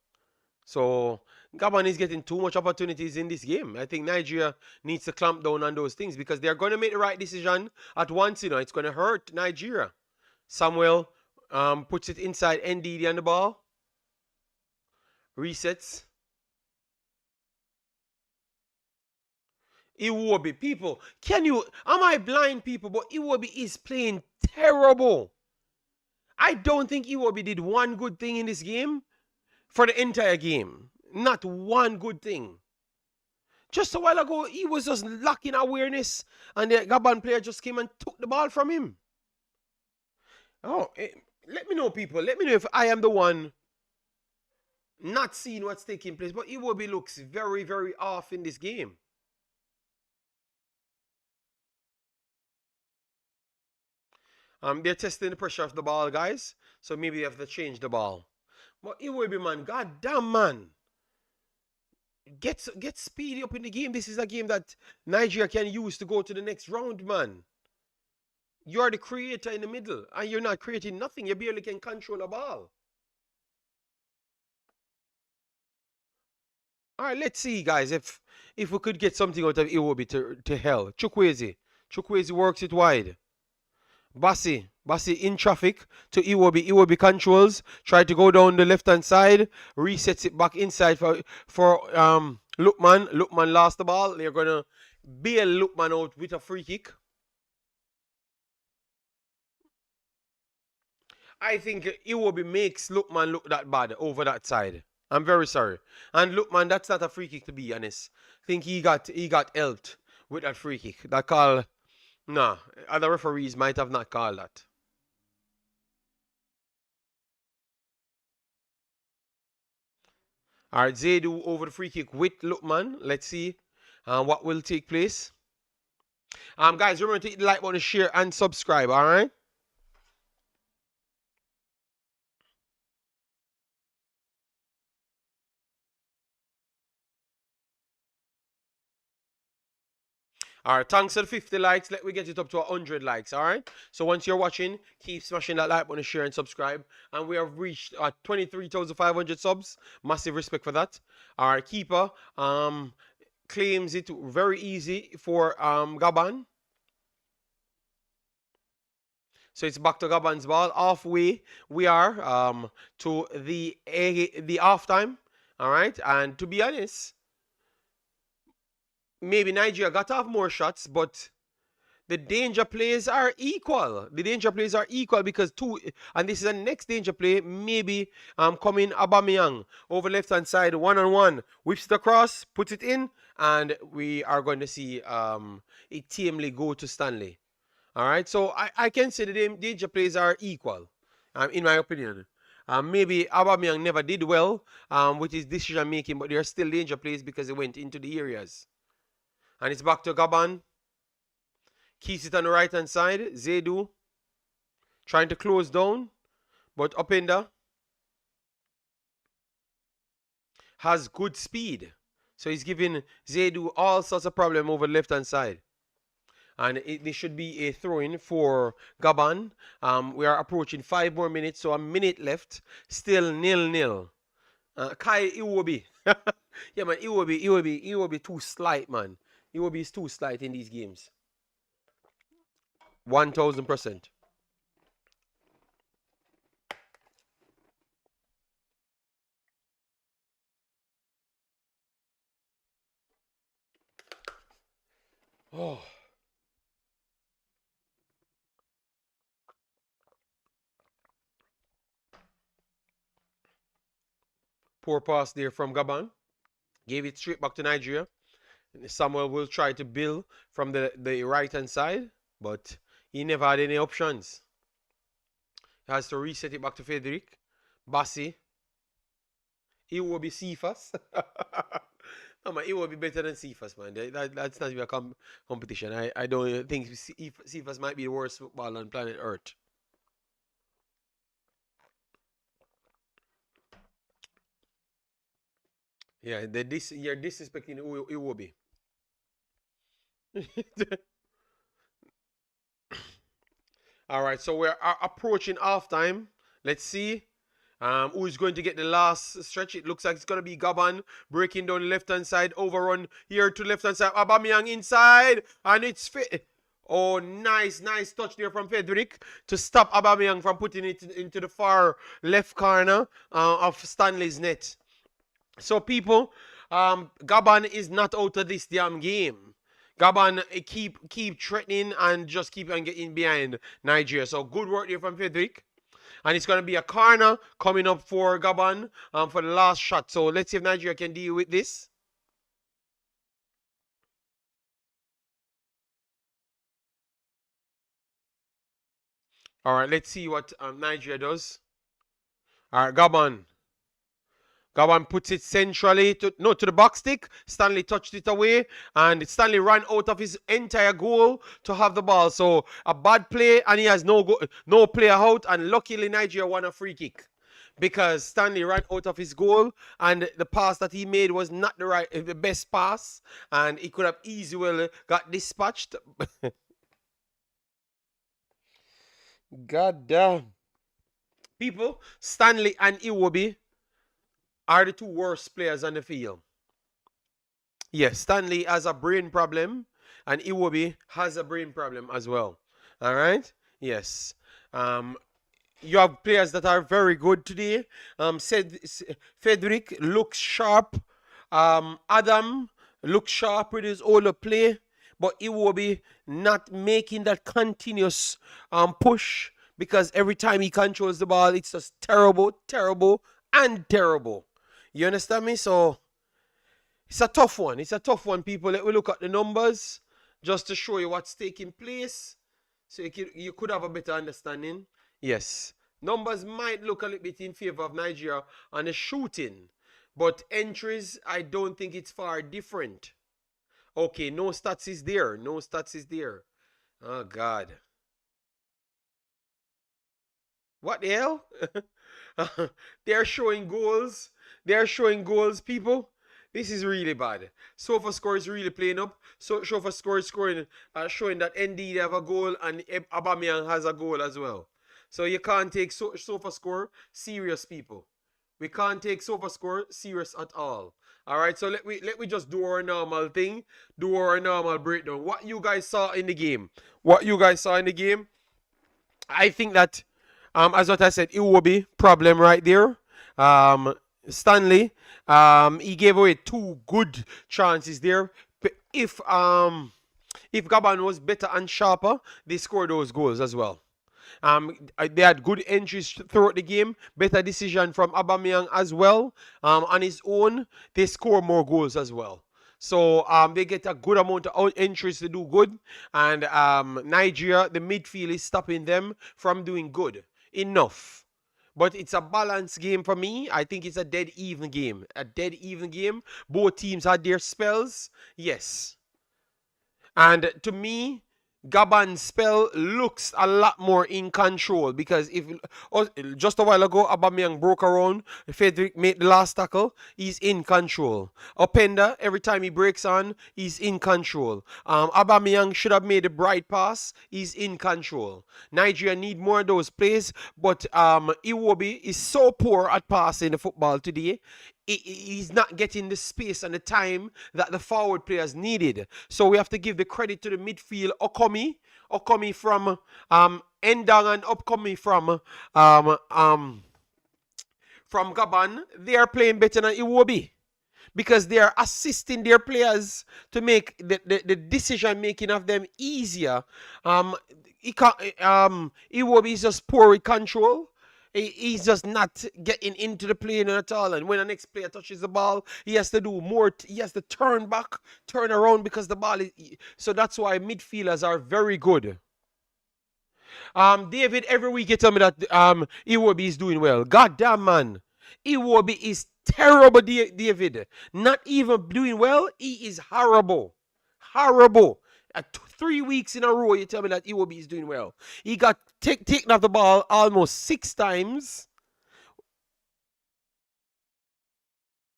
So Gabon is getting too much opportunities in this game. I think Nigeria needs to clamp down on those things because they're going to make the right decision at once. It's going to hurt Nigeria. Samuel puts it inside NDD on the ball. Resets. Iwobi, people, am I blind, people? But Iwobi is playing terrible. I don't think Iwobi did one good thing in this game for the entire game. Not one good thing. Just a while ago, he was just lacking awareness, and the Gabon player just came and took the ball from him. Oh, let me know, people. Let me know if I am the one not seeing what's taking place. But Iwobi looks very, very off in this game. They're testing the pressure of the ball, guys. So maybe they have to change the ball. But Iwobi, man, god damn, man. Get speedy up in the game. This is a game that Nigeria can use to go to the next round, man. You're the creator in the middle, and you're not creating nothing. You barely can control a ball. All right, let's see, guys, if we could get something out of Iwobi to hell. Chukwueze works it wide. Bassi in traffic to Iwobi. Iwobi controls. Try to go down the left-hand side. Resets it back inside for Lukman. Lukman lost the ball. They're going to bail Lukman out with a free kick. I think Iwobi makes Lukman look that bad over that side. I'm very sorry. And Lukman, that's not a free kick, to be honest. I think he got helped with that free kick. That call... Nah, other referees might have not called that. All right, Zedu over the free kick with Lukman. Let's see what will take place. Guys, remember to hit the like button, share, and subscribe, all right? All right, thanks for the 50 likes. Let me get it up to 100 likes, all right? So once you're watching, keep smashing that like button, share, and subscribe. And we have reached 23,500 subs. Massive respect for that. All right, keeper claims it very easy for Gabon. So it's back to Gabon's ball. Halfway, we are to the halftime, all right? And to be honest, maybe Nigeria got off more shots, but the danger plays are equal. The danger plays are equal because and this is the next danger play, maybe coming Aubameyang over left hand side, one-on-one, whips it across, puts it in, and we are going to see it tamely go to Stanley. All right, so I can say the danger plays are equal, in my opinion. Maybe Aubameyang never did well with his decision making, but there are still danger plays because he went into the areas. And it's back to Gabon. Keeps it on the right hand side. Zedu trying to close down, but Openda has good speed. So he's giving Zedu all sorts of problem over the left hand side. And this should be a throw-in for Gabon. We are approaching 5 more minutes, so a minute left. Still 0-0. Kai Iwobi. Yeah, man, Iwobi too slight, man. Iwobi is too slight in these games. 1000%. Oh, poor pass there from Gabon. Gave it straight back to Nigeria. Samuel will try to build from the right hand side, but he never had any options. He has to reset it back to Frederick. Bassi. He will be Cephas. No, man, it will be better than Cephas, man. That's not even a competition. I don't think Cephas might be the worst footballer on planet Earth. Yeah, you're disrespecting Iwobi. All right, so we're approaching halftime. Let's see who is going to get the last stretch. It looks like it's going to be Gabon breaking down the left-hand side. Overrun here to left-hand side. Aubameyang inside. And it's fit. Oh, nice touch there from Frederick to stop Aubameyang from putting it into the far left corner of Stanley's net. So, people, Gabon is not out of this damn game. Gabon keep threatening and just keep on getting behind Nigeria. So, good work there from Frederick. And it's going to be a corner coming up for Gabon for the last shot. So, let's see if Nigeria can deal with this. All right, let's see what Nigeria does. All right, Gabon. Gabon puts it centrally to the box stick. Stanley touched it away, and Stanley ran out of his entire goal to have the ball. So a bad play, and he has no player out. And luckily, Nigeria won a free kick because Stanley ran out of his goal, and the pass that he made was not the best pass, and he could have easily got dispatched. God damn, people! Stanley and Iwobi are the two worst players on the field. Yes, Stanley has a brain problem, and Iwobi has a brain problem as well. All right? Yes. You have players that are very good today. Frederick looks sharp. Adam looks sharp with his older play, but Iwobi not making that continuous push because every time he controls the ball, it's just terrible, and terrible. You understand me? So it's a tough one. It's a tough one, people. Let me look at the numbers just to show you what's taking place so you could have a better understanding. Yes. Numbers might look a little bit in favor of Nigeria on the shooting, but entries, I don't think it's far different. Okay, no stats is there. No stats is there. Oh, God. What the hell? They're showing goals. They're showing goals, people. This is really bad. Sofa score is really playing up. So Sofa score is showing that indeed they have a goal and Aubameyang has a goal as well. So you can't take Sofa score serious, people. We can't take Sofa score serious at all. All right, so let me just do our normal thing, do our normal breakdown. What you guys saw in the game? I think that, as what I said, it will be problem right there. Stanley, he gave away two good chances there. If Gabon was better and sharper, they scored those goals as well. They had good entries throughout the game, better decision from Aubameyang as well. On his own, they score more goals as well. So they get a good amount of entries to do good. And Nigeria, the midfield is stopping them from doing good enough. But it's a balanced game for me. I think it's a dead even game. Both teams had their spells. Yes. And to me, Gabon spell looks a lot more in control because if just a while ago Aubameyang broke around, Frederick made the last tackle, he's in control. Openda, every time he breaks on, he's in control. Aubameyang should have made a bright pass, he's in control. Nigeria need more of those plays, but Iwobi is so poor at passing the football today. He's not getting the space and the time that the forward players needed. So we have to give the credit to the midfield. Okomi from Endang and Okomi from Gabon. They are playing better than Iwobi because they are assisting their players to make the decision making of them easier. Iwobi is just poor with control. He's just not getting into the play at all. And when the next player touches the ball, he has to do more. He has to turn back, turn around because the ball is. So that's why midfielders are very good. David, every week you tell me that Iwobi is doing well. God damn, man. Iwobi is terrible, David. Not even doing well. He is horrible. Horrible. 3 weeks in a row, you tell me that Iwobi is doing well. He got taken off the ball almost 6 times.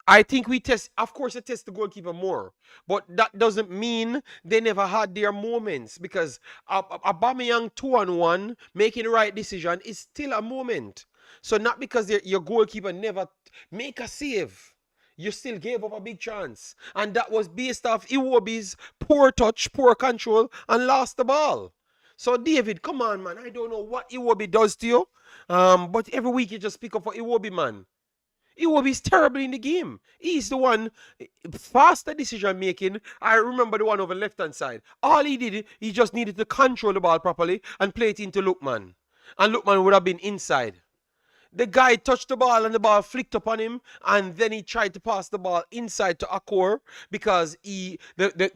I think we test, of course, I test the goalkeeper more, but that doesn't mean they never had their moments because Aubameyang 2-on-1 making the right decision is still a moment. So not because your goalkeeper never make a save, you still gave up a big chance, and that was based off Iwobi's poor touch, poor control, and lost the ball. So David, come on, man. I don't know what Iwobi does to you, but every week you just pick up for Iwobi, man. Iwobi's terrible in the game. He's the one faster decision making. I remember the one over the left hand side. All he did, he just needed to control the ball properly and play it into Lookman. And Lookman would have been inside. The guy touched the ball and the ball flicked upon him, and then he tried to pass the ball inside to Akor because the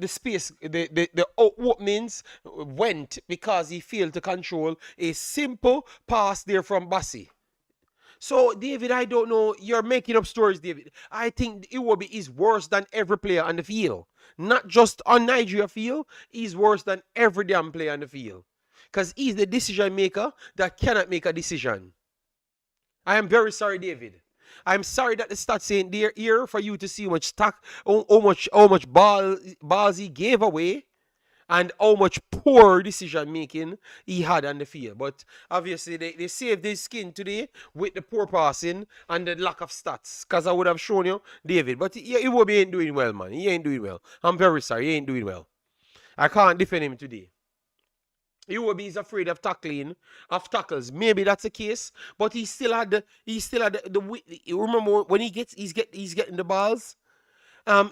space, the openings went because he failed to control a simple pass there from Bassi. So, David, I don't know. You're making up stories, David. I think Iwobi is worse than every player on the field. Not just on Nigeria field, he's worse than every damn player on the field. Because he's the decision maker that cannot make a decision. I am very sorry, David. I'm sorry that the stats ain't there here for you to see how much balls he gave away and how much poor decision making he had on the field. But obviously, they saved his skin today with the poor passing and the lack of stats. Because I would have shown you, David. But he ain't doing well, man. He ain't doing well. I'm very sorry. He ain't doing well. I can't defend him today. Iwobi is afraid of tackles. Maybe that's the case, but he still had the remember when he's getting the balls,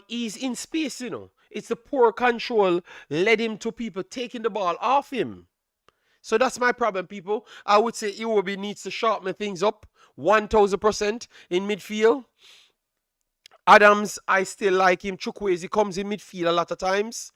he's in space, you know. It's the poor control led him to people taking the ball off him. So that's my problem, people. I would say Iwobi needs to sharpen things up 1000% in midfield. Adams, I still like him. Chukwueze comes in midfield a lot of times.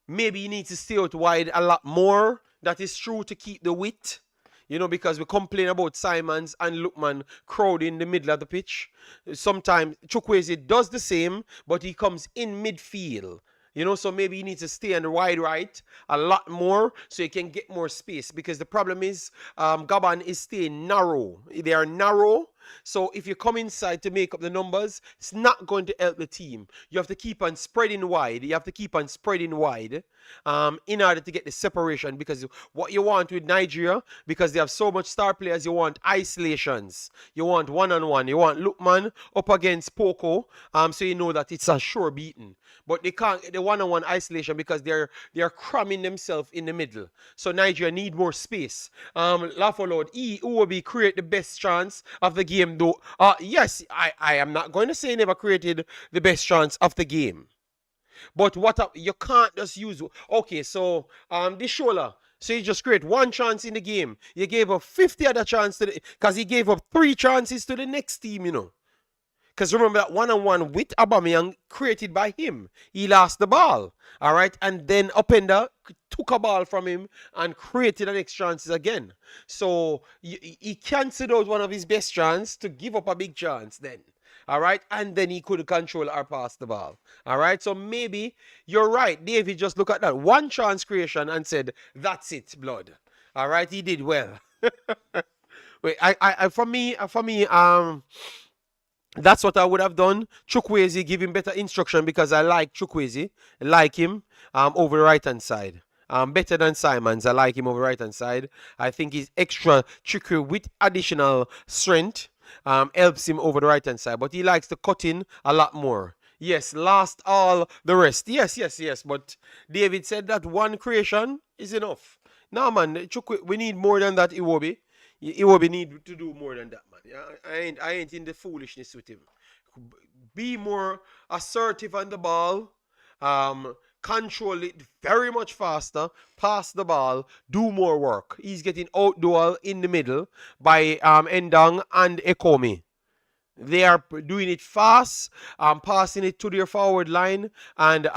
Maybe he needs to stay out wide a lot more. That is true to keep the width. You know, because we complain about Simons and Lookman crowding the middle of the pitch. Sometimes Chukwueze does the same, but he comes in midfield. You know, so maybe he needs to stay on the wide right a lot more so he can get more space. Because the problem is Gabon is staying narrow. They are narrow. So if you come inside to make up the numbers, it's not going to help the team. You have to keep on spreading wide. You have to keep on spreading wide in order to get the separation. Because what you want with Nigeria, because they have so much star players, you want isolations. You want one-on-one. You want Lookman up against Poco, so you know that it's a sure beating. But they can't get the one-on-one isolation because they're cramming themselves in the middle. So Nigeria need more space. Laugh aloud. Iwobi create the best chance of the game, though. Yes, I am not going to say never created the best chance of the game. But you can't just use. Okay, so this Shola. So you just create one chance in the game. You gave up 50 other chances because he gave up 3 chances to the next team, you know. Because remember that one-on-one with Aubameyang created by him. He lost the ball. All right. And then Openda took a ball from him and created the next chances again. So he cancelled out one of his best chances to give up a big chance then. All right. And then he could control or pass the ball. All right. So maybe you're right. David just look at that one chance creation and said, that's it, blood. All right. He did well. Wait, for me, that's what I would have done. Chukwueze, give him better instruction because I like Chukwueze, like him over the right hand side. Better than Simons. I like him over the right hand side. I think he's extra tricky with additional strength. Helps him over the right hand side, but he likes to cut in a lot more. Yes, last all the rest. Yes, yes, yes. But David said that one creation is enough. No, man, we need more than that, Iwobi. Iwobi need to do more than that, man. I ain't in the foolishness with him. Be more assertive on the ball. Control it very much faster, pass the ball, do more work. He's getting outduel in the middle by Endang and Ekomi. They are doing it fast, passing it to their forward line, and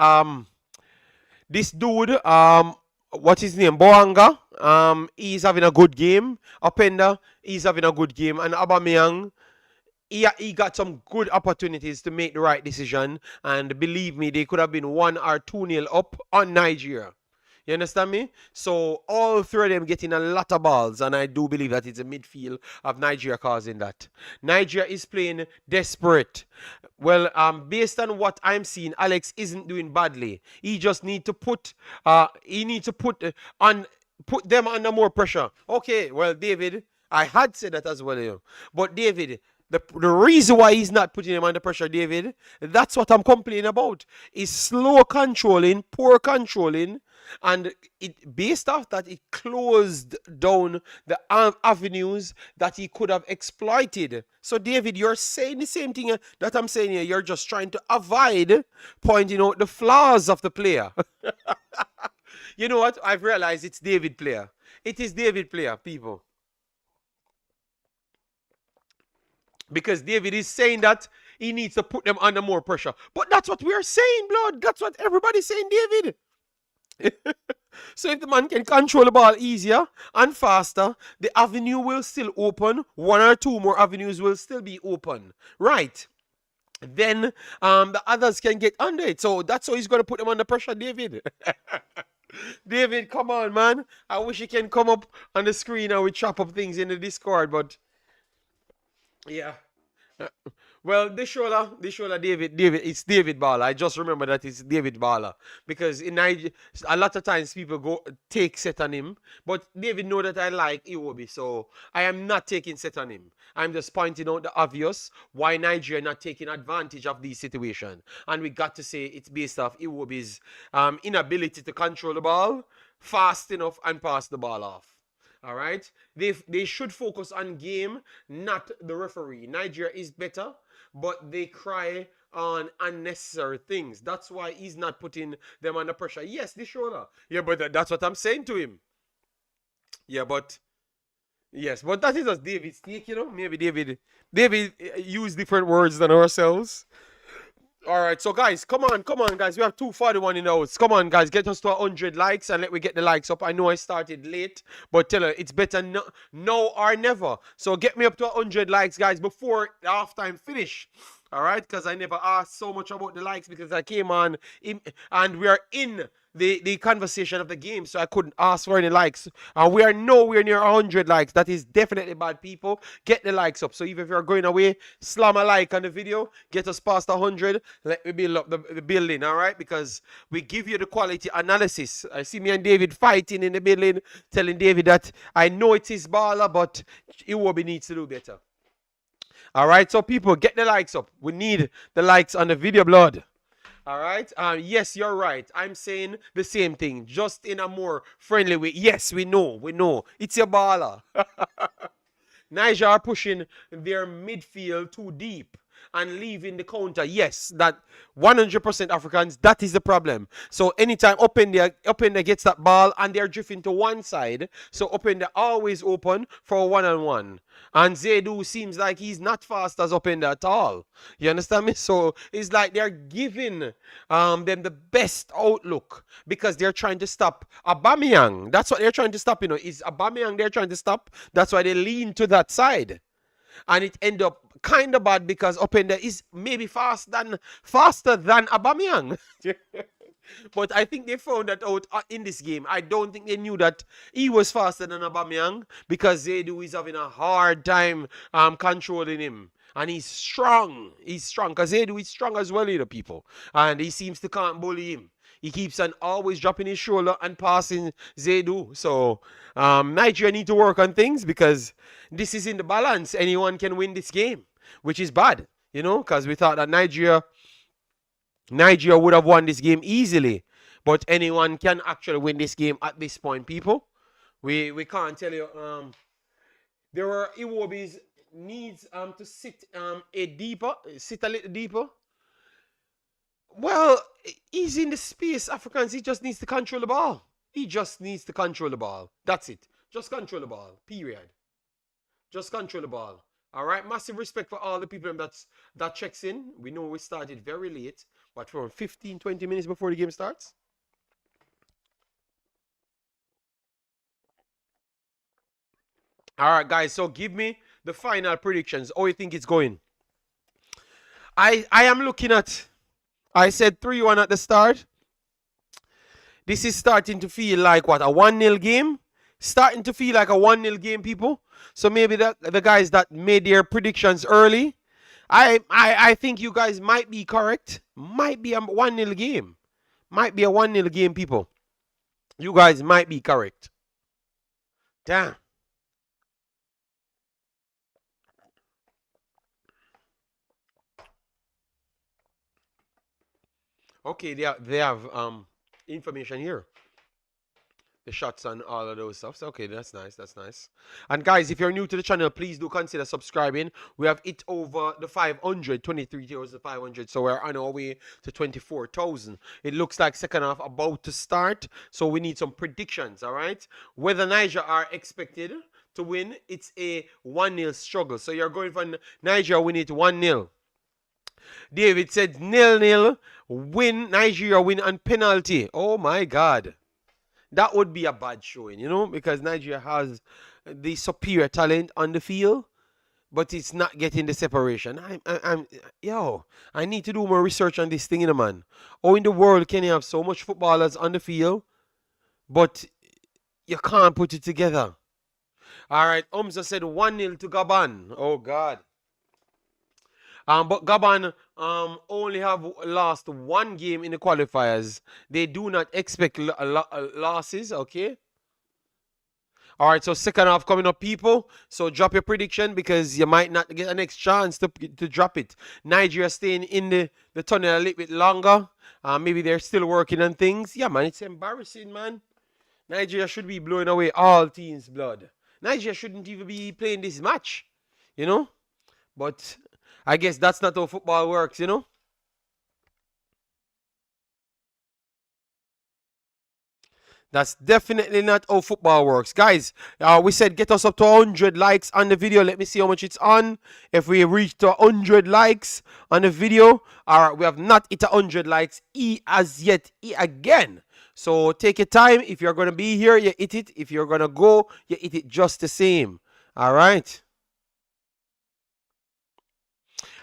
this dude, what's his name? Boanga, he's having a good game. Openda, he's having a good game, and Aubameyang, he got some good opportunities to make the right decision, and believe me, they could have been 1 or 2-0 up on Nigeria. You understand me? So all three of them getting a lot of balls, and I do believe that it's a midfield of Nigeria causing that. Nigeria is playing desperate. Well, based on what I'm seeing, Alex isn't doing badly. He just need to put put them under more pressure. Okay, well, David, I had said that as well, you know. But David, the reason why he's not putting him under pressure, David, that's what I'm complaining about. Is slow controlling, poor controlling, and it based off that it closed down the avenues that he could have exploited. So, David, you're saying the same thing that I'm saying here. You're just trying to avoid pointing out the flaws of the player. You know what? I've realized it's David player. It is David player, people. Because David is saying that he needs to put them under more pressure. But that's what we're saying, blood. That's what everybody's saying, David. So if the man can control the ball easier and faster, the avenue will still open. 1 or 2 more avenues will still be open. Right. Then the others can get under it. So that's how he's going to put them under pressure, David. David, come on, man. I wish you can come up on the screen and we chop up things in the Discord, but yeah. Well, Deshola, David, it's David Bala. I just remember that it's David Bala because in Nigeria, a lot of times people go take set on him, but David know that I like Iwobi, so I am not taking set on him. I'm just pointing out the obvious why Nigeria not taking advantage of this situation, and we got to say it's based off Iwobi's inability to control the ball fast enough and pass the ball off. All right, they should focus on game, not the referee. Nigeria is better, but they cry on unnecessary things. That's why he's not putting them under pressure. Yes, the shoulder. Yeah, but that's what I'm saying to him. Yeah, but yes, but that is just David's take, you know. Maybe David use different words than ourselves. All right, so guys, come on, guys. We have 241 in the house. Come on, guys, get us to 100 likes and let me get the likes up. I know I started late, but tell her it's better now or never. So get me up to 100 likes, guys, before the halftime finish. All right, because I never asked so much about the likes because I came on and we are in the conversation of the game, so I couldn't ask for any likes. And we are nowhere near 100 likes. That is definitely bad, people. Get the likes up. So even if you're going away, slam a like on the video. Get us past 100. Let me build up the building, all right? Because we give you the quality analysis. I see me and David fighting in the building, telling David that I know it is baller, but Iwobi needs to do better. All right, so people, get the likes up. We need the likes on the video, blood. All right. Yes, you're right. I'm saying the same thing, just in a more friendly way. Yes, we know. It's your baller. Niger are pushing their midfield too deep and leaving the counter. Yes, that 100% Africans, that is the problem. So anytime Openda gets that ball and they're drifting to one side, so Openda always open for a one-on-one. And Zaidu seems like he's not fast as Openda at all. You understand me? So it's like they're giving them the best outlook because they're trying to stop Aubameyang. That's what they're trying to stop, you know. Is Aubameyang they're trying to stop? That's why they lean to that side. and it ended up kind of bad because Openda is maybe faster than Aubameyang. But I think they found that out in this game. I don't think they knew that he was faster than Aubameyang because Zedu is having a hard time controlling him. And he's strong. He's strong because Zedu is strong as well, people. And he seems to can't bully him. He keeps on always dropping his shoulder and passing Zedu. So Nigeria need to work on things because this is in the balance. Anyone can win this game, which is bad, because we thought that Nigeria would have won this game easily. But anyone can actually win this game at this point, people. We can't tell you. There were Iwobi's needs to sit a little deeper. Well, he's in the space, Africans. He just needs to control the ball. He just needs to control the ball. That's it. Just control the ball. Period. Just control the ball. All right. Massive respect for all the people that checks in. We know we started very late, but for 15, 20 minutes before the game starts. All right, guys. So give me the final predictions. How you think it's going? I am looking at. I said 3-1 at the start. This is starting to feel like what, a 1-0 game? Starting to feel like a 1-0 game, people. So maybe the guys that made their predictions early, I think you guys might be correct. Might be a 1-0 game. Might be a 1-0 game, people. You guys might be correct. Damn. Okay, they have information here. The shots and all of those stuff. So, okay, that's nice. That's nice. And guys, if you're new to the channel, please do consider subscribing. We have it over the 500, 23,500. So we're on our way to 24,000. It looks like second half about to start. So we need some predictions, all right? Whether Niger are expected to win, it's a 1-0 struggle. So you're going for Niger win it 1-0. David said 0-0, win, Nigeria win on penalty. Oh my God. That would be a bad showing, because Nigeria has the superior talent on the field, but it's not getting the separation. I need to do more research on this thing, man. How in the world can you have so much footballers on the field, but you can't put it together? All right, Umza said 1-0 to Gabon. Oh, God. But Gabon only have lost one game in the qualifiers. They do not expect losses, okay? All right, so second half coming up, people. So drop your prediction because you might not get a next chance to drop it. Nigeria staying in the tunnel a little bit longer. Maybe they're still working on things. Yeah, man, it's embarrassing, man. Nigeria should be blowing away all teams' blood. Nigeria shouldn't even be playing this match, But I guess that's not how football works, That's definitely not how football works. Guys, we said get us up to 100 likes on the video. Let me see how much it's on. If we reach to 100 likes on the video, all right, we have not hit 100 likes as yet again. So take your time. If you're going to be here, you hit it. If you're going to go, you hit it just the same. All right.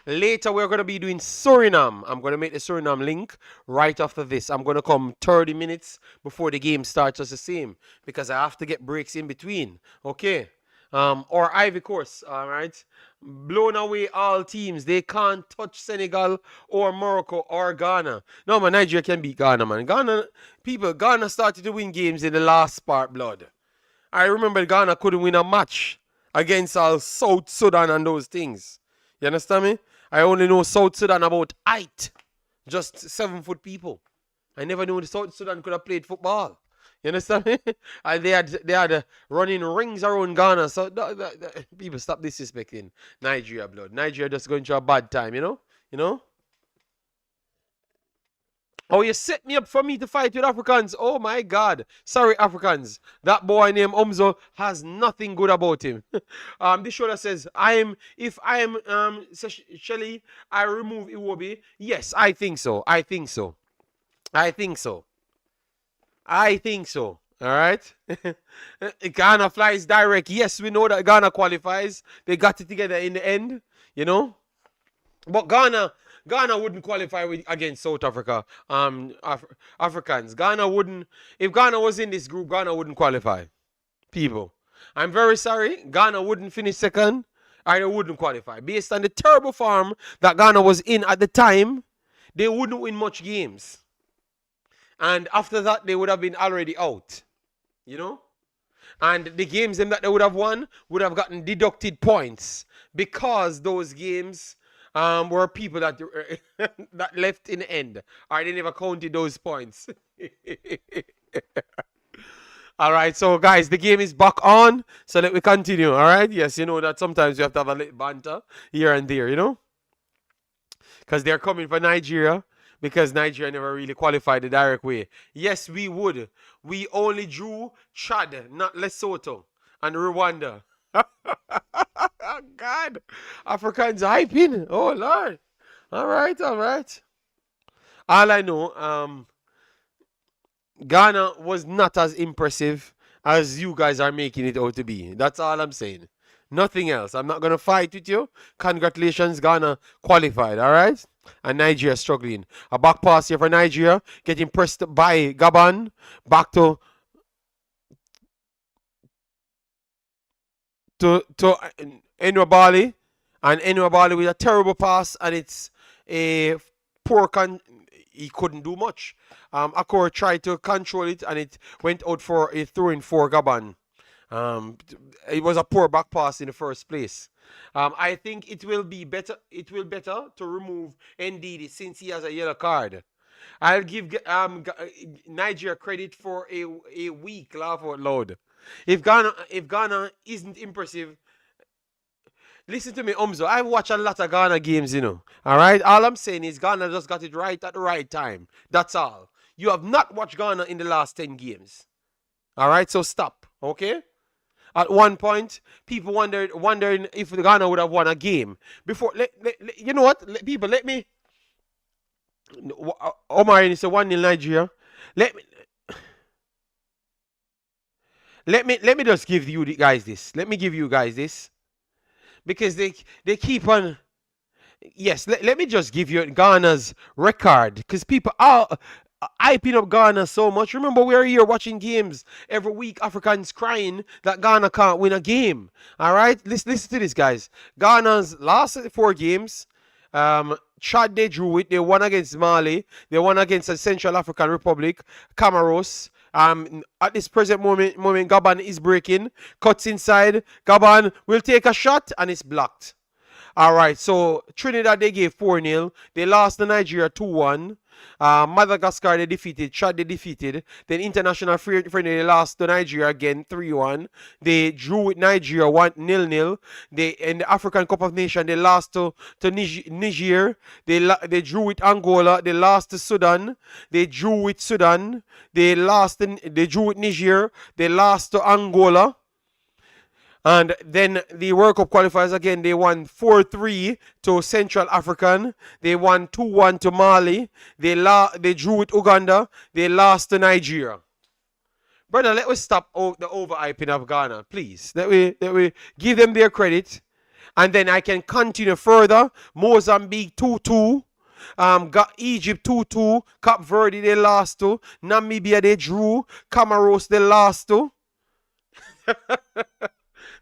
Later, we're going to be doing Suriname. I'm going to make the Suriname link right after this. I'm going to come 30 minutes before the game starts as the same because I have to get breaks in between. Okay. Or Ivory Coast, all right? Blown away all teams. They can't touch Senegal or Morocco or Ghana. No, man, Nigeria can beat Ghana, man. Ghana started to win games in the last part, blood. I remember Ghana couldn't win a match against South Sudan and those things. You understand me? I only know South Sudan about 8. Just 7-foot people. I never knew the South Sudan could have played football. You understand me? And they had running rings around Ghana. So people stop disrespecting Nigeria, blood. Nigeria just going through a bad time, You know? Oh, you set me up for me to fight with Africans. Oh my God. Sorry, Africans. That boy named Omzo has nothing good about him. This shoulder says, if I am Shelly, I remove Iwobi. Yes, I think so. I think so. All right. Ghana flies direct. Yes, we know that Ghana qualifies. They got it together in the end, you know. But Ghana wouldn't qualify against South Africa. Africans. Ghana wouldn't. If Ghana was in this group, Ghana wouldn't qualify. People, I'm very sorry. Ghana wouldn't finish second. Or they wouldn't qualify based on the terrible form that Ghana was in at the time. They wouldn't win much games, and after that, they would have been already out. You know. And the games them that they would have won would have gotten deducted points because those games were people that that left in the end, or they never counted those points. All right, so guys, the game is back on, so let me continue. All right, yes, you know that sometimes you have to have a little banter here and there, you know, because they're coming for Nigeria. Because Nigeria never really qualified the direct way. Yes, we would. We only drew Chad, not Lesotho and Rwanda. God, Africans hyping. Oh Lord. All right, all right. All I know, Ghana was not as impressive as you guys are making it out to be. That's all I'm saying. Nothing else. I'm not gonna fight with you. Congratulations, Ghana qualified. All right. And Nigeria struggling. A back pass here for Nigeria, getting pressed by Gabon. Back to Enwabali, and Enwabali with a terrible pass, and it's a poor he couldn't do much. Akor tried to control it, and it went out for a throw in for Gabon. It was a poor back pass in the first place. I think it will be better. It will better to remove Ndidi since he has a yellow card. I'll give Nigeria credit for a weak laugh out loud. If Ghana isn't impressive, listen to me, Umzo. I've watched a lot of Ghana games, you know. All right. All I'm saying is Ghana just got it right at the right time. That's all. You have not watched Ghana in the last 10 games. All right. So stop. Okay. At one point, people wondering if Ghana would have won a game before. You know what? People, let me. Omar is a 1-0 Nigeria. Let me let me just give you guys this. Let me give you guys this because they keep on. Yes, let me just give you Ghana's record because people are hyping up Ghana so much. Remember, we're here watching games every week. Africans crying that Ghana can't win a game. All right, listen to this, guys. Ghana's last 4 games. Chad they drew it. They won against Mali. They won against the Central African Republic, Comoros. At this present moment, Gabon is breaking. Cuts inside. Gabon will take a shot and it's blocked. All right, so Trinidad they gave 4-0. They lost to Nigeria 2-1. Madagascar they defeated. Chad they defeated. Then international friendly they lost to Nigeria again 3-1. They drew with Nigeria 1-0. They in the African Cup of Nations they lost to Niger. They drew with Angola. They lost to Sudan. They drew with Sudan. They drew with Niger. They lost to Angola. And then the World Cup qualifiers again, they won 4-3 to Central African. They won 2-1 to Mali. They drew with Uganda. They lost to Nigeria. Brother, let us stop the overhyping of Ghana, please. Let we give them their credit. And then I can continue further. Mozambique 2-2. Egypt 2-2. Cape Verde they lost to. Namibia they drew. Comoros they lost to.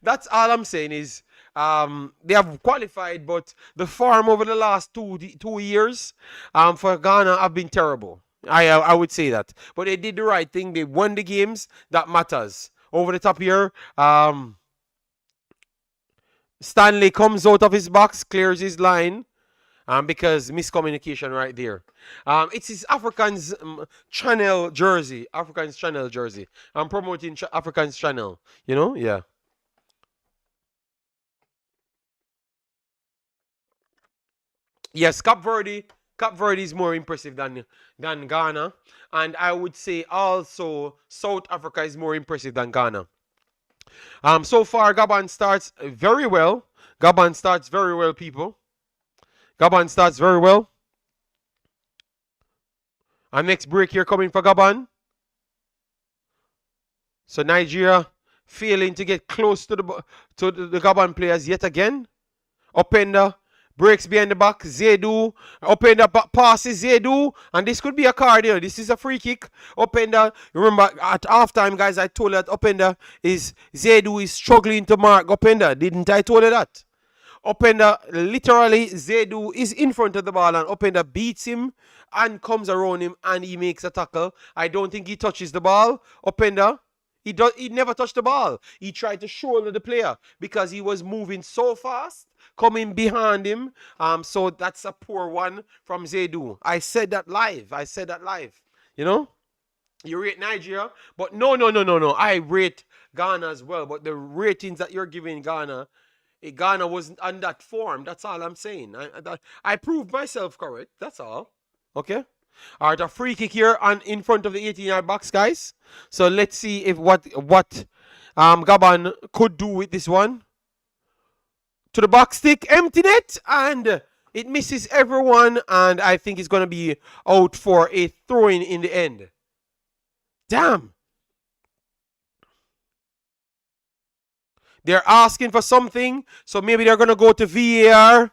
That's all I'm saying is they have qualified, but the form over the last 2 years for Ghana have been terrible. I would say that. But they did the right thing. They won the games. That matters. Over the top here, Stanley comes out of his box, clears his line. Because miscommunication right there. It's his Africans channel jersey. Africans channel jersey. I'm promoting Africans channel. You know? Yeah. Yes, Cape Verde is more impressive than Ghana, and I would say also South Africa is more impressive than Ghana. So far Gabon starts very well. Gabon starts very well, people. Gabon starts very well. Our next break here coming for Gabon. So Nigeria failing to get close to the Gabon players yet again. Openda breaks behind the back. Zedu. Openda passes Zedu. And this could be a card here. This is a free kick. Openda. Remember, at halftime, guys, I told you that Openda is Zedu is struggling to mark Openda. Didn't I told you that? Openda, literally, Zedu is in front of the ball and Openda beats him and comes around him and he makes a tackle. I don't think he touches the ball. Openda, he never touched the ball. He tried to shoulder the player because he was moving so fast, coming behind him. So that's a poor one from Zedu. I said that live. You know? You rate Nigeria, but no. I rate Ghana as well. But the ratings that you're giving Ghana, Ghana wasn't on that form. That's all I'm saying. I proved myself correct. That's all. Okay. All right, a free kick here on in front of the 18-yard box, guys. So let's see if what Gabon could do with this one. To the box stick, empty net, and it misses everyone, and I think it's going to be out for a throw-in in the end. Damn. They're asking for something, so maybe they're going to go to VAR.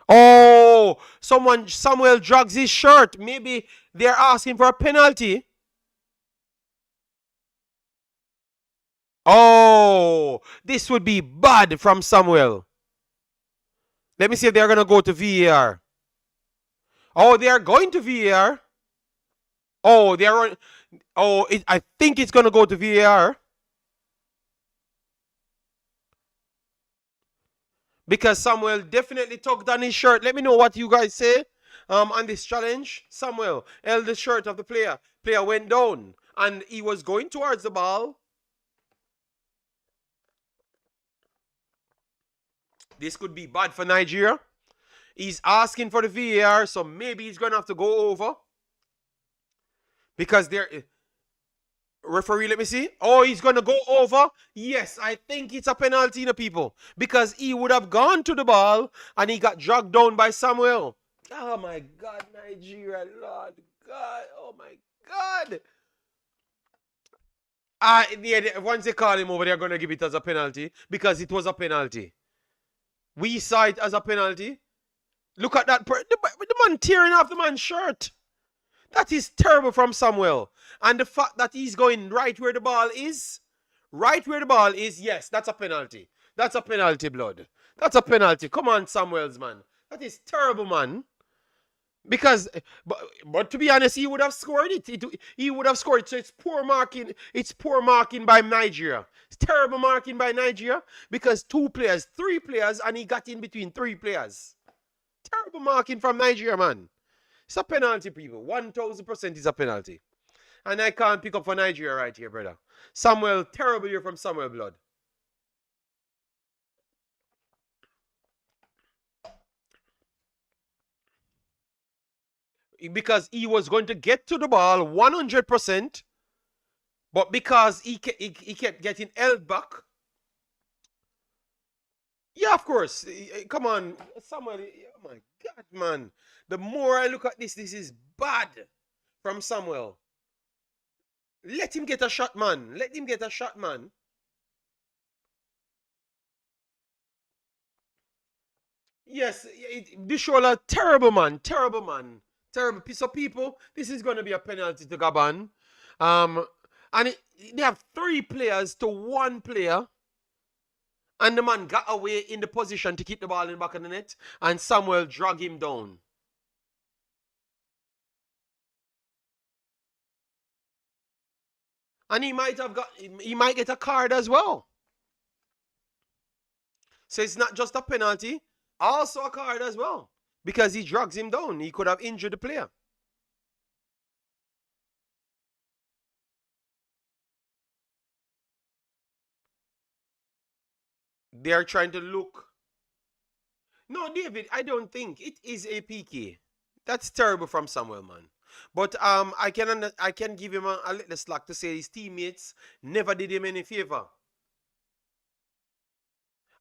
Oh, Samuel drags his shirt. Maybe they're asking for a penalty. Oh, this would be bad from Samuel. Let me see if they're going to go to VAR. Oh, they are going to VAR. Oh, they're on. Oh, I think it's going to go to VAR. Because Samuel definitely tugged on his shirt. Let me know what you guys say on this challenge. Samuel held the shirt of the player. Player went down and he was going towards the ball. This could be bad for Nigeria. He's asking for the VAR, so maybe he's going to have to go over. Because they're... Referee, let me see. Oh, he's going to go over. Yes, I think it's a penalty, you know, people. Because he would have gone to the ball and he got dragged down by Samuel. Oh, my God, Nigeria, Lord God. Oh, my God. Yeah, once they call him over, they're going to give it as a penalty because it was a penalty. We saw it as a penalty. Look at that. The man tearing off the man's shirt. That is terrible from Samuel. And the fact that he's going right where the ball is, yes, that's a penalty. That's a penalty, blood. That's a penalty. Come on, Samuels, man. That is terrible, man. Because, but to be honest, he would have scored it. He would have scored it. So it's poor marking. It's poor marking by Nigeria. It's terrible marking by Nigeria because 2 players, 3 players, and he got in between 3 players. Terrible marking from Nigeria, man. It's a penalty, people. 1000% is a penalty. And I can't pick up for Nigeria right here, brother. Samuel, terrible here from Samuel Blood. Because he was going to get to the ball 100%, but because he kept getting held back. Yeah, of course. Come on, Samuel. Oh my God, man. The more I look at this is bad from Samuel. Let him get a shot, man. Let him get a shot, man. Yes, Bishola, terrible man. Terrible man. Terrible. So people, this is going to be a penalty to Gabon. And they have 3 players to 1 player. And the man got away in the position to keep the ball in the back of the net. And Samuel dragged him down. And he might get a card as well. So it's not just a penalty, also a card as well. Because he drags him down. He could have injured the player. They are trying to look. No, David, I don't think it is a PK. That's terrible from Samuel, man. But I can give him a little slack to say his teammates never did him any favor.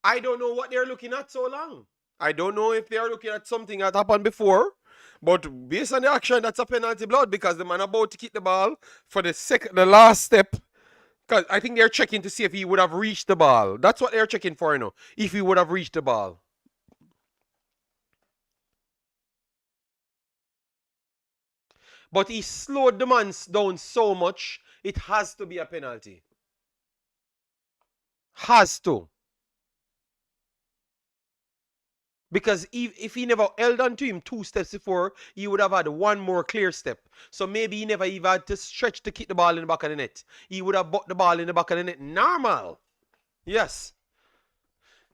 I don't know what they're looking at so long. I don't know if they're looking at something that happened before But based on the action, that's a penalty blood because the man about to kick the ball for the last step. Because I think they're checking to see if he would have reached the ball. That's what they're checking for, if he would have reached the ball. But he slowed the man down so much, it has to be a penalty. Has to. Because if he never held on to him 2 steps before, he would have had one more clear step. So maybe he never even had to stretch to kick the ball in the back of the net. He would have bought the ball in the back of the net. Normal. Yes.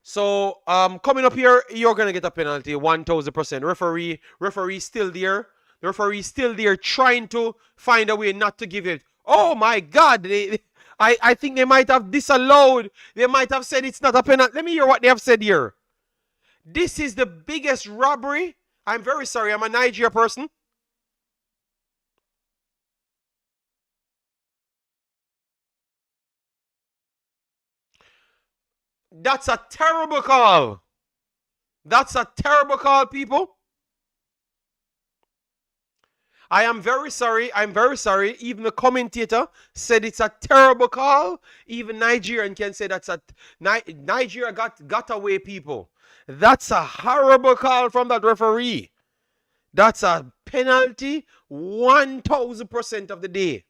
So coming up here, you're gonna get a penalty, 1000%. Referee still there. The referee still there trying to find a way not to give it. Oh my God! I think they might have disallowed. They might have said it's not a penalty. Let me hear what they have said here. This is the biggest robbery. I'm very sorry. I'm a Nigeria person. That's a terrible call. That's a terrible call, people. I am very sorry. I'm very sorry. Even the commentator said it's a terrible call. Even Nigerian can say that's a Nigeria got away, people. That's a horrible call from that referee. That's a penalty 1000% of the day.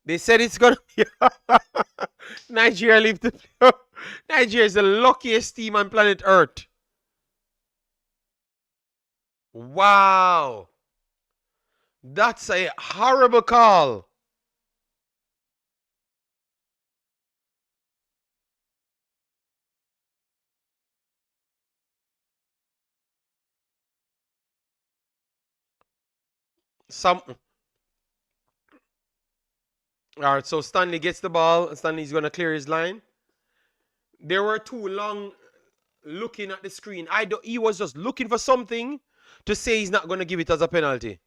They said it's gonna be Nigeria leave the Nigeria is the luckiest team on planet Earth. Wow. That's a horrible call. Some All right, so Stanley gets the ball. Stanley's gonna clear his line. They were too long looking at the screen. He was just looking for something to say he's not gonna give it as a penalty.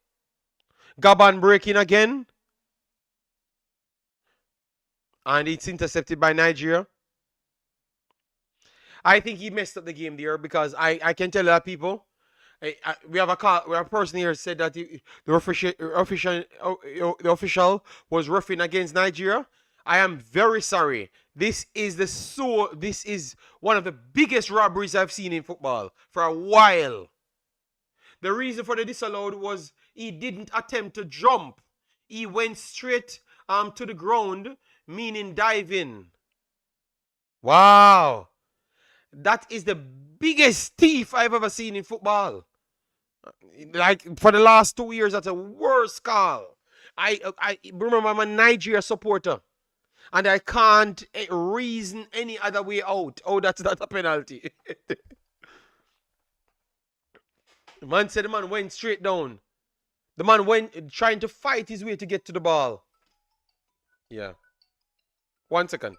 Gabon breaking again. And it's intercepted by Nigeria. I think he messed up the game there because I can tell that people. We have a person here said that the official was roughing against Nigeria. I am very sorry. This is one of the biggest robberies I've seen in football for a while. The reason for the disallowed was he didn't attempt to jump. He went straight to the ground, meaning diving. Wow. That is the biggest thief I've ever seen in football. Like for the last 2 years, that's a worst call. I remember I'm a Nigeria supporter, and I can't reason any other way out. Oh, that's not a penalty. The man said the man went straight down. The man went trying to fight his way to get to the ball. Yeah. 1 second.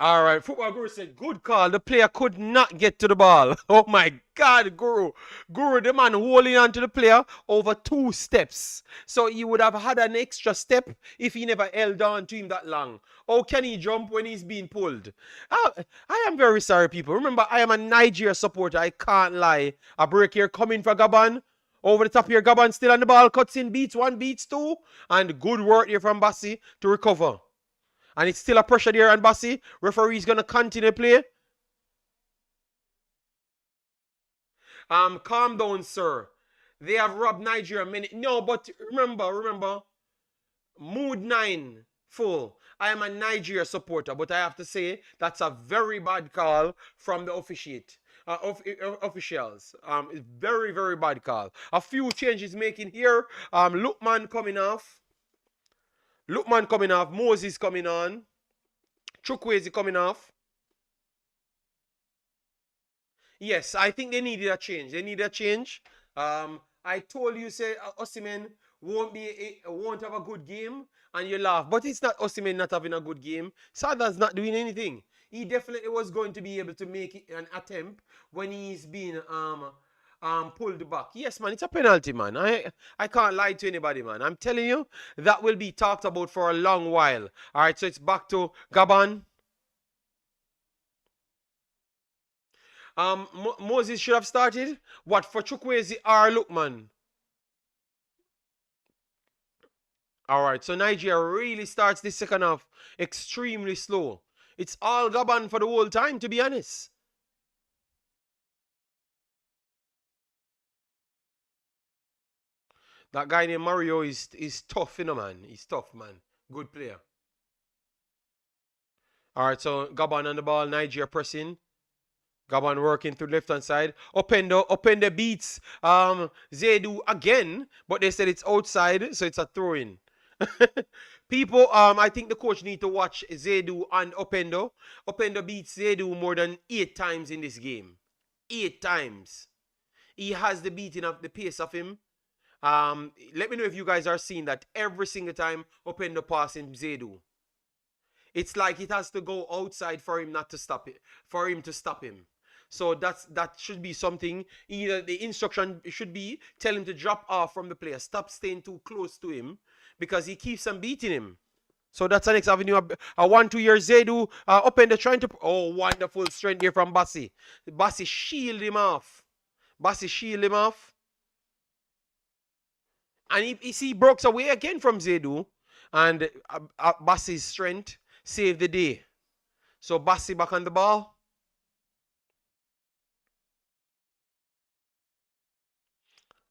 All right, football guru said, good call. The player could not get to the ball. Oh my God, guru. Guru, the man holding on to the player over 2 steps. So he would have had an extra step if he never held on to him that long. How can he jump when he's being pulled? I am very sorry, people. Remember, I am a Nigeria supporter. I can't lie. A break here coming for Gabon. Over the top here, Gabon still on the ball. Cuts in, beats one, beats two. And good work here from Bassi to recover. And it's still a pressure there on Bassi. Referee's going to continue play. Calm down, sir. They have robbed Nigeria many. No, but remember. Mood 9, full. I am a Nigeria supporter, but I have to say that's a very bad call from the officials. It's very, very bad call. A few changes making here. Lookman coming off. Moses coming on. Chukwueze coming off. Yes, I think they needed a change. I told you, say Osimhen won't have a good game, and you laugh. But it's not Osimhen not having a good game. Sada's not doing anything. He definitely was going to be able to make an attempt when he's been pulled back. Yes, man, it's a penalty, man. I can't lie to anybody, man. I'm telling you, that will be talked about for a long while. All right, so it's back to Gabon. Moses should have started. What for Chukwueze or Lookman? All right, so Nigeria really starts this second half extremely slow. It's all Gabon for the whole time, to be honest. That guy named Mario is tough, you know, man. He's tough, man. Good player. All right, so Gabon on the ball, Nigeria pressing. Gabon working through the left hand side. Openda beats Zedu again, but they said it's outside, so it's a throw in. People, I think the coach need to watch Zedu and Opendo. Opendo beats Zedu more than 8 times in this game. 8 times. He has the beating of the pace of him. Let me know if you guys are seeing that every single time Opendo passing Zedu. It's like it has to go outside for him not to stop it, for him to stop him. So that should be something. Either the instruction should be tell him to drop off from the player, stop staying too close to him, because he keeps on beating him. So that's the next avenue. A 1-2 year Zedu open the trying to. Oh, wonderful strength here from Bassi. Bassi shield him off. Bassi shield him off. And he breaks away again from Zedu. And Bassi's strength saved the day. So Bassi back on the ball.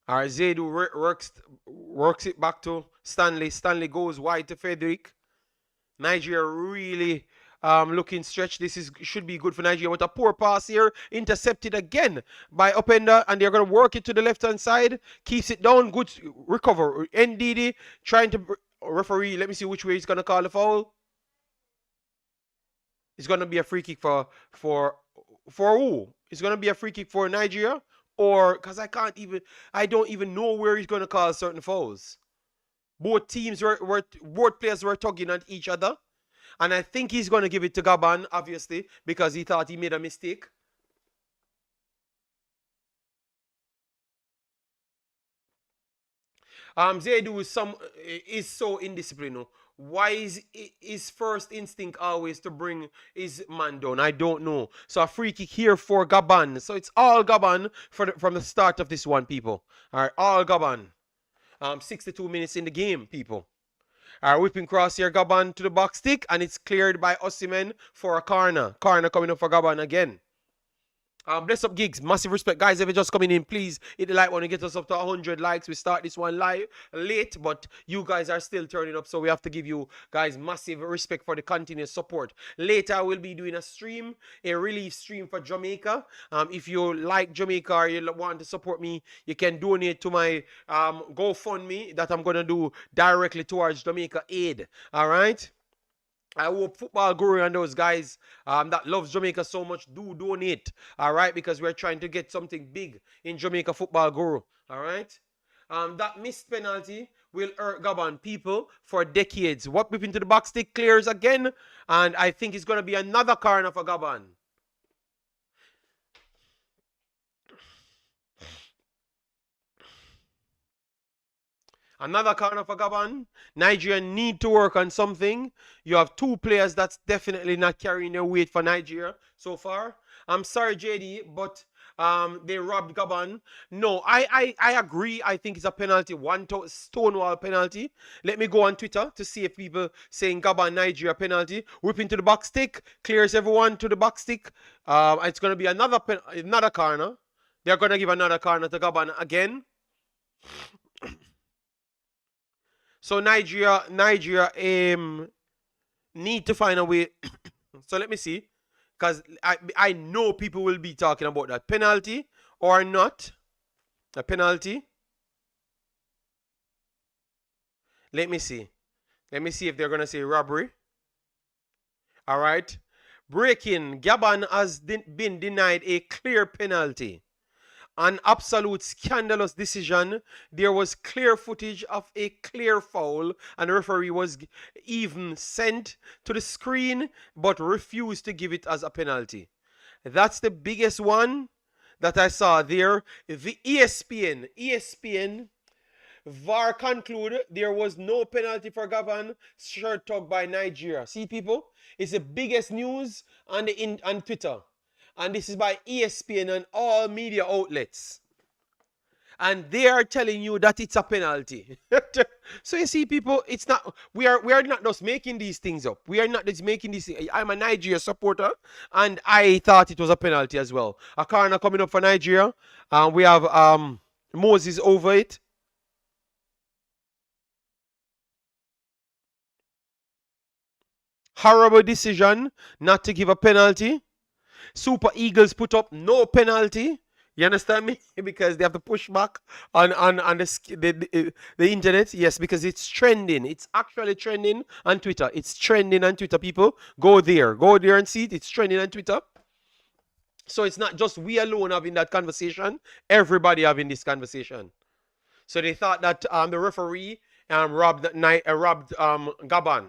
All right, Zedu works it back to Stanley. Stanley goes wide to Frederick. Nigeria really looking stretched. This should be good for Nigeria. With a poor pass here, intercepted again by Openda, and they're going to work it to the left-hand side. Keeps it down. Good recover. NDD trying to referee. Let me see which way he's going to call the foul. It's going to be a free kick for who? It's going to be a free kick for Nigeria, or because I don't even know where he's going to call certain fouls. Both teams both players were tugging at each other. And I think he's going to give it to Gabon, obviously, because he thought he made a mistake. Zedu is so indisciplined. Why is his first instinct always to bring his man down? I don't know. So a free kick here for Gabon. So it's all Gabon from the start of this one, people. All right, all Gabon. 62 minutes in the game, people. Whipping cross here, Gabon to the box stick, and it's cleared by Osimhen for a corner. Corner coming up for Gabon again. Bless up gigs, massive respect, guys. If you're just coming in, please hit the like button, get us up to 100 likes. We start this one live late, but you guys are still turning up, so we have to give you guys massive respect for the continuous support. Later we'll be doing a stream, a relief stream for Jamaica. If you like Jamaica or you want to support me, you can donate to my GoFundMe that I'm gonna do directly towards Jamaica Aid. All right. I hope Football Guru and those guys that loves Jamaica so much do donate, all right? Because we're trying to get something big in Jamaica Football Guru, all right? That missed penalty will hurt Gabon people for decades. What whip into the box stick clears again, and I think it's going to be another corner for Gabon. Another corner for Gabon. Nigeria need to work on something. You have 2 players that's definitely not carrying their weight for Nigeria so far. I'm sorry, JD, but they robbed Gabon. No, I agree. I think it's a penalty, stonewall penalty. Let me go on Twitter to see if people saying Gabon Nigeria penalty. Whip into the box stick, clears everyone to the box stick. It's going to be another corner. They're going to give another corner to Gabon again. So Nigeria need to find a way. So let me see, because I know people will be talking about that penalty or not. A penalty. Let me see. Let me see if they're gonna say robbery. All right. Breaking. Gabon has been denied a clear penalty. An absolute scandalous decision. There was clear footage of a clear foul, and the referee was even sent to the screen but refused to give it as a penalty. That's the biggest one that I saw there. The ESPN VAR conclude there was no penalty for Gabon, shirt tugged by Nigeria. See, people, it's the biggest news on Twitter. And this is by ESPN and all media outlets. And they are telling you that it's a penalty. So you see, people, it's not. We are not just making these things up. We are not just making these things. I'm a Nigeria supporter, and I thought it was a penalty as well. A corner coming up for Nigeria. We have Moses over it. Horrible decision not to give a penalty. Super Eagles put up no penalty. You understand me? Because they have to push back on the internet. Yes, because it's trending. It's actually trending on Twitter. It's trending on Twitter, people. Go there and see it. It's trending on Twitter. So it's not just we alone having that conversation. Everybody having this conversation. So they thought that the referee robbed Gabon.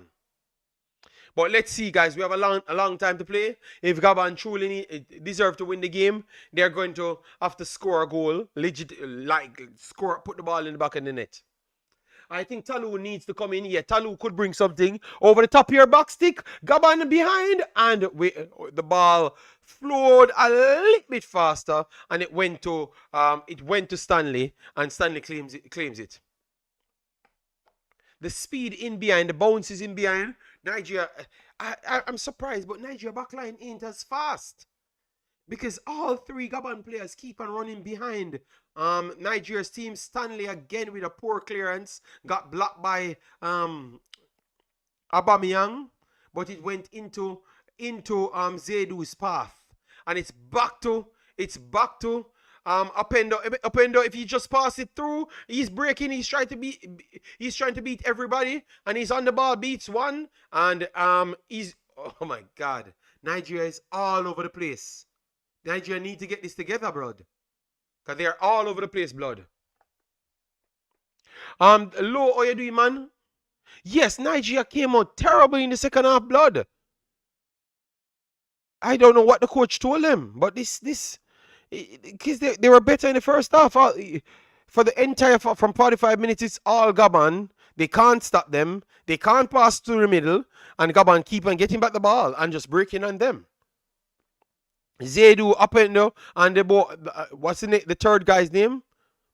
But let's see, guys. We have a long time to play. If Gabon truly deserve to win the game, they're going to have to score a goal, put the ball in the back of the net. I think Talou needs to come in here. Talou could bring something over the top of your back stick. Gabon behind, and the ball flowed a little bit faster, and it went to Stanley, and Stanley claims it. The speed in behind, the bounces in behind. Nigeria, I'm surprised, but Nigeria backline ain't as fast because all three Gabon players keep on running behind. Nigeria's team, Stanley again with a poor clearance, got blocked by Aubameyang, but it went into Zedu's path, and it's back to Opendo, if he just pass it through, he's breaking, he's trying to beat everybody, and he's on the ball, beats one, and he's, oh my God, Nigeria is all over the place. Nigeria need to get this together, blood, because they're all over the place, blood. Low, how you doing, man? Yes, Nigeria came out terrible in the second half, blood. I don't know what the coach told them, but this because they were better in the first half. For the entire from 45 minutes, it's all Gabon. They can't stop them. They can't pass through the middle, and Gabon keep on getting back the ball and just breaking on them. Zedu, Opendo, and what's the third guy's name?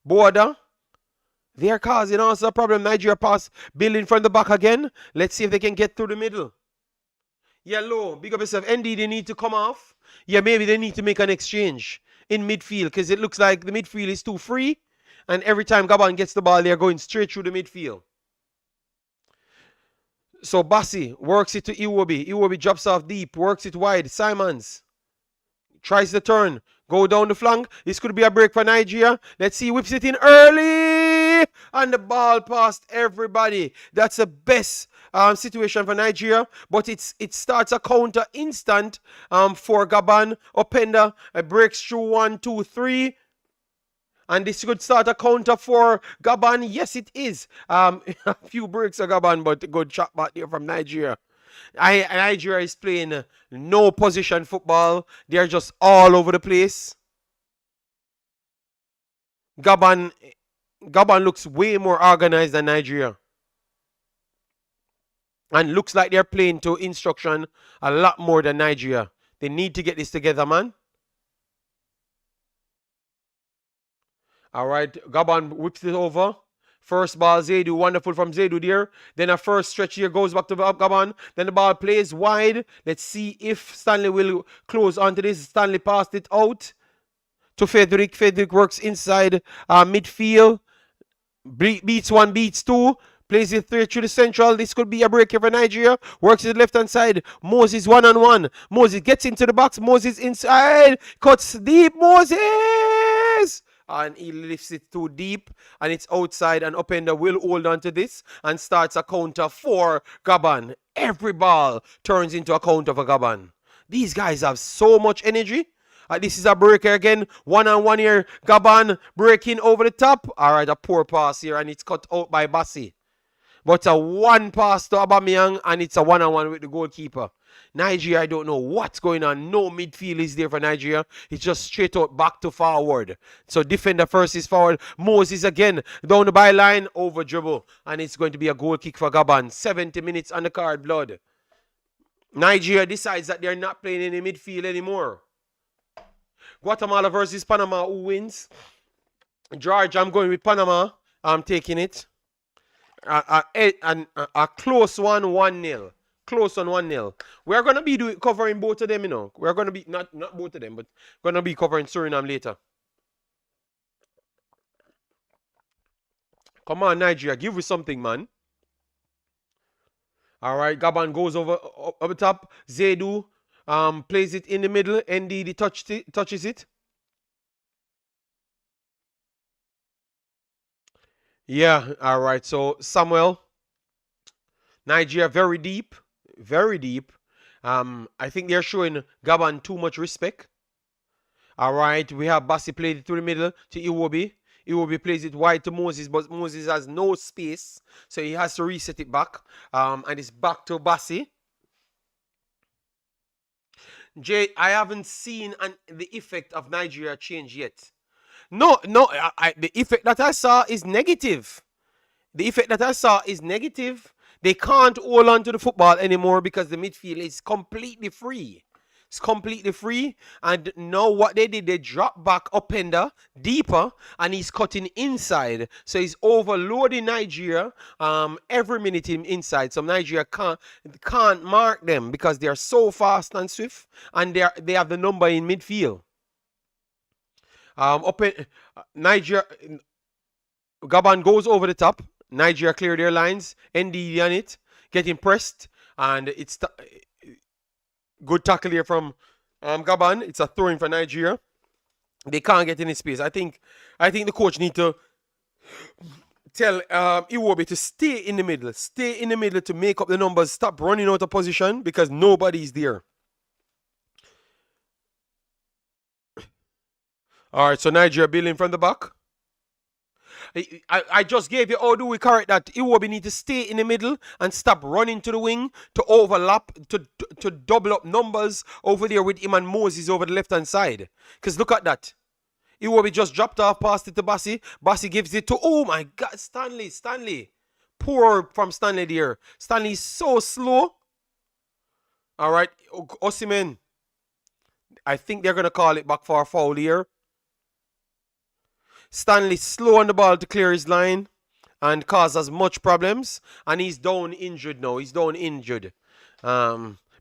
Boada. They are causing also a problem. Nigeria pass building from the back again. Let's see if they can get through the middle. Yeah, low. Big up yourself. ND, they need to come off. Yeah, maybe they need to make an exchange in midfield, because it looks like the midfield is too free, and every time Gabon gets the ball, they're going straight through the midfield. So Bassi works it to Iwobi. Iwobi drops off deep, works it wide. Simons tries the turn, go down the flank. This could be a break for Nigeria. Let's see, whips it in early, and the ball past everybody. That's the best situation for Nigeria, but it starts a counter instant for Gabon. Openda breaks through 1, 2, 3. And this could start a counter for Gabon. Yes, it is. A few breaks for Gabon, but good shot back there from Nigeria. Nigeria is playing no position football. They're just all over the place. Gabon looks way more organized than Nigeria. And looks like they're playing to instruction a lot more than Nigeria. They need to get this together, man. All right, Gabon whips it over. First ball, Zedu, wonderful from Zedu there. Then a first stretch here goes back to Gabon. Then the ball plays wide. Let's see if Stanley will close onto this. Stanley passed it out to Frederick. Frederick works inside midfield. Beats one, beats two. Plays it through the central. This could be a break here for Nigeria. Works to the left-hand side. Moses one-on-one. Moses gets into the box. Moses inside. Cuts deep. Moses! And he lifts it too deep. And it's outside. And Openda will hold on to this. And starts a counter for Gabon. Every ball turns into a counter for Gabon. These guys have so much energy. This is a breaker again. 1-on-1 here. Gabon breaking over the top. All right, a poor pass here, and it's cut out by Bassi. But a one pass to Aubameyang, and it's a 1-on-1 with the goalkeeper. Nigeria, I don't know what's going on. No midfield is there for Nigeria. It's just straight out back to forward. So defender first is forward. Moses again down the byline, over dribble. And it's going to be a goal kick for Gabon. 70 minutes on the card, blood. Nigeria decides that they're not playing in the midfield anymore. Guatemala versus Panama. Who wins? George, I'm going with Panama. I'm taking it. A close one, 1-0. Close on 1-0. We're going to be covering both of them, you know. We're going to be, not both of them, but going to be covering Suriname later. Come on, Nigeria. Give me something, man. All right. Gabon goes over the top. Zedu plays it in the middle. NDD touches it. Yeah. All right. So, Samuel. Nigeria very deep. Very deep. I think they're showing Gabon too much respect. All right, we have Bassi played it through the middle to Iwobi. Iwobi plays it wide to Moses, but Moses has no space, so he has to reset it back. And it's back to Bassi. Jay, I haven't seen the effect of Nigeria change yet. No, the effect that I saw is negative. The effect that I saw is negative. They can't hold on to the football anymore because the midfield is completely free. It's completely free. And now what they did, they dropped back upender, deeper, and he's cutting inside. So he's overloading Nigeria every minute inside. So Nigeria can't mark them because they are so fast and swift, and they have the number in midfield. Nigeria, Gabon goes over the top. Nigeria clear their lines. ND on it, getting pressed, and it's good tackle here from Gabon. It's a throw-in for Nigeria. They can't get any space. I think the coach need to tell Iwobi to stay in the middle. Stay in the middle to make up the numbers. Stop running out of position because nobody's there. All right, so Nigeria building from the back. I just gave you how do we correct that. Iwobi need to stay in the middle and stop running to the wing to overlap, to double up numbers over there with him and Moses over the left-hand side. Because look at that. Iwobi just dropped off, passed it to Bassi. Bassi gives it to, oh my God, Stanley. Poor from Stanley there. Stanley is so slow. All right, Osimhen. I think they're going to call it back for a foul here. Stanley slow on the ball to clear his line and cause as much problems. And he's down injured now. He's down injured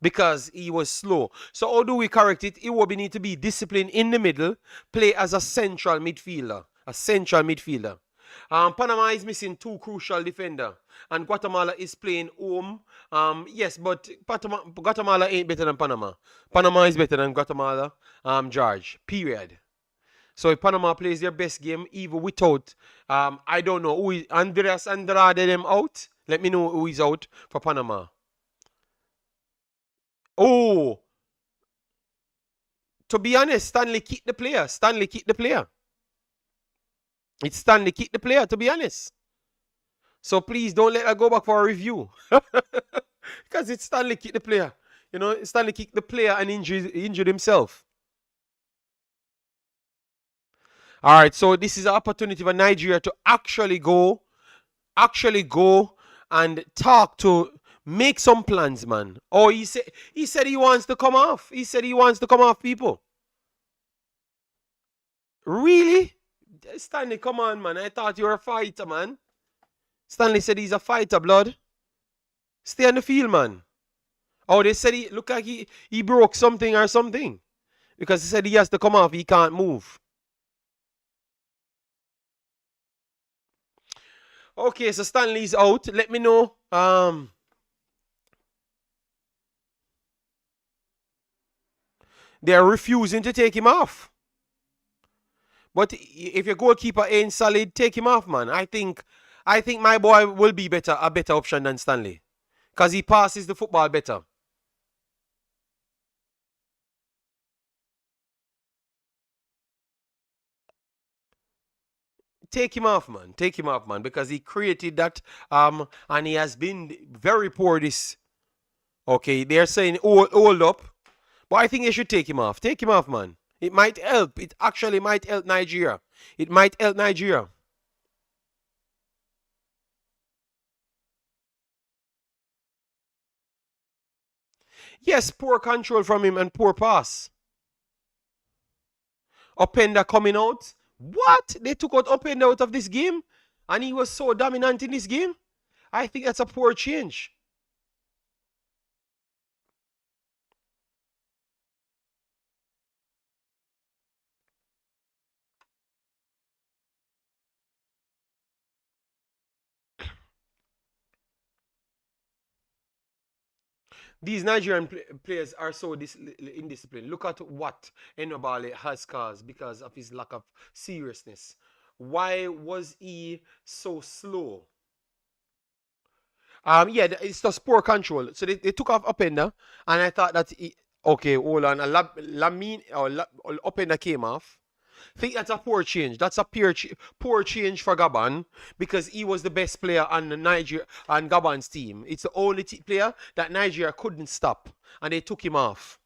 because he was slow. So how do we correct it? Iwobi need to be disciplined in the middle, play as a central midfielder. Panama is missing two crucial defenders. And Guatemala is playing home. Yes, but Guatemala ain't better than Panama. Panama is better than Guatemala, George. Period. So if Panama plays their best game, even without, I don't know, who is Andreas Andrade them out? Let me know who is out for Panama. Oh, to be honest, Stanley kicked the player. It's Stanley kicked the player, to be honest. So please don't let her go back for a review. Because it's Stanley kicked the player. You know, Stanley kicked the player and injured himself. All right, so this is an opportunity for Nigeria to actually go and talk to, make some plans, man. Oh, he said he wants to come off. He said he wants to come off, people. Really? Stanley, come on, man. I thought you were a fighter, man. Stanley said he's a fighter, blood. Stay on the field, man. Oh, they said he looked like he broke something or something. Because he said he has to come off. He can't move. Okay, so Stanley's out. Let me know. They're refusing to take him off. But if your goalkeeper ain't solid, take him off, man. I think my boy will be a better option than Stanley. Because he passes the football better. take him off, man. Take him off, man, because he created that. And he has been very poor this. Okay, they're saying hold up, but I think they should take him off. Take him off, man. It might help. It actually might help Nigeria. It might help Nigeria. Yes, poor control from him and poor pass. Openda coming out. What? They took out Openda out of this game? And he was so dominant in this game? I think that's a poor change. These Nigerian players are so indisciplined. Look at what Enobale has caused because of his lack of seriousness. Why was he so slow? Yeah, it's just poor control. So they took off Openda, and I thought that okay, hold on, Lamin or Openda came off. I think that's a poor change. That's a poor change for Gabon because he was the best player on the Niger and Gabon's team. It's the only player that Nigeria couldn't stop, and they took him off.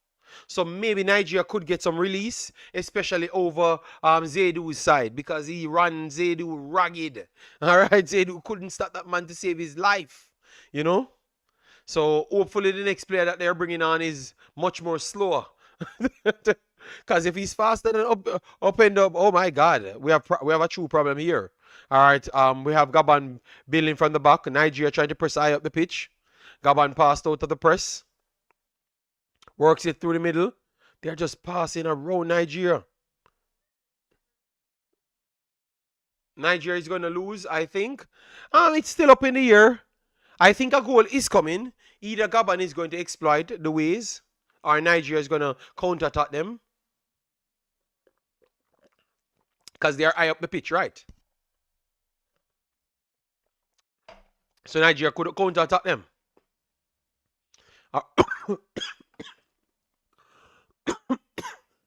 So maybe Nigeria could get some release, especially over Zedu's side because he ran Zedu ragged. All right, Zedu couldn't stop that man to save his life. You know. So hopefully the next player that they're bringing on is much more slower. Because if he's faster than up and up, oh my God, we have a true problem here. All right, we have Gabon building from the back. Nigeria trying to press high up the pitch. Gabon passed out of the press, works it through the middle. They're just passing around Nigeria. Nigeria is going to lose, I think. It's still up in the air. I think a goal is coming. Either Gabon is going to exploit the ways, or Nigeria is going to counter-attack them. Because they are high up the pitch, right? So Nigeria could counter-attack them. All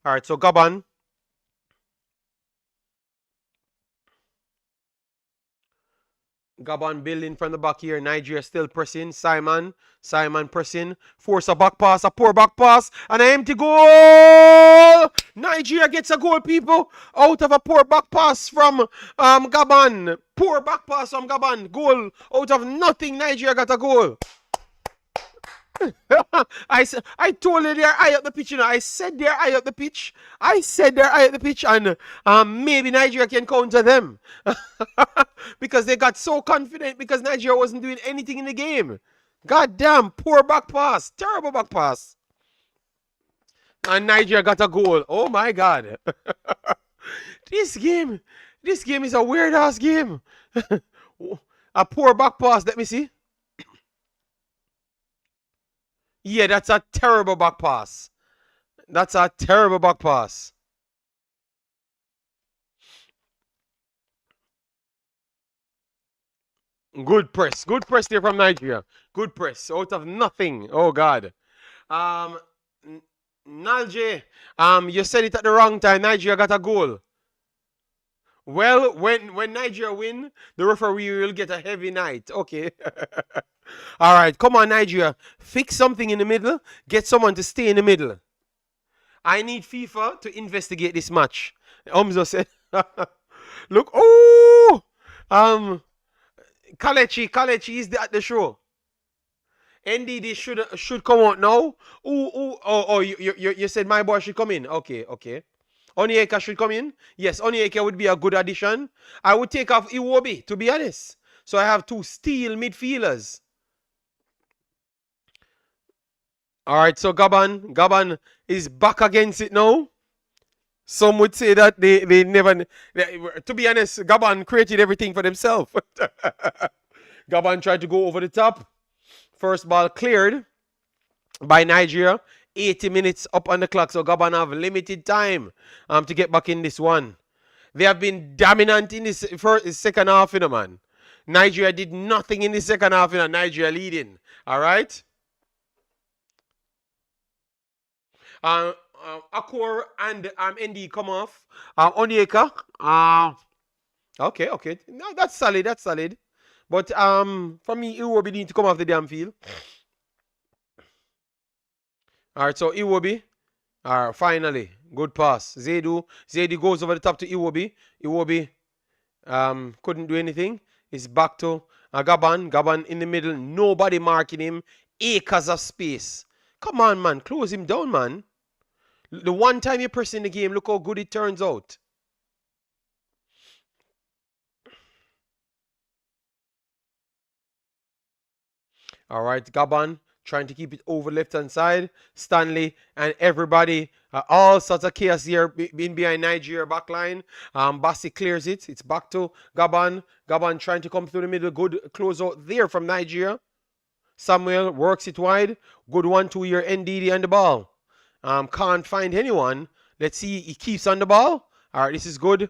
right, so Gabon. Gabon building from the back here. Nigeria still pressing. Simon pressing. Force a back pass, a poor back pass, and an empty goal. Nigeria gets a goal, people, out of a poor back pass from Gabon. Poor back pass from Gabon. Goal out of nothing. Nigeria got a goal. I told you they're high up the pitch, you know. I said they're high up the pitch. And maybe Nigeria can counter them. Because they got so confident because Nigeria wasn't doing anything in the game. God damn, poor back pass. Terrible back pass. And Nigeria got a goal. Oh my God. This game is a weird ass game. A poor back pass, let me see. Yeah, that's a terrible back pass. That's a terrible back pass. Good press. Good press there from Nigeria. Good press. Out of nothing. Oh God. Um Nalje, you said it at the wrong time. Nigeria got a goal. Well, when Nigeria win, the referee will get a heavy night. Okay. All right, come on, Nigeria. Fix something in the middle. Get someone to stay in the middle. I need FIFA to investigate this match. Umzo said. Look, oh, Kalechi is at the show. NDD should come out now. You said my boy should come in. Okay. Onyeka should come in. Yes, Onyeka would be a good addition. I would take off Iwobi, to be honest. So I have two steel midfielders. All right, so Gabon is back against it now. Some would say that they never. To be honest, Gabon created everything for themselves. Gabon tried to go over the top. First ball cleared by Nigeria. 80 minutes up on the clock, so Gabon have limited time to get back in this one. They have been dominant in this second half, you know, man. Nigeria did nothing in the second half, you know. Nigeria leading. All right. Akor and ND come off. Onyeka. Okay, okay. No, that's solid. That's solid. But for me, Iwobi need to come off the damn field. All right, so Iwobi. All right, finally, good pass. Zaidu goes over the top to Iwobi. Iwobi couldn't do anything. It's back to Gabon. Gabon in the middle. Nobody marking him. Acres of space. Come on, man. Close him down, man. The one time you press in the game, look how good it turns out. All right, Gabon trying to keep it over left hand side. Stanley and everybody, all sorts of chaos here being behind Nigeria backline. Bassi clears it. It's back to Gabon. Gabon trying to come through the middle. Good close out there from Nigeria. Samuel works it wide. Good 1-2 here. NDD on the ball. Can't find anyone. Let's see. He keeps on the ball. All right, this is good.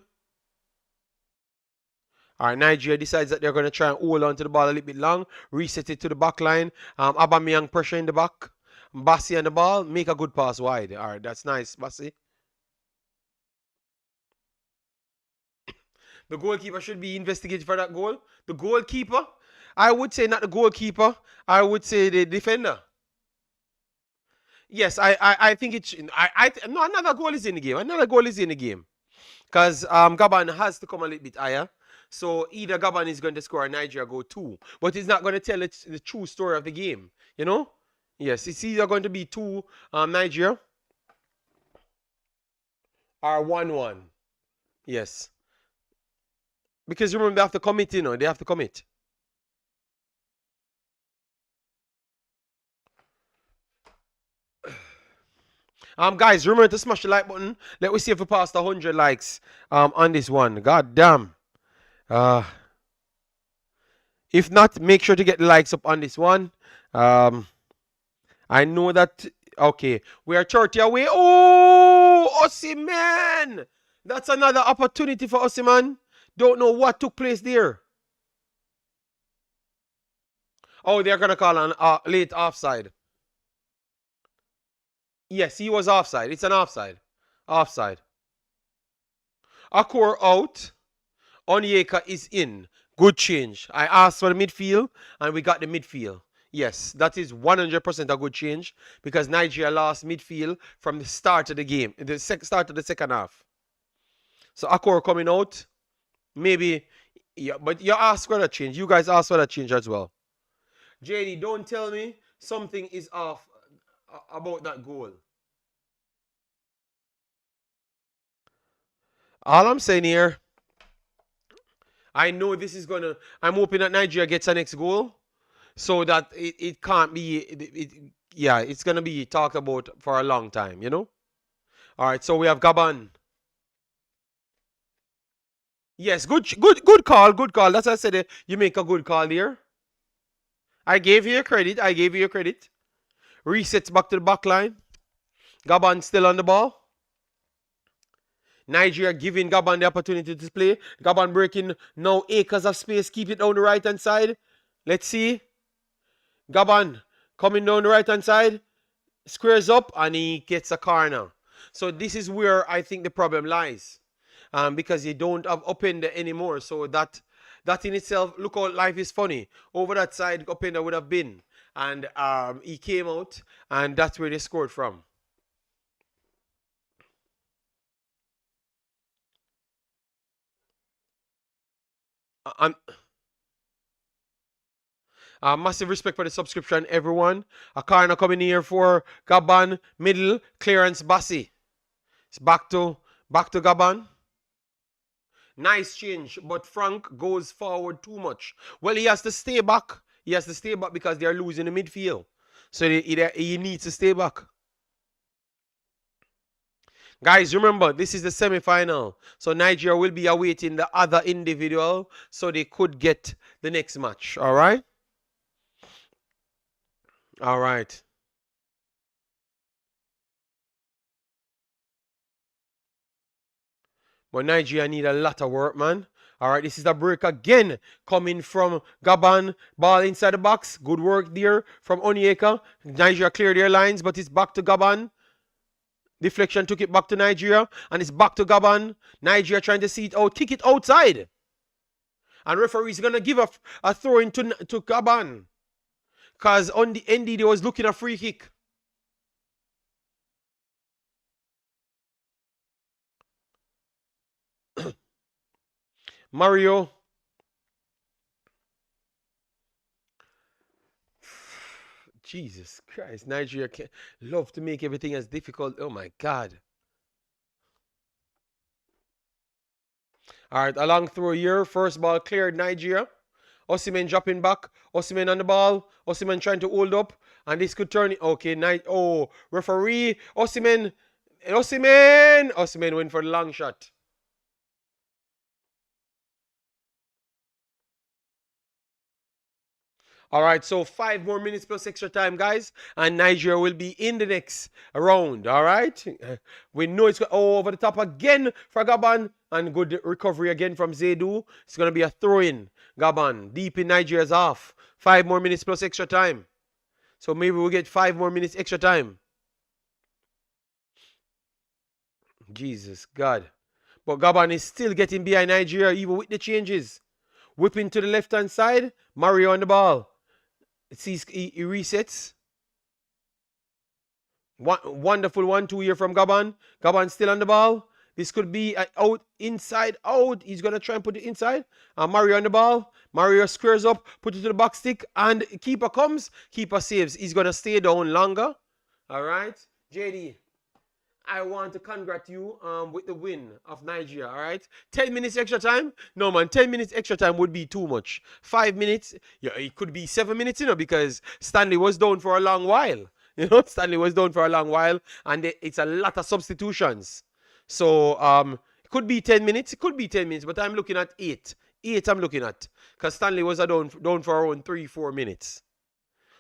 All right, Nigeria decides that they're going to try and hold on to the ball a little bit long, reset it to the back line. Aubameyang pressure in the back. Bassi on the ball, make a good pass wide. All right, that's nice, Bassi. The goalkeeper should be investigated for that goal. The goalkeeper, I would say not the goalkeeper. I would say the defender. Yes, I think it. No, another goal is in the game. Another goal is in the game because Gabon has to come a little bit higher. So either Gabon is going to score or Nigeria go 2. But it's not going to tell the true story of the game. You know? Yes, it's either going to be 2 Nigeria or 1-1. Yes. Because remember, they have to commit, you know. They have to commit. Guys, remember to smash the like button. Let me see if we pass the 100 likes on this one. God damn. If not, make sure to get the likes up on this one. I know that. Okay, we are 30 away. Oh, Osimhen! That's another opportunity for Osimhen. Don't know what took place there. Oh, they're gonna call an late offside. Yes, he was offside. It's an offside. Offside. Akor out. Onyeka is in. Good change. I asked for the midfield, and we got the midfield. Yes, that is 100% a good change because Nigeria lost midfield from the start of the game, the start of the second half. So Akor coming out, maybe, yeah, but you asked for that change. You guys asked for that change as well. JD, don't tell me something is off about that goal. All I'm saying here, I know this is gonna. I'm hoping that Nigeria gets a next goal, so that it can't be. Yeah, it's gonna be talked about for a long time. You know. All right, so we have Gabon. Yes, good call, good call. That's what I said. You make a good call there. I gave you your credit. I gave you your credit. Resets back to the back line. Gabon still on the ball. Nigeria giving Gabon the opportunity to play. Gabon breaking now acres of space. Keep it down the right hand side. Let's see. Gabon coming down the right hand side. Squares up and he gets a corner. So this is where I think the problem lies. Because you don't have upender anymore. So that in itself, look how life is funny. Over that side, upender would have been. And he came out and that's where they scored from. Massive respect for the subscription, everyone. A corner coming here for Gabon. Middle, clearance, Bassi. It's back to Gabon. Nice change, but Frank goes forward too much. Well, he has to stay back. He has to stay back because they're losing the midfield. So he needs to stay back. Guys, remember, this is the semi-final. So Nigeria will be awaiting the other individual so they could get the next match. All right? All right. But Nigeria need a lot of work, man. All right, this is the break again coming from Gabon. Ball inside the box. Good work there from Onyeka. Nigeria cleared their lines, but it's back to Gabon. Deflection took it back to Nigeria, and it's back to Gabon. Nigeria trying to see it out. Kick it outside. And referee's going to give a throw in to Gabon. Because on the ND, they was looking a free kick. Mario. Jesus Christ. Nigeria love to make everything as difficult. Oh, my God. All right, a long throw here. First ball cleared Nigeria. Osimhen dropping back. Osimhen on the ball. Osimhen trying to hold up. And this could turn it. Okay, referee. Osimhen. Osimhen went for the long shot. All right, so 5 more minutes plus extra time, guys, and Nigeria will be in the next round. All right, we know it's over the top again for Gabon, and good recovery again from Zedu. It's gonna be a throw-in. Gabon deep in Nigeria's half. 5 more minutes plus extra time. So maybe we'll get 5 more minutes extra time. Jesus God, but Gabon is still getting behind Nigeria even with the changes. Whipping to the left-hand side. Mario on the ball. He resets. Wonderful 1-2 here from Gabon. Gabon still on the ball. This could be out, inside, out. He's going to try and put it inside. Mario on the ball. Mario squares up, put it to the box stick, and keeper comes. Keeper saves. He's going to stay down longer. All right. JD, I want to congratulate you with the win of Nigeria, all right? 10 minutes extra time? No, man, 10 minutes extra time would be too much. 5 minutes, yeah, it could be 7 minutes, because Stanley was down for a long while. Stanley was down for a long while, and it's a lot of substitutions. So, it could be 10 minutes. It could be 10 minutes, but I'm looking at 8. 8 I'm looking at, because Stanley was down for around 3-4 minutes.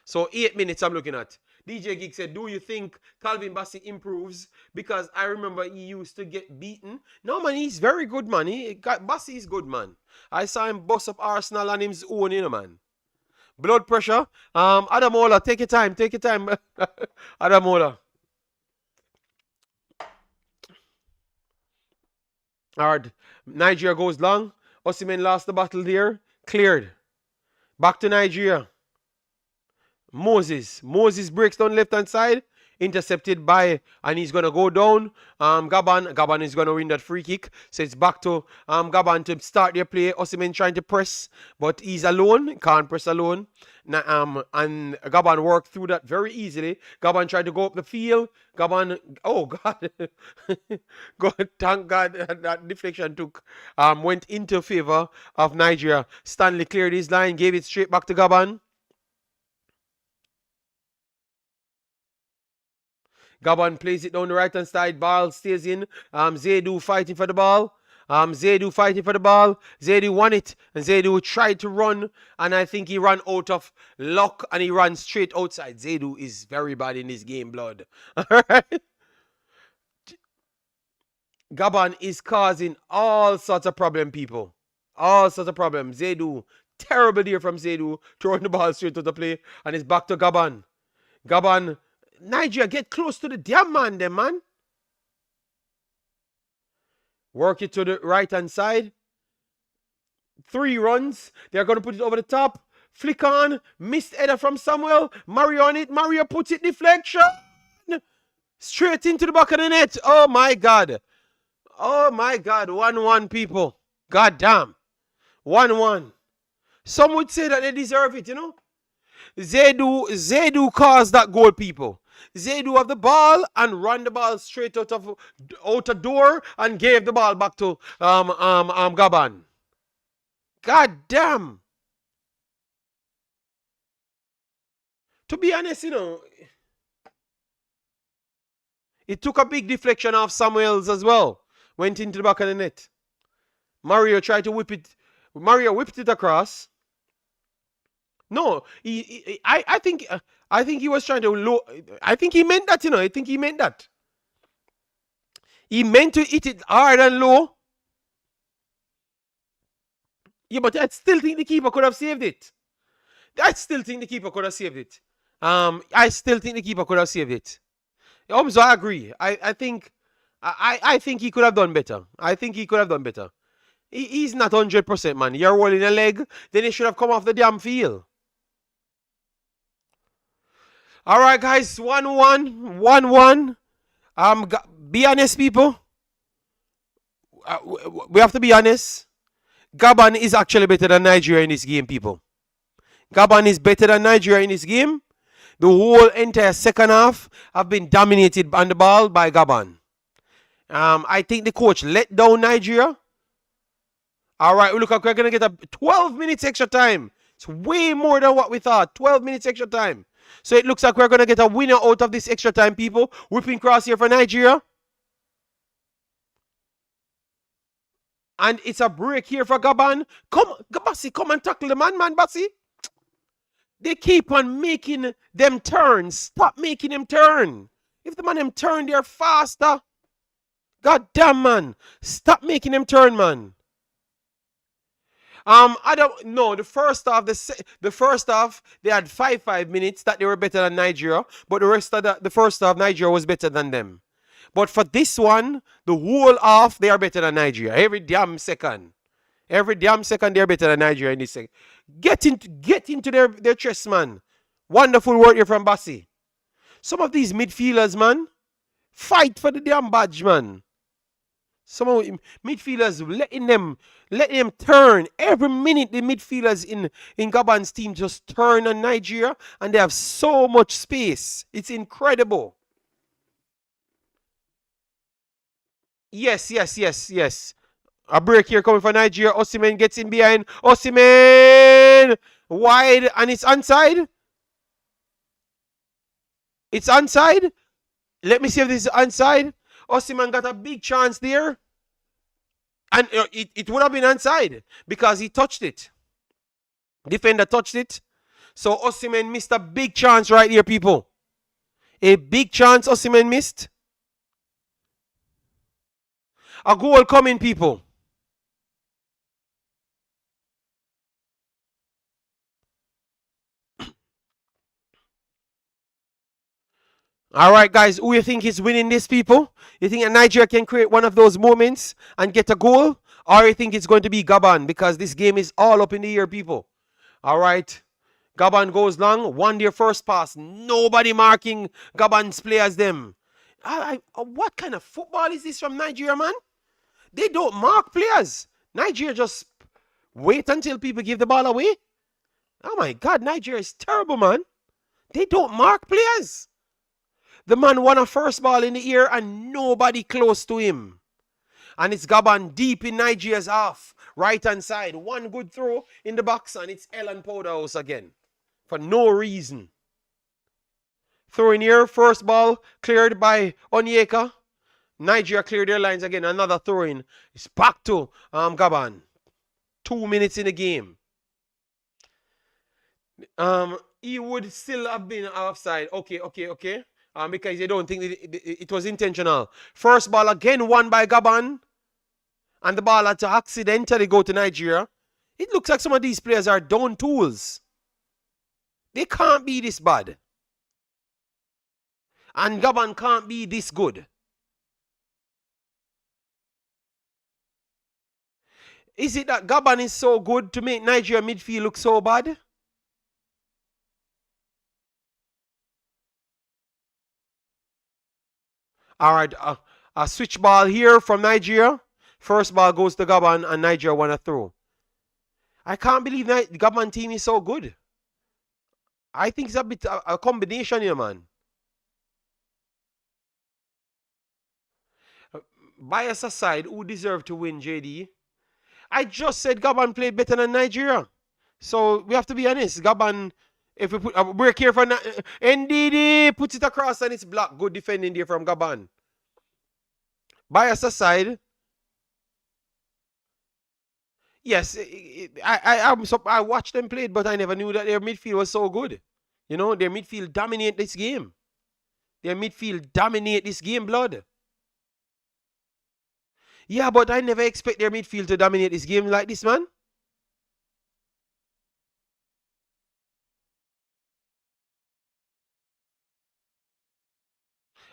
So, 8 minutes I'm looking at. DJ Geek said, do you think Calvin Bassey improves? Because I remember he used to get beaten. No, man, he's very good, man. Bassey is good, man. I saw him bust up Arsenal on his own, man. Blood pressure. Adamola, take your time. Take your time. Adamola. All right. Nigeria goes long. Osimhen lost the battle there. Cleared. Back to Nigeria. Moses breaks down left hand side, intercepted by, and he's gonna go down. Gabon is gonna win that free kick. So it's back to Gabon to start their play. Osimhen trying to press, but he's alone, can't press alone. And Gabon worked through that very easily. Gabon tried to go up the field. Gabon, oh God, God, thank God that deflection went into favor of Nigeria. Stanley cleared his line, gave it straight back to Gabon. Gabon plays it down the right hand side. Ball stays in. Zedu fighting for the ball. Zedu won it. And Zedu tried to run. And I think he ran out of luck. And he ran straight outside. Zedu is very bad in this game, blood. Alright. Gabon is causing all sorts of problem, people. All sorts of problems. Zedu. Terrible deal from Zedu. Throwing the ball straight to the play. And it's back to Gabon. Gabon. Nigeria, get close to the damn man, then, man. Work it to the right-hand side. 3 runs. They're going to put it over the top. Flick on. Missed header from Samuel. Mario on it. Mario puts it deflection. Straight into the back of the net. Oh, my God. Oh, my God. 1-1, people. God damn. 1-1. Some would say that they deserve it, Zedu caused that goal, people. Zedu have the ball and ran the ball straight out a door and gave the ball back to Gabon. God damn. To be honest, it took a big deflection off Samuels as well. Went into the back of the net. Mario tried to whip it. Mario whipped it across. No, I think he was trying to I think he meant that, I think he meant that. He meant to hit it hard and low. Yeah, but I still think the keeper could have saved it. I still think the keeper could have saved it. So I agree. I think he could have done better. He's not 100%, man. You're rolling a leg, then he should have come off the damn field. All right, guys, 1-1, 1-1. Be honest, people. We have to be honest. Gabon is actually better than Nigeria in this game, people. Gabon is better than Nigeria in this game. The whole entire second half have been dominated on the ball by Gabon. I think the coach let down Nigeria. All right, look, we're going to get a 12 minutes extra time. It's way more than what we thought. 12 minutes extra time. So it looks like we're going to get a winner out of this extra time, people. Whipping cross here for Nigeria. And it's a break here for Gabon. Come, Bassi, come and tackle the man, Bassi. They keep on making them turn. Stop making them turn. If the man them turn, they're faster. God damn, man. Stop making them turn, man. I don't know. The first half, they had 5 minutes that they were better than Nigeria, but the rest of the first half, Nigeria was better than them. But for this one, the whole half, they are better than Nigeria. Every damn second, they're better than Nigeria in this second. Get into their chest, man. Wonderful work here from Bassi. Some of these midfielders, man, fight for the damn badge, man. Some of midfielders letting them turn. Every minute the midfielders in Gabon's team just turn on Nigeria, and they have so much space. It's incredible. Yes. A break here coming for Nigeria. Osimhen gets in behind. Osimhen wide, and it's onside. It's onside. Let me see if this is onside. Osimhen got a big chance there. And it would have been onside because he touched it. Defender touched it. So Osimhen missed a big chance right here, people. A big chance Osimhen missed. A goal coming, people. All right, guys, who you think is winning this, people? You think Nigeria can create one of those moments and get a goal? Or you think it's going to be Gabon? Because this game is all up in the air, people. All right. Gabon goes long. Won their first pass. Nobody marking Gabon's players them. What kind of football is this from Nigeria, man? They don't mark players. Nigeria just wait until people give the ball away. Oh, my God. Nigeria is terrible, man. They don't mark players. The man won a first ball in the air and nobody close to him. And it's Gabon deep in Nigeria's half. Right hand side. One good throw in the box and it's Ellen Powderhouse again. For no reason. Throw in here. First ball cleared by Onyeka. Nigeria cleared their lines again. Another throw in. It's back to Gabon. 2 minutes in the game. He would still have been offside. Okay. Because they don't think it was intentional. First ball again won by Gabon. And the ball had to accidentally go to Nigeria. It looks like some of these players are down tools. They can't be this bad. And Gabon can't be this good. Is it that Gabon is so good to make Nigeria midfield look so bad? All right, a switch ball here from Nigeria. First ball goes to Gabon and Nigeria won a throw. I can't believe the Gabon team is so good. I think it's a bit a combination here, man. Bias aside, who deserved to win, JD? I just said Gabon played better than Nigeria. So we have to be honest. Gabon, if we put a break here for NDD, puts it across and it's blocked. Good defending there from Gabon. Bias aside, yes, I watched them play, but I never knew that their midfield was so good. You know, their midfield dominate this game. Blood. Yeah, but I never expect their midfield to dominate this game like this, man.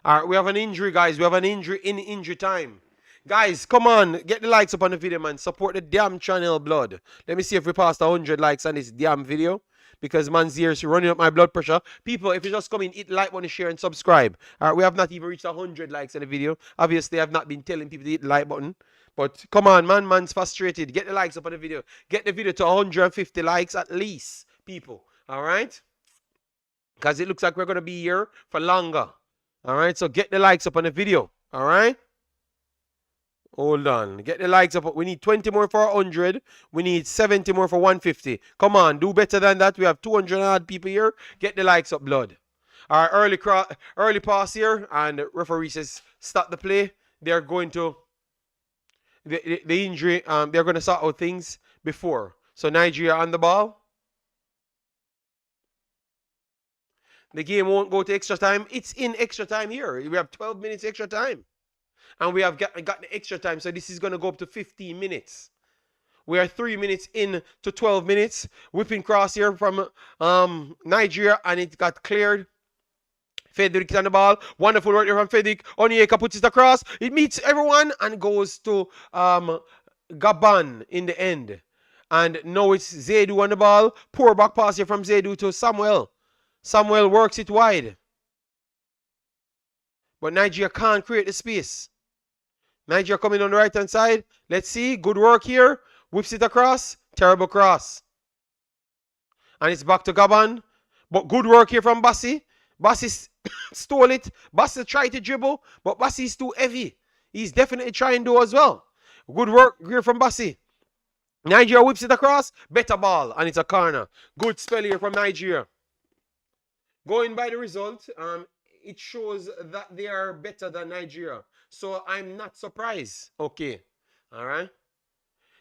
All right, we have an injury, guys. We have an injury in injury time. Guys, come on. Get the likes up on the video, man. Support the damn channel, blood. Let me see if we passed 100 likes on this damn video. Because man's ears running up my blood pressure. People, if you just come in, hit like button, share, and subscribe. All right, we have not even reached 100 likes on the video. Obviously, I've not been telling people to hit the like button. But come on, man. Man's frustrated. Get the likes up on the video. Get the video to 150 likes at least, people. All right? Because it looks like we're going to be here for longer. All right? So get the likes up on the video. All right? Hold on. Get the likes up. We need 20 more for 100. We need 70 more for 150. Come on. Do better than that. We have 200 odd people here. Get the likes up, blood. All right. Early pass here. And the referee says stop the play. They're going to... The injury, they're going to sort out things before. So Nigeria on the ball. The game won't go to extra time. It's in extra time here. We have 12 minutes extra time. And we have got the extra time. So this is going to go up to 15 minutes. We are 3 minutes in to 12 minutes. Whipping cross here from Nigeria. And it got cleared. Federic on the ball. Wonderful work there from Federic. Onyeka puts it across. It meets everyone and goes to Gabon in the end. And now it's Zaidu on the ball. Poor back pass here from Zaidu to Samuel. Samuel works it wide. But Nigeria can't create the space. Nigeria coming on the right-hand side. Let's see. Good work here. Whips it across. Terrible cross. And it's back to Gabon. But good work here from Bassi. Bassi stole it. Bassi tried to dribble. But Bassi is too heavy. He's definitely trying to do as well. Good work here from Bassi. Nigeria whips it across. Better ball. And it's a corner. Good spell here from Nigeria. Going by the result, it shows that they are better than Nigeria. So I'm not surprised. Okay. All right.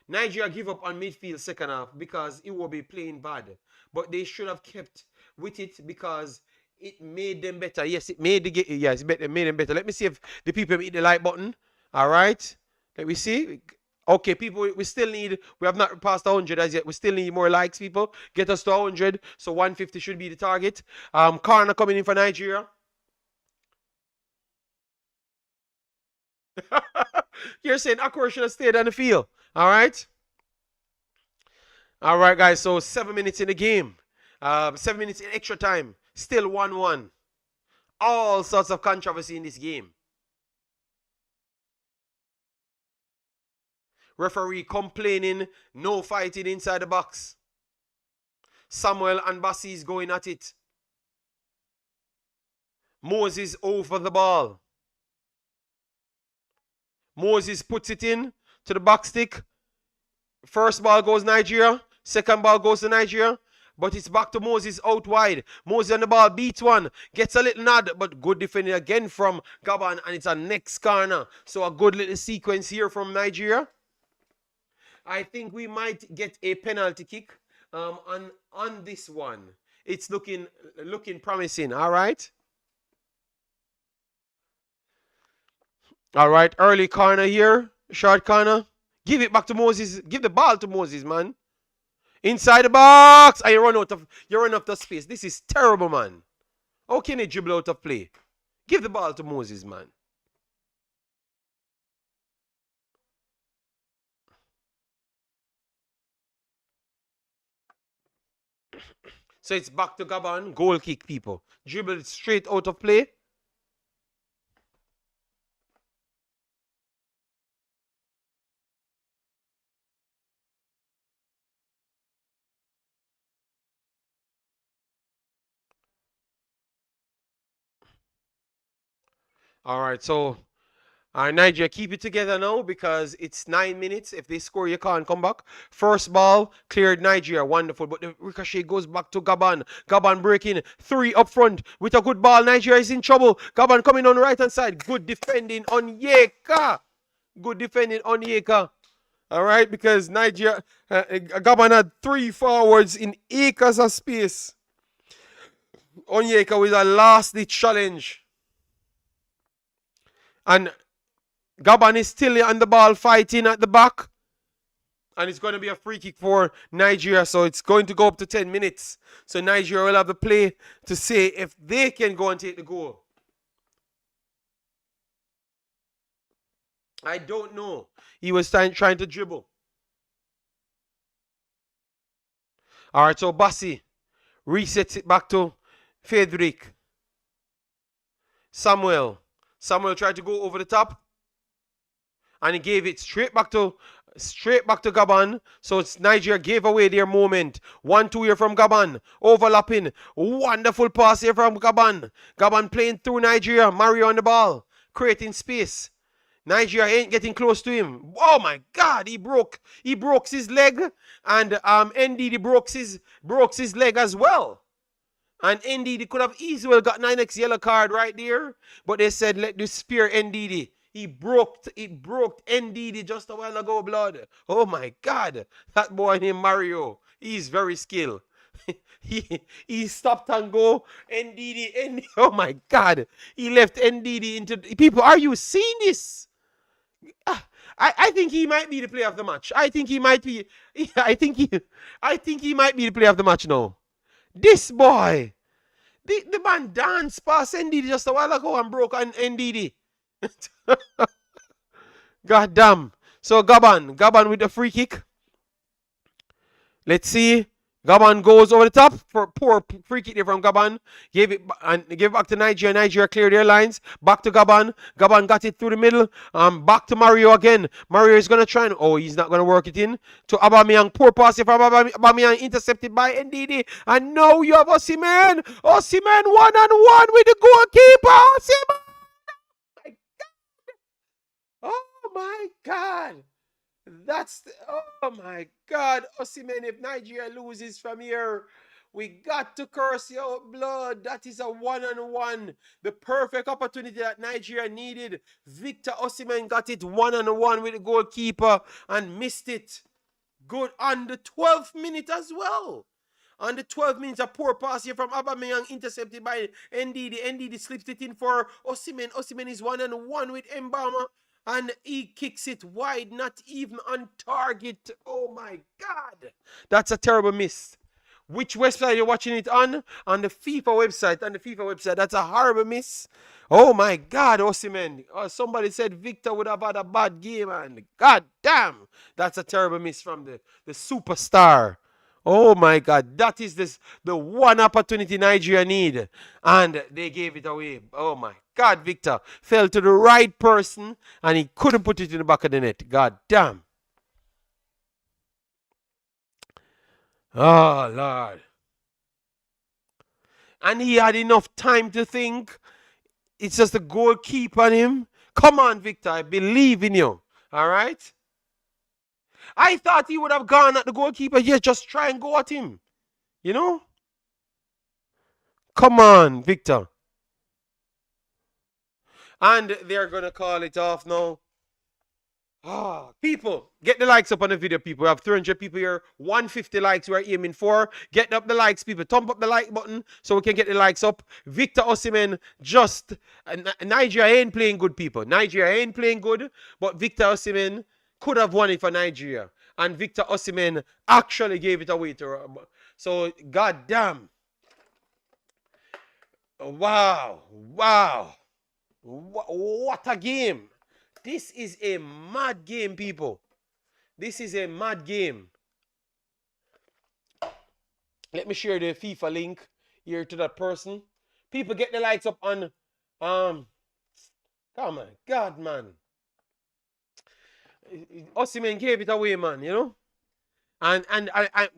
Nigeria give up on midfield second half because it will be playing bad. But they should have kept with it because it made them better. Yes, it made it made them better. Let me see if the people hit the like button. All right. Let me see. Okay, people, we still need, we have not passed 100 as yet. We still need more likes, people. Get us to 100. So 150 should be the target. Corner coming in for Nigeria. You're saying Akor should have stayed on the field. All right. All right, guys. So 7 minutes in the game. 7 minutes in extra time. Still 1-1. All sorts of controversy in this game. Referee complaining, no fighting inside the box. Samuel and Bassi is going at it. Moses over the ball. Moses puts it in to the back stick. First ball goes Nigeria. Second ball goes to Nigeria. But it's back to Moses out wide. Moses on the ball, beats one. Gets a little nod, but good defending again from Gabon. And it's a next corner. So a good little sequence here from Nigeria. I think we might get a penalty kick on this one. It's looking promising. All right. All right. Early corner here. Short corner. Give it back to Moses. Give the ball to Moses, man. Inside the box. And you run out of space. This is terrible, man. How can they dribble out of play? Give the ball to Moses, man. So it's back to Gabon. Goal kick, people. Dribble it straight out of play. All right, so Nigeria, keep it together now because it's 9 minutes. If they score, you can't come back. First ball cleared Nigeria, wonderful. But the ricochet goes back to Gabon. Gabon breaking 3 up front with a good ball. Nigeria is in trouble. Gabon coming on the right hand side. Good defending on Yeka. Good defending on Yeka. All right, because Nigeria, Gabon had 3 forwards in acres of space. Onyeka with a last-ditch challenge. And Gabon is still on the ball fighting at the back. And it's going to be a free kick for Nigeria. So it's going to go up to 10 minutes. So Nigeria will have the play to say if they can go and take the goal. I don't know. He was trying to dribble. All right, so Bassi resets it back to Frederick. Samuel. Samuel tried to go over the top, and he gave it straight back to Gabon. So it's Nigeria gave away their moment. 1-2 here from Gabon. Overlapping. Wonderful pass here from Gabon. Gabon playing through Nigeria. Mario on the ball. Creating space. Nigeria ain't getting close to him. Oh my God, he broke his leg, and NDD broke his leg as well. And NDD could have easily got 9x yellow card right there, but they said let this spare NDD. He broke NDD just a while ago, blood. Oh my God, that boy named Mario, he's very skilled. he stopped and go NDD. Oh my God, he left NDD into people. Are you seeing this? I think he might be the player of the match. I think he might be. I think he might be the player of the match now. This boy, the man danced past NDD just a while ago and broke on NDD. God damn. So Gabon with the free kick. Let's see. Gabon goes over the top for poor free kick there from Gabon. Gave it back to Nigeria. Nigeria cleared their lines. Back to Gabon. Gabon got it through the middle. Back to Mario again. Mario is gonna try and he's not gonna work it in to Aubameyang. Poor pass from Aubameyang intercepted by NDD. And now you have Osimhen. Osimhen 1-on-1 with the goalkeeper. Osimhen. Oh my God. Oh my God, Osimhen, if Nigeria loses from here, we got to curse you out, blood. That is a 1-on-1. The perfect opportunity that Nigeria needed. Victor Osimhen got it 1-on-1 with the goalkeeper and missed it. Good on the 12th minute as well. On the 12th minute, a poor pass here from Aubameyang intercepted by NDD. NDD slips it in for Osimhen. Osimhen is 1-on-1 with Mbama. And he kicks it wide, not even on target. Oh my God. That's a terrible miss. Which website you're watching it on? On the FIFA website. On the FIFA website. That's a horrible miss. Oh my God, Osimhen. Somebody said Victor would have had a bad game. And God damn. That's a terrible miss from the superstar. Oh my God, that is the one opportunity Nigeria need, and they gave it away. Oh my God, Victor fell to the right person, and he couldn't put it in the back of the net. God damn. Oh Lord. And he had enough time to think. It's just a goalkeeper on him. Come on, Victor, I believe in you. All right. I thought he would have gone at the goalkeeper. Yeah, just try and go at him. You know? Come on, Victor. And they're going to call it off now. People, get the likes up on the video, people. We have 300 people here. 150 likes we're aiming for. Get up the likes, people. Thumb up the like button so we can get the likes up. Victor Osimhen just... Nigeria ain't playing good, people. Nigeria ain't playing good, but Victor Osimhen could have won it for Nigeria. And Victor Osimhen actually gave it away to... So, goddamn. Wow. Wow. What a game. This is a mad game, people. This is a mad game. Let me share the FIFA link here to that person. People, get the likes up on... Come on. God, man. Osimhen gave it away, man, you know? And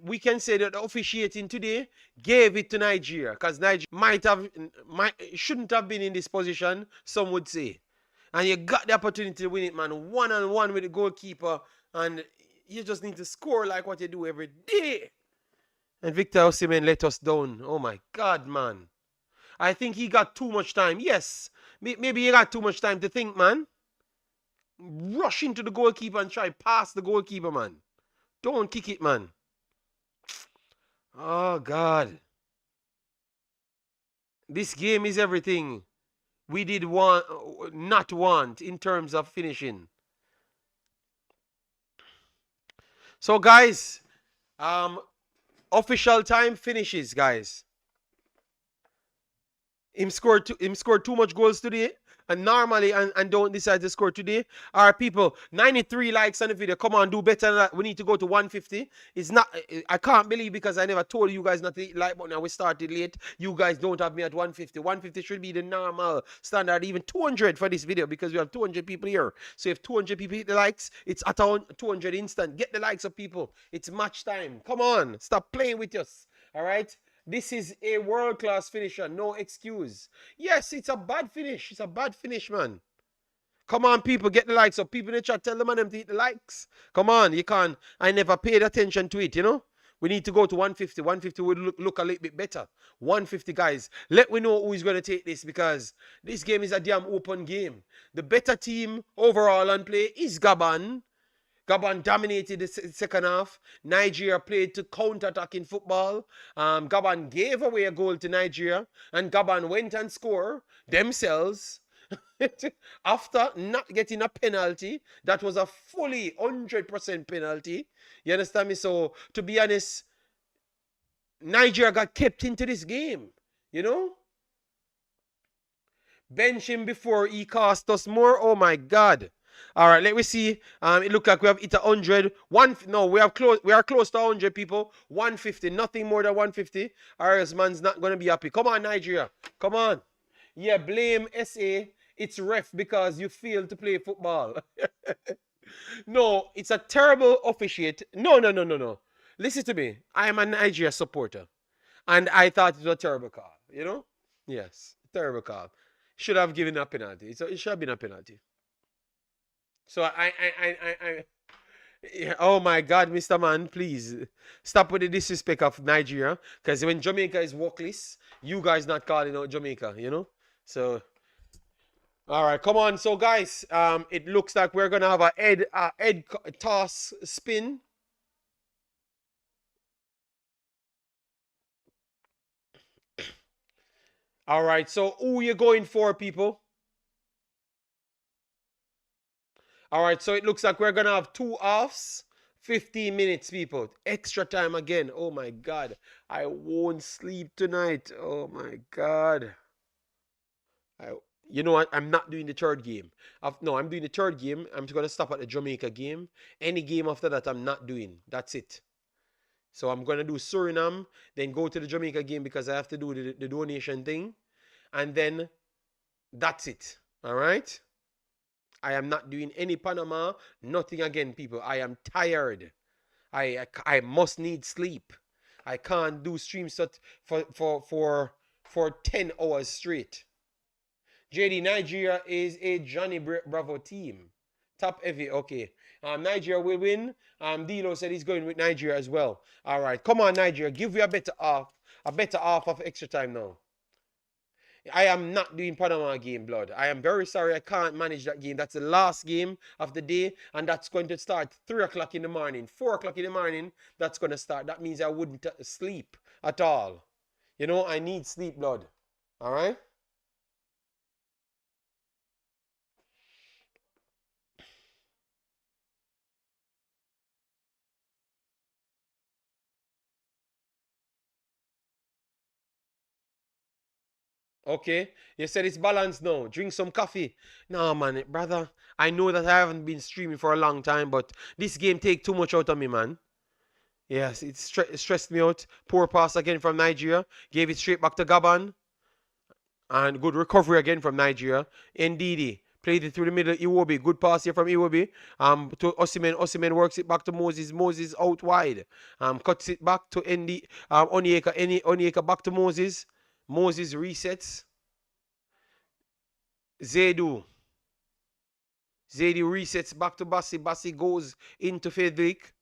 we can say that the officiating today gave it to Nigeria, because Nigeria shouldn't have been in this position, some would say. And you got the opportunity to win it, man. 1-on-1 with the goalkeeper. And you just need to score like what you do every day. And Victor Osimhen let us down. Oh, my God, man. I think he got too much time. Yes, maybe he got too much time to think, man. Rush into the goalkeeper and try pass the goalkeeper, man. Don't kick it, man. Oh, God. This game is everything we did not want in terms of finishing. So, guys, official time finishes, guys. Him scored too much goals today. and normally and don't decide to score today. All right, people, 93 likes on the video. Come on, do better than that. We need to go to 150. It's not, I can't believe because I never told you guys not to hit the like button and we started late. You guys don't have me at 150. 150 should be the normal standard, even 200 for this video because we have 200 people here. So if 200 people hit the likes, it's at 200 instant. Get the likes up, people. It's match time. Come on, stop playing with us. All right. This is a world-class finisher. No excuse. Yes, it's a bad finish. It's a bad finish, man. Come on, people, get the likes up. People in the chat, tell them to hit the likes. Come on, you can't. I never paid attention to it, you know. We need to go to 150. 150 would look a little bit better. 150, guys. Let me know who is going to take this because this game is a damn open game. The better team overall on play is Gabon. Gabon dominated the second half. Nigeria played to counter-attack in football. Gabon gave away a goal to Nigeria. And Gabon went and scored themselves after not getting a penalty. That was a fully 100% penalty. You understand me? So, to be honest, Nigeria got kept into this game. You know? Bench him before he cost us more. Oh, my God. All right, let me see. It looks like we have hit 100. No, we are close to 100 people. 150, nothing more than 150. Or else man's not going to be happy. Come on, Nigeria. Come on. Yeah, blame SA. It's ref because you failed to play football. No, it's a terrible officiate. No. Listen to me. I am a Nigeria supporter. And I thought it was a terrible call. You know? Yes, terrible call. Should have given a penalty. It should have been a penalty. So oh my God, Mr. Man, please stop with the disrespect of Nigeria. Because when Jamaica is walkless, you guys not calling out Jamaica, you know? So, all right, come on. So, guys, it looks like we're going to have a head toss spin. All right, so who you going for, people? All right, so it looks like we're going to have 2 halves, 15 minutes, people. Extra time again. Oh, my God. I won't sleep tonight. Oh, my God. You know what? I'm not doing the third game. No, I'm doing the third game. I'm going to stop at the Jamaica game. Any game after that, I'm not doing. That's it. So I'm going to do Suriname, then go to the Jamaica game because I have to do the donation thing. And then that's it. All right? I am not doing any Panama, nothing again, people. I am tired. I must need sleep. I can't do streams for 10 hours straight. JD, Nigeria is a Johnny Bravo team. Top heavy, okay. Nigeria will win. Dilo said he's going with Nigeria as well. All right, come on, Nigeria. Give me a better half of extra time now. I am not doing Panama game, blood. I am very sorry I can't manage that game. That's the last game of the day, and that's going to start 3 o'clock in the morning. 4 o'clock in the morning, that's going to start. That means I wouldn't sleep at all. You know, I need sleep, blood. All right? Okay, you said it's balanced now. Drink some coffee. No, man, brother. I know that I haven't been streaming for a long time, but this game take too much out of me, man. Yes, it stressed me out. Poor pass again from Nigeria. Gave it straight back to Gabon. And good recovery again from Nigeria. Ndidi played it through the middle. Iwobi, good pass here from Iwobi. To Osimhen. Osimhen works it back to Moses. Moses out wide. Cuts it back to Onyeka. Onyeka back to Moses. Moses resets. Zedu resets back to Bassi. Bassi goes into Frederick.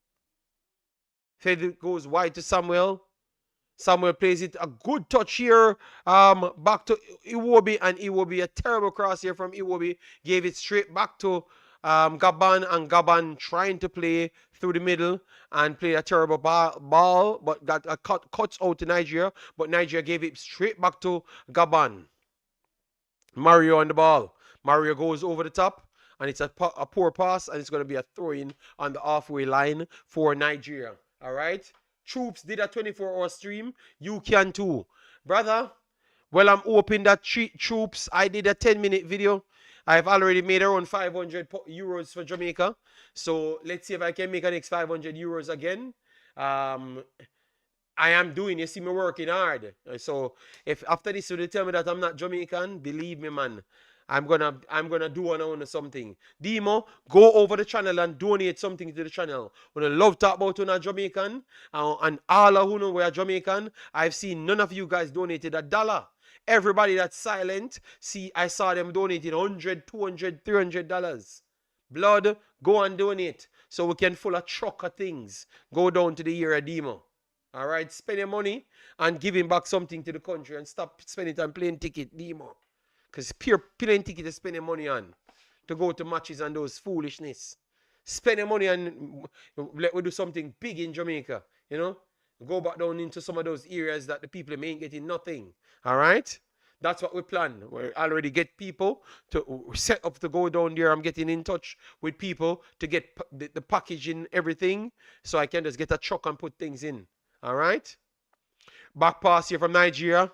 Frederick goes wide to Samuel. Samuel plays it. A good touch here. Back to Iwobi. And Iwobi, a terrible cross here from Iwobi. Gave it straight back to Gabon. And Gabon trying to play through the middle and play a terrible ball. But got a cuts out to Nigeria. But Nigeria gave it straight back to Gabon. Mario on the ball. Mario goes over the top. And it's a poor pass. And it's going to be a throw-in on the halfway line for Nigeria. All right? Troops did a 24-hour stream. You can too. Brother, well, I'm hoping that Troops, I did a 10-minute video. I've already made around 500 euros for Jamaica. So let's see if I can make an next 500 euros again. I am doing, you see me working hard. So if after this you tell me that I'm not Jamaican, believe me, man. I'm gonna do on something. Demo, go over the channel and donate something to the channel. When I love talk about when I'm Jamaican, and all of who know we're Jamaican, I've seen none of you guys donated $1. Everybody that's silent, see, I saw them donating $100, $200, $300. Blood, go and donate so we can full a truck of things. Go down to the year of demo. All right, spend your money and giving back something to the country and stop spending it on plane ticket, demo. Because pure plane ticket is spending money on to go to matches and those foolishness. Spend your money and let we do something big in Jamaica, you know? Go back down into some of those areas that the people ain't getting nothing. All right? That's what we plan. We already get people to set up to go down there. I'm getting in touch with people to get the packaging, everything, so I can just get a truck and put things in. All right? Back pass here from Nigeria.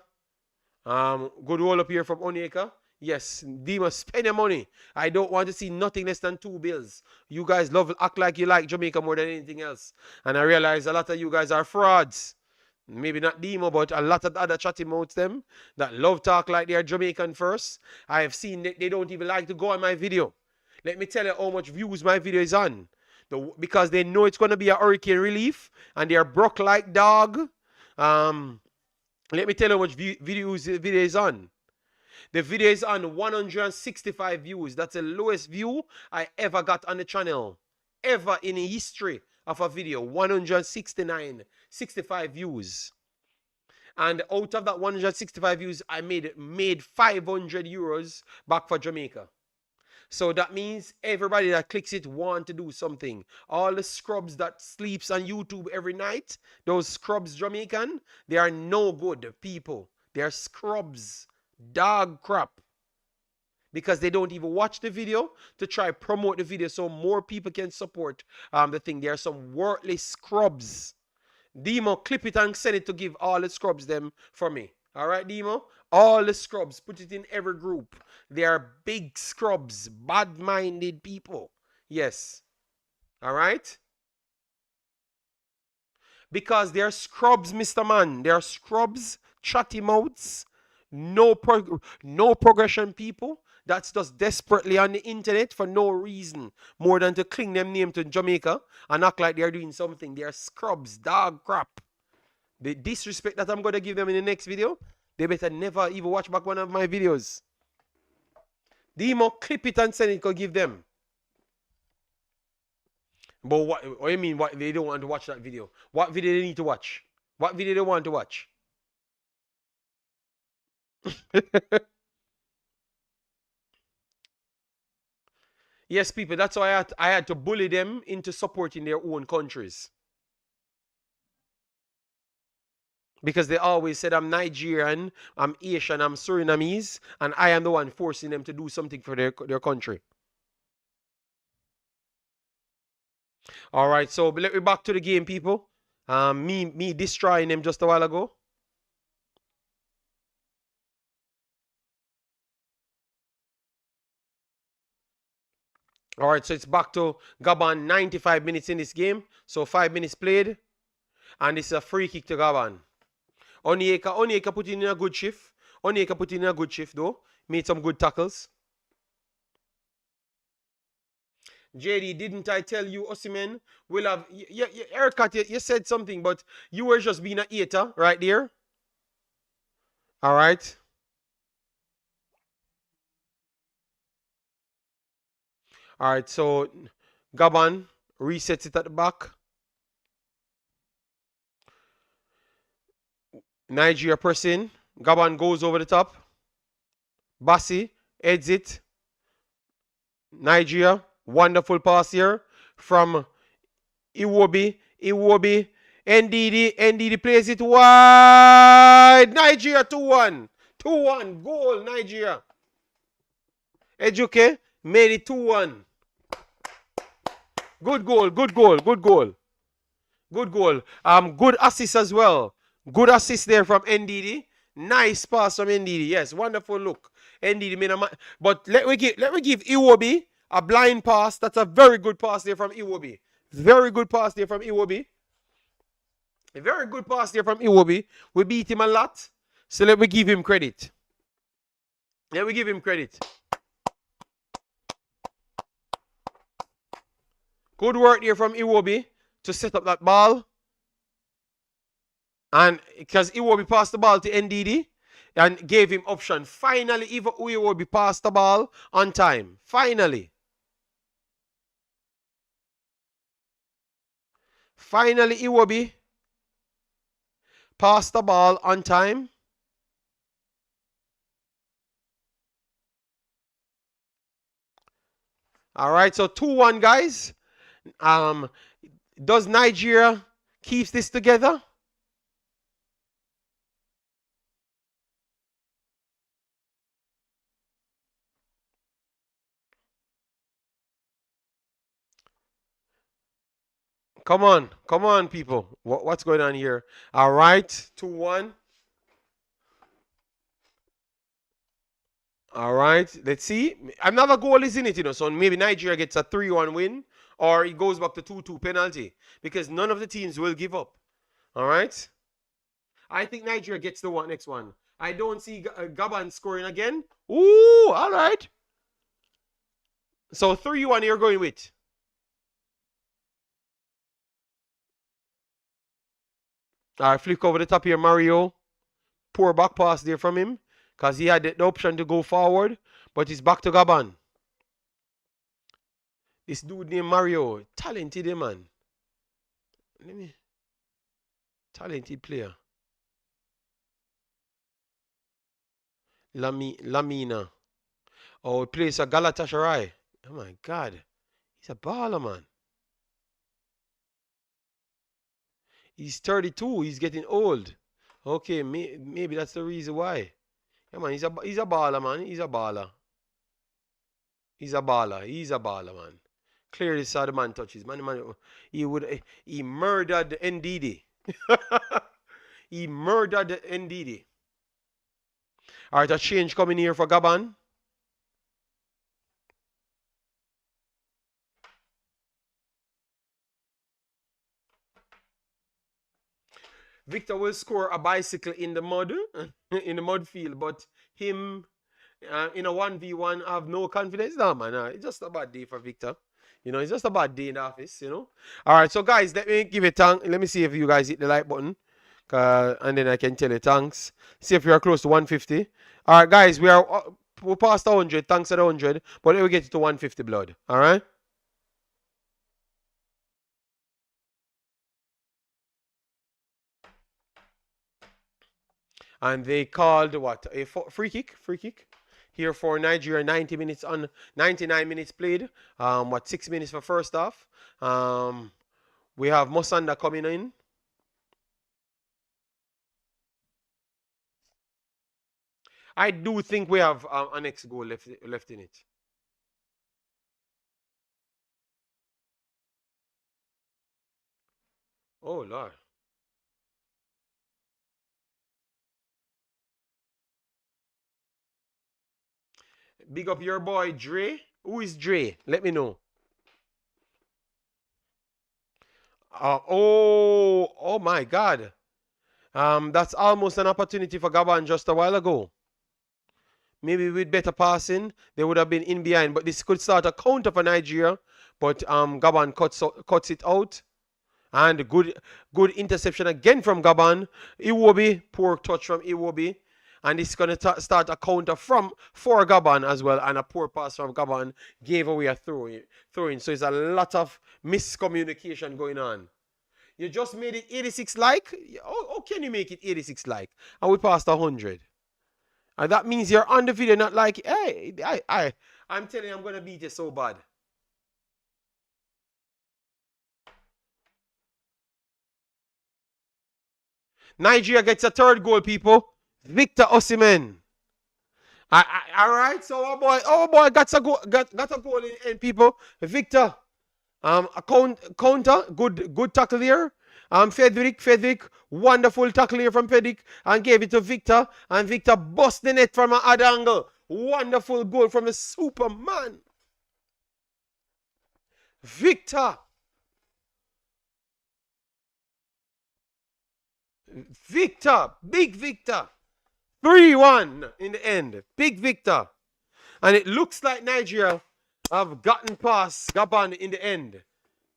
Good roll up here from Onyeka. Yes, Dima, spend your money. I don't want to see nothing less than 2 bills. You guys act like you like Jamaica more than anything else. And I realize a lot of you guys are frauds. Maybe not Demo, but a lot of other chatty mouths them that love talk like they're Jamaican first. I have seen they don't even like to go on my video. Let me tell you how much views my video is on. Because they know it's going to be a hurricane relief and they're broke like dog. Let me tell you how much views the video is on. The video is on 165 views. That's the lowest view I ever got on the channel. Ever in the history of a video. 65 views. And out of that 165 views, I made 500 euros back for Jamaica. So that means everybody that clicks it want to do something. All the scrubs that sleeps on YouTube every night, those scrubs Jamaican, they are no good people. They are scrubs. Dog crap. Because they don't even watch the video to try promote the video so more people can support the thing. There are some worthless scrubs. Demo, clip it and send it to give all the scrubs them for me. All right, Demo? All the scrubs. Put it in every group. They are big scrubs. Bad-minded people. Yes. All right? Because they're scrubs, Mr. Man. They're scrubs, chatty mouths, no progression people. That's just desperately on the internet for no reason more than to cling them name to Jamaica and act like they're doing something. They're scrubs, dog crap. The disrespect that I'm going to give them in the next video, they better never even watch back one of my videos. Demo, clip it and send it to give them. But what do you mean? What, they don't want to watch that video? What video they need to watch? What video they want to watch? Yes, people, that's why I had to bully them into supporting their own countries. Because they always said I'm Nigerian, I'm Asian, I'm Surinamese, and I am the one forcing them to do something for their country. All right, so let me back to the game, people. Me destroying them just a while ago. All right, so it's back to Gabon, 95 minutes in this game. So 5 minutes played. And it's a free kick to Gabon. Onyeka put in a good shift. Onyeka put in a good shift, though. Made some good tackles. JD, didn't I tell you, Osimhen will have... Haircut, you said something, but you were just being a hater right there. All right. All right, so Gabon resets it at the back. Nigeria pressing. Gabon goes over the top. Bassi heads it. Nigeria, wonderful pass here from Iwobi. Ndidi plays it wide. Nigeria 2-1. 2-1. Goal, Nigeria. Ejuke made it 2-1. Good goal. Good assist as well. Good assist there from Ndidi. Nice pass from Ndidi. Yes, wonderful look. Indeed, but let me give Iwobi a blind pass. That's a very good pass there from Iwobi. Very good pass there from Iwobi. A very good pass there from Iwobi. We beat him a lot. So let me give him credit. Let me give him credit. Good work there from Iwobi to set up that ball. And because Iwobi passed the ball to NDD and gave him option. Finally, Iwobi passed the ball on time. Finally. Finally, Iwobi passed the ball on time. All right, so 2-1, guys. Does Nigeria keep this together? Come on, people. What's going on here? All right, 2-1. All right, let's see. Another goal is in it, so maybe Nigeria gets a 3-1 win, or it goes back to 2-2 penalty, because none of the teams will give up. All right? I think Nigeria gets the next one. I don't see Gabon scoring again. Ooh, all right. So 3-1 you're going with. All right, flick over the top here, Mario. Poor back pass there from him, because he had the option to go forward, but he's back to Gabon. This dude named Mario, talented man. Talented player. Lamina. Oh, he plays for Galatasaray. Oh my God. He's a baller, man. He's 32. He's getting old. Okay, maybe that's the reason why. Yeah, man, he's a baller, man. He's a baller. He's a baller, man. Clearly saw the man touches. Man, he murdered NDD. He murdered NDD. All right, a change coming here for Gabon. Victor will score a bicycle in the mud, in the mud field, but him in a 1v1, I have no confidence. No, man, it's just a bad day for Victor. It's just a bad day in the office, All right, so guys, let me give you thanks. Let me see if you guys hit the like button, and then I can tell you thanks. See if you are close to 150. All right, guys, we're past 100. Thanks at 100, but we get to 150 blood. All right. And they called what? A free kick here for Nigeria. 99 minutes played. 6 minutes for first half. We have Mosanda coming in. I do think we have an next goal left in it. Oh Lord. Big up your boy Dre. Who is Dre? Let me know. Oh my God. That's almost an opportunity for Gabon just a while ago. Maybe with better passing, they would have been in behind. But this could start a counter for Nigeria. But Gabon cuts it out. And good interception again from Gabon. Iwobi, poor touch from Iwobi. And it's going to start a counter for Gabon as well. And a poor pass from Gabon gave away a throw-in. So it's a lot of miscommunication going on. You just made it 86 like? How can you make it 86 like? And we passed 100. And that means you're on the video, not like, hey, I'm telling you, I'm going to beat you so bad. Nigeria gets a third goal, people. Victor Osimhen. All right, so our boy got a goal in people. Victor, a counter, good tackle here. Frederick, wonderful tackle here from Frederick, and gave it to Victor, and Victor bust the net from an odd angle. Wonderful goal from the Superman. Victor. Victor. Big Victor. 3-1 in the end. Big Victor. And it looks like Nigeria have gotten past Gabon in the end.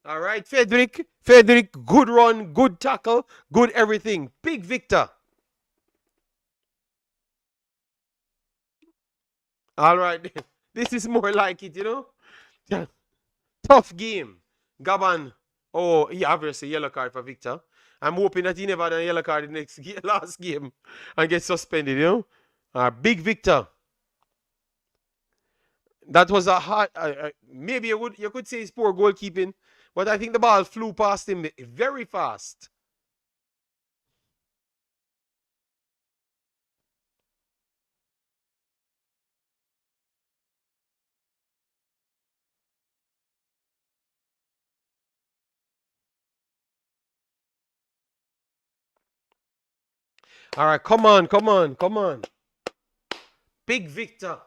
All right, Frederick, good run, good tackle, good everything. Big Victor. All right, this is more like it, you know. Yeah. Tough game. Gabon. Oh, he obviously yellow card for Victor. I'm hoping that he never had a yellow card in the last game and get suspended, you know. Big Victor. That was a hard. Maybe you could say it's poor goalkeeping, but I think the ball flew past him very fast. All right, come on, come on, come on. Big Victor.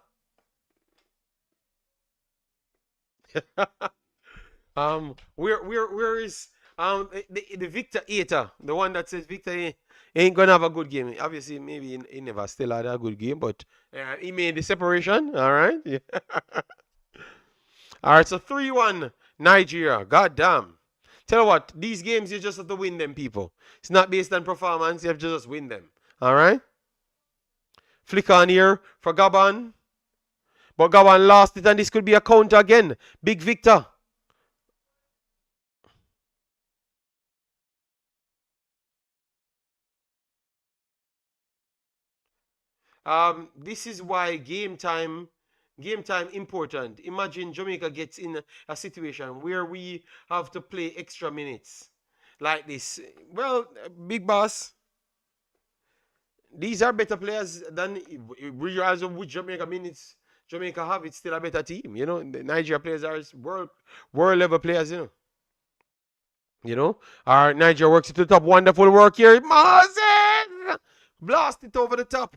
Where is the Victor Eater, the one that says Victor ain't gonna have a good game. Obviously, maybe he never still had a good game, but he made the separation. All right, yeah. All right. So 3-1 Nigeria. God damn. Tell you what, these games you just have to win them, people. It's not based on performance. You have to just win them. All right. Flick on here for Gabon, but Gabon lost it, and this could be a counter again. Big Victor. This is why game time important. Imagine Jamaica gets in a situation where we have to play extra minutes like this. Well, big boss, these are better players than regardless of which Jamaica minutes Jamaica have. It's still a better team. You know, the Nigeria players are world level players. You know. Our Nigeria works it to the top. Wonderful work here, Moses. Blast it over the top.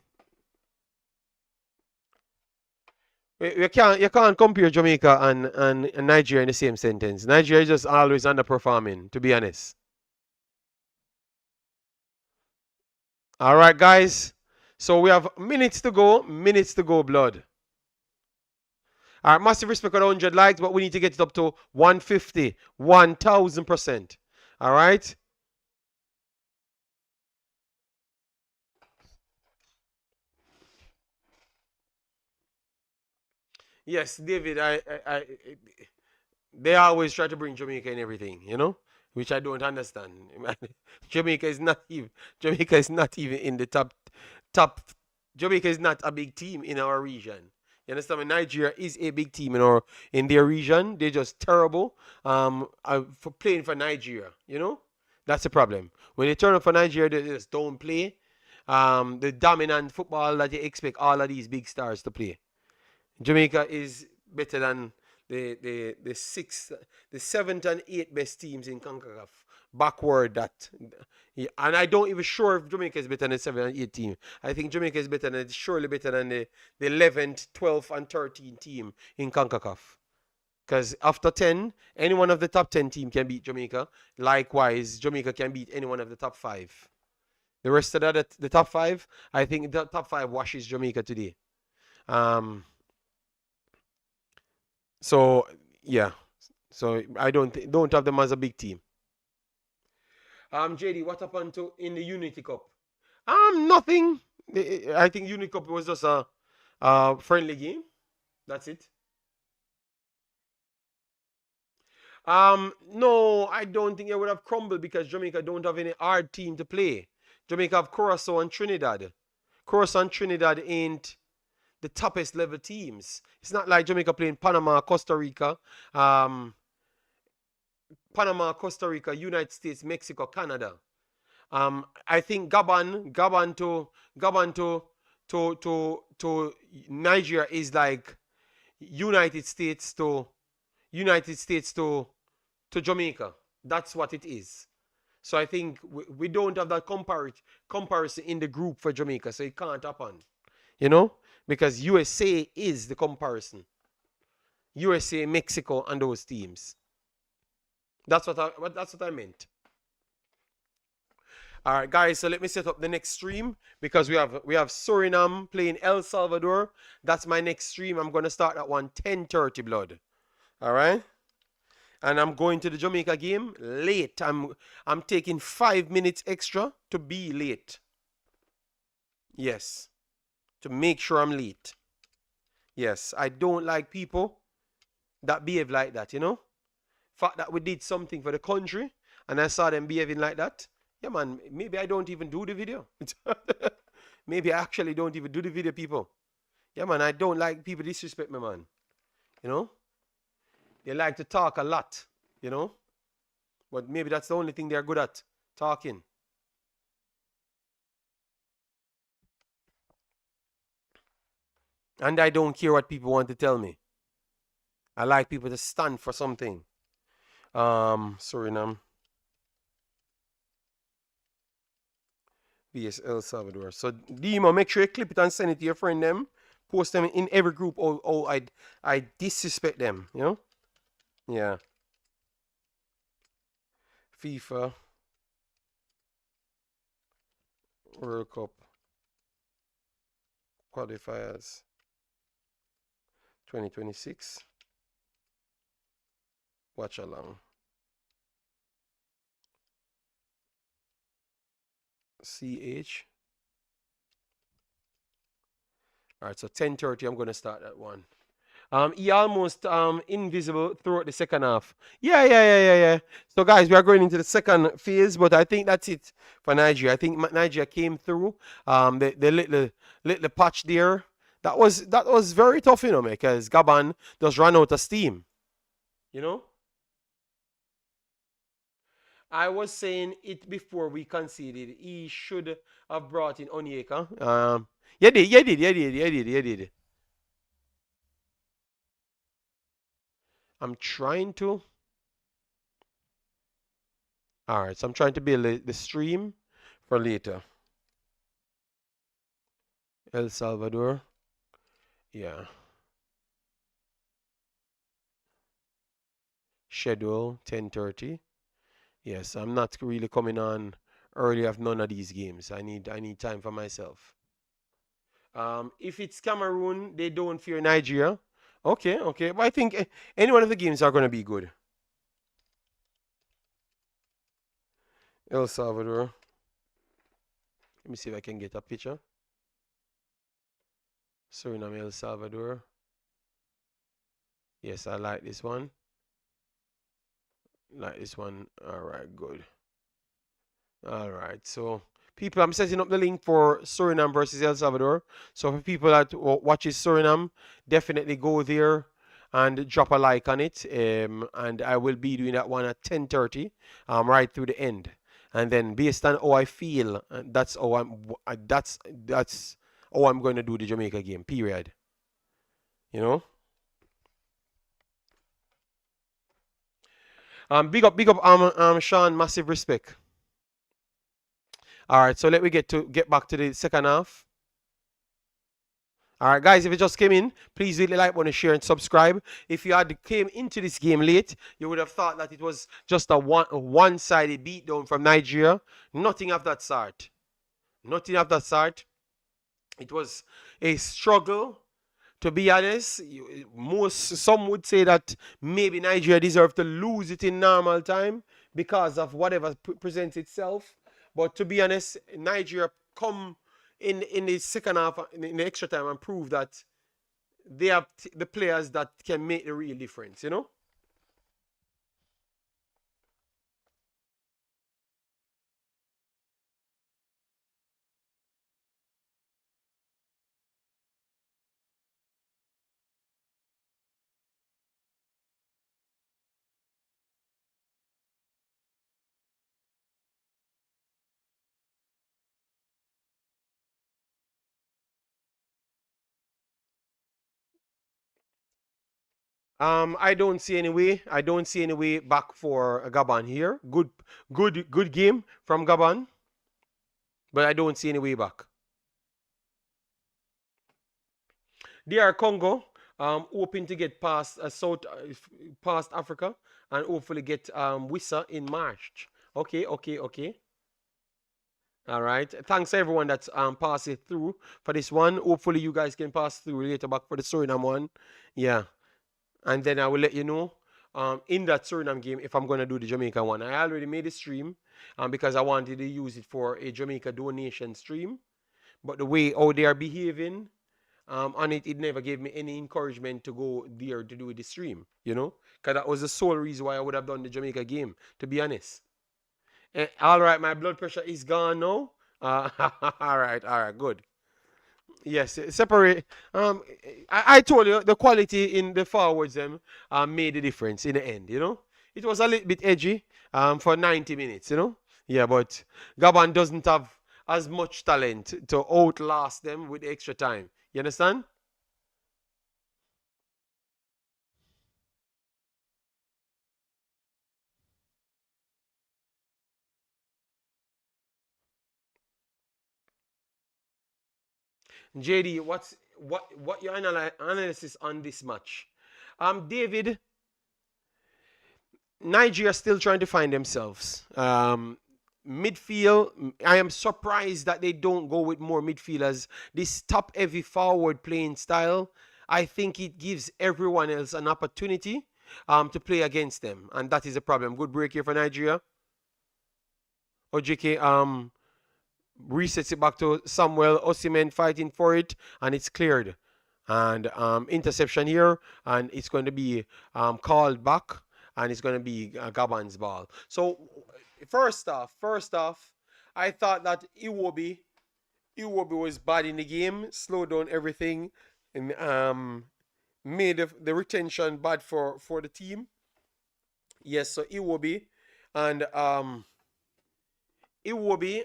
You can't compare Jamaica and Nigeria in the same sentence. Nigeria is just always underperforming, to be honest. All right, guys. So we have minutes to go. Minutes to go, blood. All right, massive respect on 100 likes, but we need to get it up to 150, 1,000%. All right. Yes, David. They always try to bring Jamaica in everything, which I don't understand. Jamaica is not even Jamaica is not even in the top. Jamaica is not a big team in our region. You understand? When Nigeria is a big team in their region, they're just terrible. For playing for Nigeria, that's the problem. When they turn up for Nigeria, they just don't play. The dominant football that you expect all of these big stars to play. Jamaica is better than the seventh and eighth best teams in Concacaf. Backward that, yeah, and I don't even sure if Jamaica is better than the 7th and 8th team. I think Jamaica is surely better than the 11th, 12th, and 13th team in Concacaf. Because after 10, any one of the top 10 team can beat Jamaica. Likewise, Jamaica can beat any one of the top 5. The rest of the top 5, I think the top 5 washes Jamaica today. So yeah, so I don't have them as a big team. JD, what happened to in the Unity Cup? Nothing. I think Unity Cup was just a friendly game. That's it. No, I don't think it would have crumbled because Jamaica don't have any hard team to play. Jamaica have Curacao and Trinidad. Curacao and Trinidad ain't the toughest level teams. It's not like Jamaica playing Panama, Costa Rica, United States, Mexico, Canada. I think Gabon to Nigeria is like United States to Jamaica. That's what it is. So I think we don't have that comparison in the group for Jamaica, so it can't happen. you know, because USA is the comparison. USA, Mexico, and those teams. That's what I meant. All right, guys. So let me set up the next stream because we have Suriname playing El Salvador. That's my next stream. I'm gonna start at 10:30 blood. All right. And I'm going to the Jamaica game late. I'm taking 5 minutes extra to be late. Yes, to make sure I'm late. Yes, I don't like people that behave like that. You know, fact that we did something for the country and I saw them behaving like that. Yeah, man. Maybe I don't even do the video. Maybe I actually don't even do the video, people. Yeah, man. I don't like people disrespect me, man. You know, they like to talk a lot. You know. But maybe that's the only thing they're good at, talking. And I don't care what people want to tell me. I like people to stand for something. Suriname. vs El Salvador. So Dima, make sure you clip it and send it to your friend them. Post them in every group. Oh, I disrespect them, you know? Yeah. FIFA World Cup Qualifiers 2026. Watchalong. CH. All right, so 10:30. I'm gonna start that one. He almost invisible throughout the second half. Yeah. So guys, we are going into the second phase, but I think that's it for Nigeria. I think Nigeria came through. The little patch there. That was very tough, you know, because Gabon just ran out of steam. You know. I was saying it before we conceded. He should have brought in Onyeka. You did. I'm trying to. All right, so I'm trying to build the stream for later. El Salvador. Yeah. Schedule 10:30. Yes, I'm not really coming on early of none of these games. I need time for myself. If it's Cameroon, they don't fear Nigeria. Okay. But I think any one of the games are going to be good. El Salvador. Let me see if I can get a picture. Suriname, El Salvador. Yes, I like this one. Like this one. All right, good. All right, so people, I'm setting up the link for Suriname versus El Salvador. So for people that watches Suriname, definitely go there and drop a like on it. And I will be doing that one at 10:30, right through the end. And then based on how I feel, that's how that's how I'm going to do the Jamaica game. Period. You know. Big up, Sean. Massive respect. All right, so let me get back to the second half. All right, guys, if you just came in, please hit the like button, share, and subscribe. If you had came into this game late, you would have thought that it was just a one-sided beatdown from Nigeria. Nothing of that sort. Nothing of that sort. It was a struggle. To be honest, some would say that maybe Nigeria deserved to lose it in normal time because of whatever presents itself. But to be honest, Nigeria come in the second half, in the extra time, and prove that they have the players that can make the real difference, you know? I don't see any way. I don't see any way back for Gabon here. Good game from Gabon, but I don't see any way back. DR Congo, hoping to get past Africa and hopefully get Wissa in March. Okay, okay, okay. All right. Thanks everyone that's passing through for this one. Hopefully you guys can pass through later back for the Suriname one. Yeah. And then I will let you know in that Suriname game if I'm gonna do the Jamaica one. I already made a stream because I wanted to use it for a Jamaica donation stream. But the way how they are behaving on it, it never gave me any encouragement to go there to do the stream, you know? Because that was the sole reason why I would have done the Jamaica game, to be honest. All right, my blood pressure is gone now. All right, good. Yes, separate. I told you the quality in the forwards made the difference in the end. You know, it was a little bit edgy for 90 minutes. You know, yeah, but Gabon doesn't have as much talent to outlast them with extra time. You understand? JD, what your analysis on this match? David, Nigeria still trying to find themselves. Midfield, I am surprised that they don't go with more midfielders. This top heavy forward playing style, I think it gives everyone else an opportunity to play against them. And that is a problem. Good break here for Nigeria. OJK resets it back to Samuel Osimen fighting for it, and it's cleared. And interception here, and it's going to be called back, and it's going to be Gabon's ball. So first off, I thought that Iwobi was bad in the game, slowed down everything, and made the retention bad for the team. Yes, so Iwobi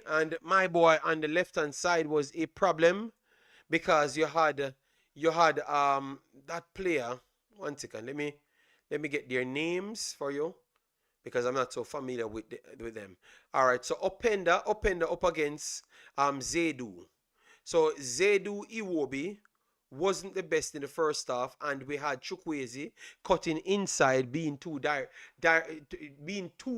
and my boy on the left hand side was a problem because you had that player. One second, let me get their names for you because I'm not so familiar with them. All right, so Openda up against Zedu. So Zedu Iwobi wasn't the best in the first half, and we had Chukwueze cutting inside, being too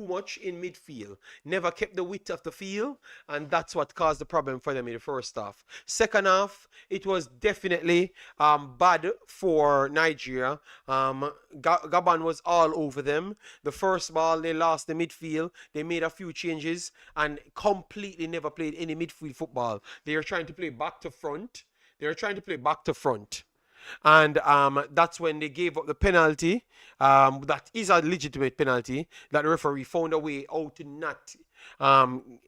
much in midfield. Never kept the width of the field, and that's what caused the problem for them in the first half. Second half, it was definitely bad for Nigeria. Gabon was all over them. The first ball, they lost the midfield. They made a few changes and completely never played any midfield football. They are trying to play back to front. They were trying to play back to front. And that's when they gave up the penalty. That is a legitimate penalty that the referee found a way out to not um,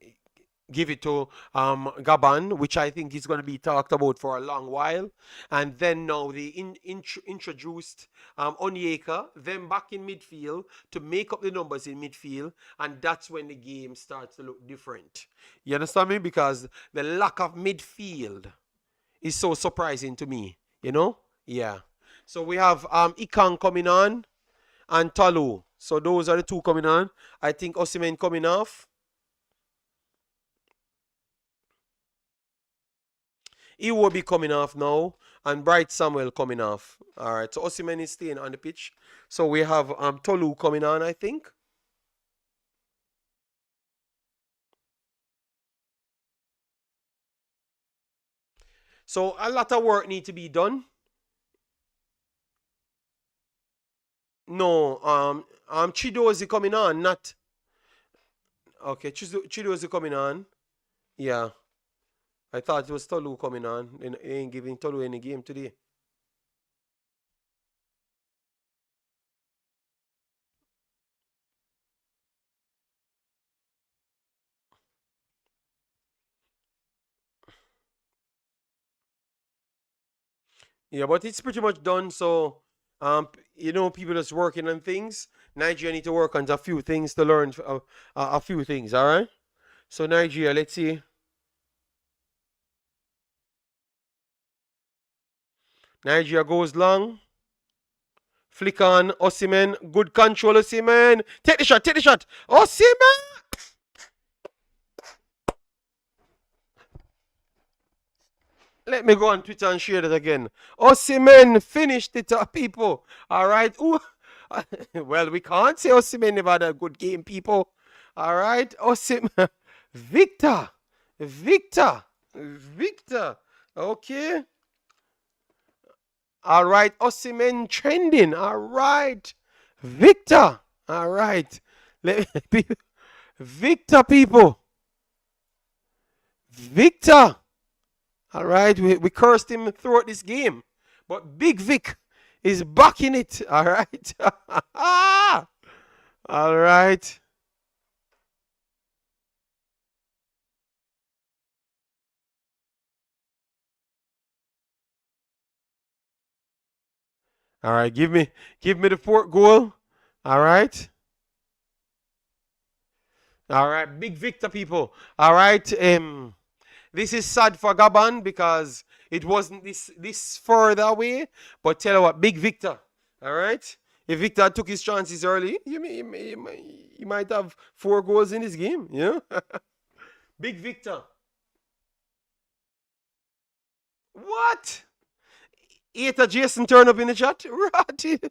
give it to Gabon, which I think is going to be talked about for a long while. And then now they introduced Onyeka, them back in midfield to make up the numbers in midfield. And that's when the game starts to look different. You understand me? Because the lack of midfield is so surprising to me, you know? Yeah. So we have Ikang coming on and Talu. So those are the two coming on. I think Osimhen coming off. He will be coming off now. And Bright Samuel coming off. All right. So Osimhen is staying on the pitch. So we have Tolu coming on, I think. So a lot of work need to be done. No, Chidozi coming on, not okay. Chidozi coming on. Yeah. I thought it was Tolu coming on. They ain't giving Tolu any game today. Yeah, but it's pretty much done. So, people that's working on things. Nigeria need to work on a few things to learn a few things. All right. So Nigeria, let's see. Nigeria goes long. Flick on Osimen. Good control, Osimen. Take the shot. Take the shot. Osimen. Let me go on Twitter and share that again. Osimhen finished it, people. All right. Ooh. Well, we can't say Osimhen never had a good game, people. All right. Osimhen. Victor. Victor. Victor. Okay. All right. Osimhen trending. All right. Victor. All right. Victor, people. Victor. All right. We cursed him throughout this game. But Big Vic is back in it. All right. All right. All right. Give me the fourth goal. All right. All right. Big Victor, people. All right. This is sad for Gabon because it wasn't this further away. But tell you what, Big Victor. All right. If Victor took his chances early, you might have 4 goals in this game. You know. Big Victor. What? Eta Jason turn up in the chat? Right.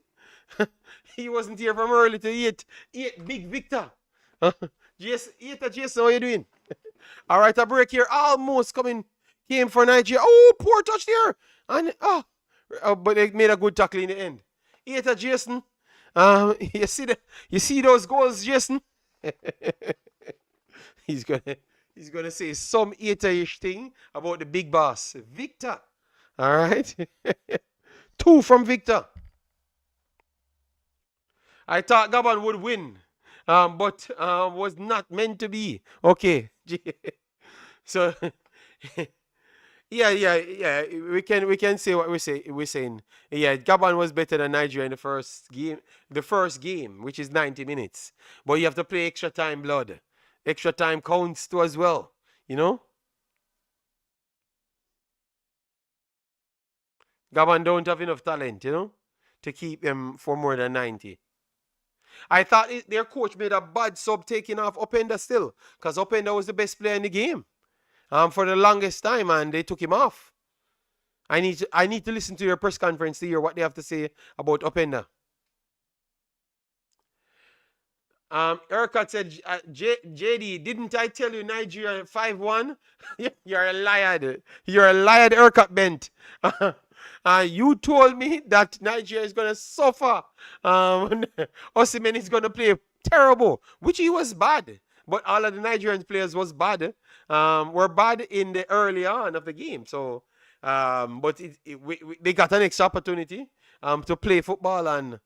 He wasn't here from early to eat Big Victor. Jason, Eta Jason, how you doing? All right, a break here. Almost came for Nigeria. Oh, poor touch there. And but they made a good tackle in the end. Eta Jason. You see those goals, Jason? he's gonna say some Eta-ish thing about the big boss, Victor. All right. 2 from Victor. I thought Gabon would win, but was not meant to be. Okay. So, yeah. We can say what we're saying. Yeah, Gabon was better than Nigeria in the first game, which is 90 minutes. But you have to play extra time, blood. Extra time counts too as well. You know. Gabon don't have enough talent, to keep them for more than 90. I thought their coach made a bad sub taking off Openda still, because Openda was the best player in the game for the longest time, and they took him off. I need to listen to your press conference to hear what they have to say about Openda. Erkat said, JD, didn't I tell you Nigeria 5-1? You're a liar. You're a liar, Erkat Bent. You told me that Nigeria is going to suffer. Osimhen is going to play terrible, which he was bad. But all of the Nigerian players were bad in the early on of the game. So, but they got an extra opportunity to play football, and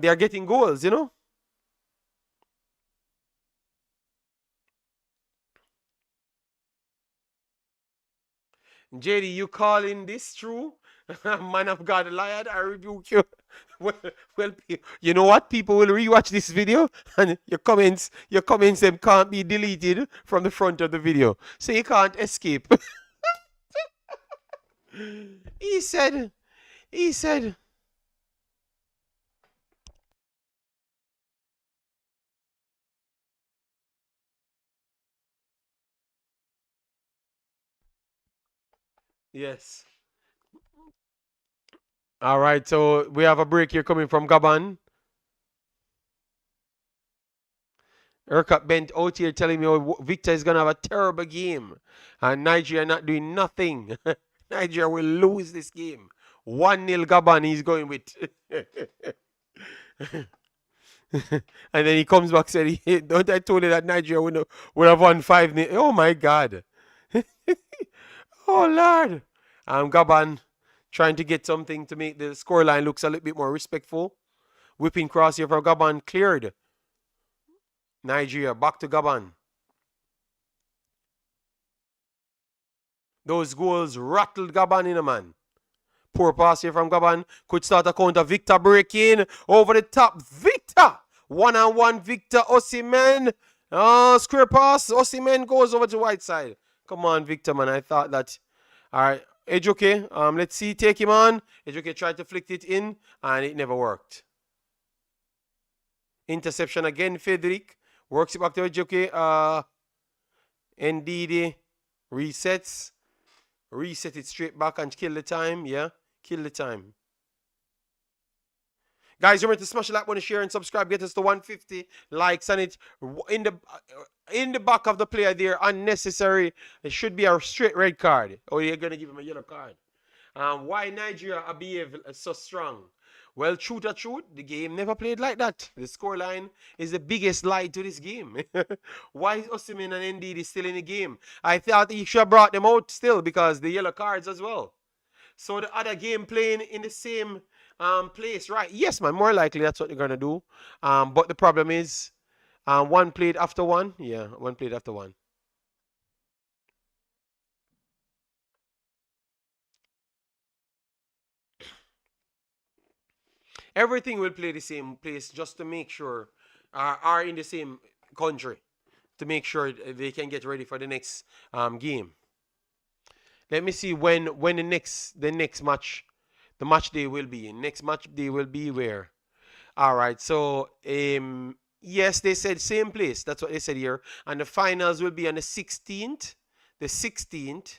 they are getting goals, JD, you calling this true? Man of God, liar, I rebuke you. well, you know what? People will rewatch this video, and your comments them can't be deleted from the front of the video, so you can't escape. he said, yes. All right, so we have a break here coming from Gabon. Erkat Bent out here telling me Victor is going to have a terrible game. And Nigeria not doing nothing. Nigeria will lose this game. 1-0 Gabon he's going with. And then he comes back and said, don't I told you that Nigeria would have won 5-0? Oh, my God. Oh, Lord. Gabon trying to get something to make the scoreline looks a little bit more respectful. Whipping cross here for Gabon cleared. Nigeria back to Gabon. Those goals rattled Gabon in a man. Poor pass here from Gabon. Could start a counter. Victor breaking over the top. Victor! 1-on-1 Victor Osimhen. Square pass. Osimhen goes over to white side. Come on, Victor, man. I thought that. All right. Ejuke. Let's see. Take him on. Ejuke tried to flick it in, and it never worked. Interception again. Frederick works it back to Ejuke. Ndidi resets. Reset it straight back and kill the time. Yeah, kill the time. Guys, remember to smash the like button, share, and subscribe. Get us to 150 likes on it. In the back of the player there, unnecessary. It should be a straight red card. Or you're gonna give him a yellow card. Why Nigeria behave so strong? Well, truth or truth, the game never played like that. The scoreline is the biggest lie to this game. Why is Osimhen and Ndidi still in the game? I thought he should have brought them out still because the yellow cards as well. So the other game playing in the same place, right? Yes, man. More likely that's what they're gonna do. But the problem is, one played after one. Yeah, one played after one. Everything will play the same place just to make sure are in the same country to make sure they can get ready for the next game. Let me see when the next match the match day will be. Next match day will be where? All right. So yes, they said same place. That's what they said here. And the finals will be on the 16th. The 16th.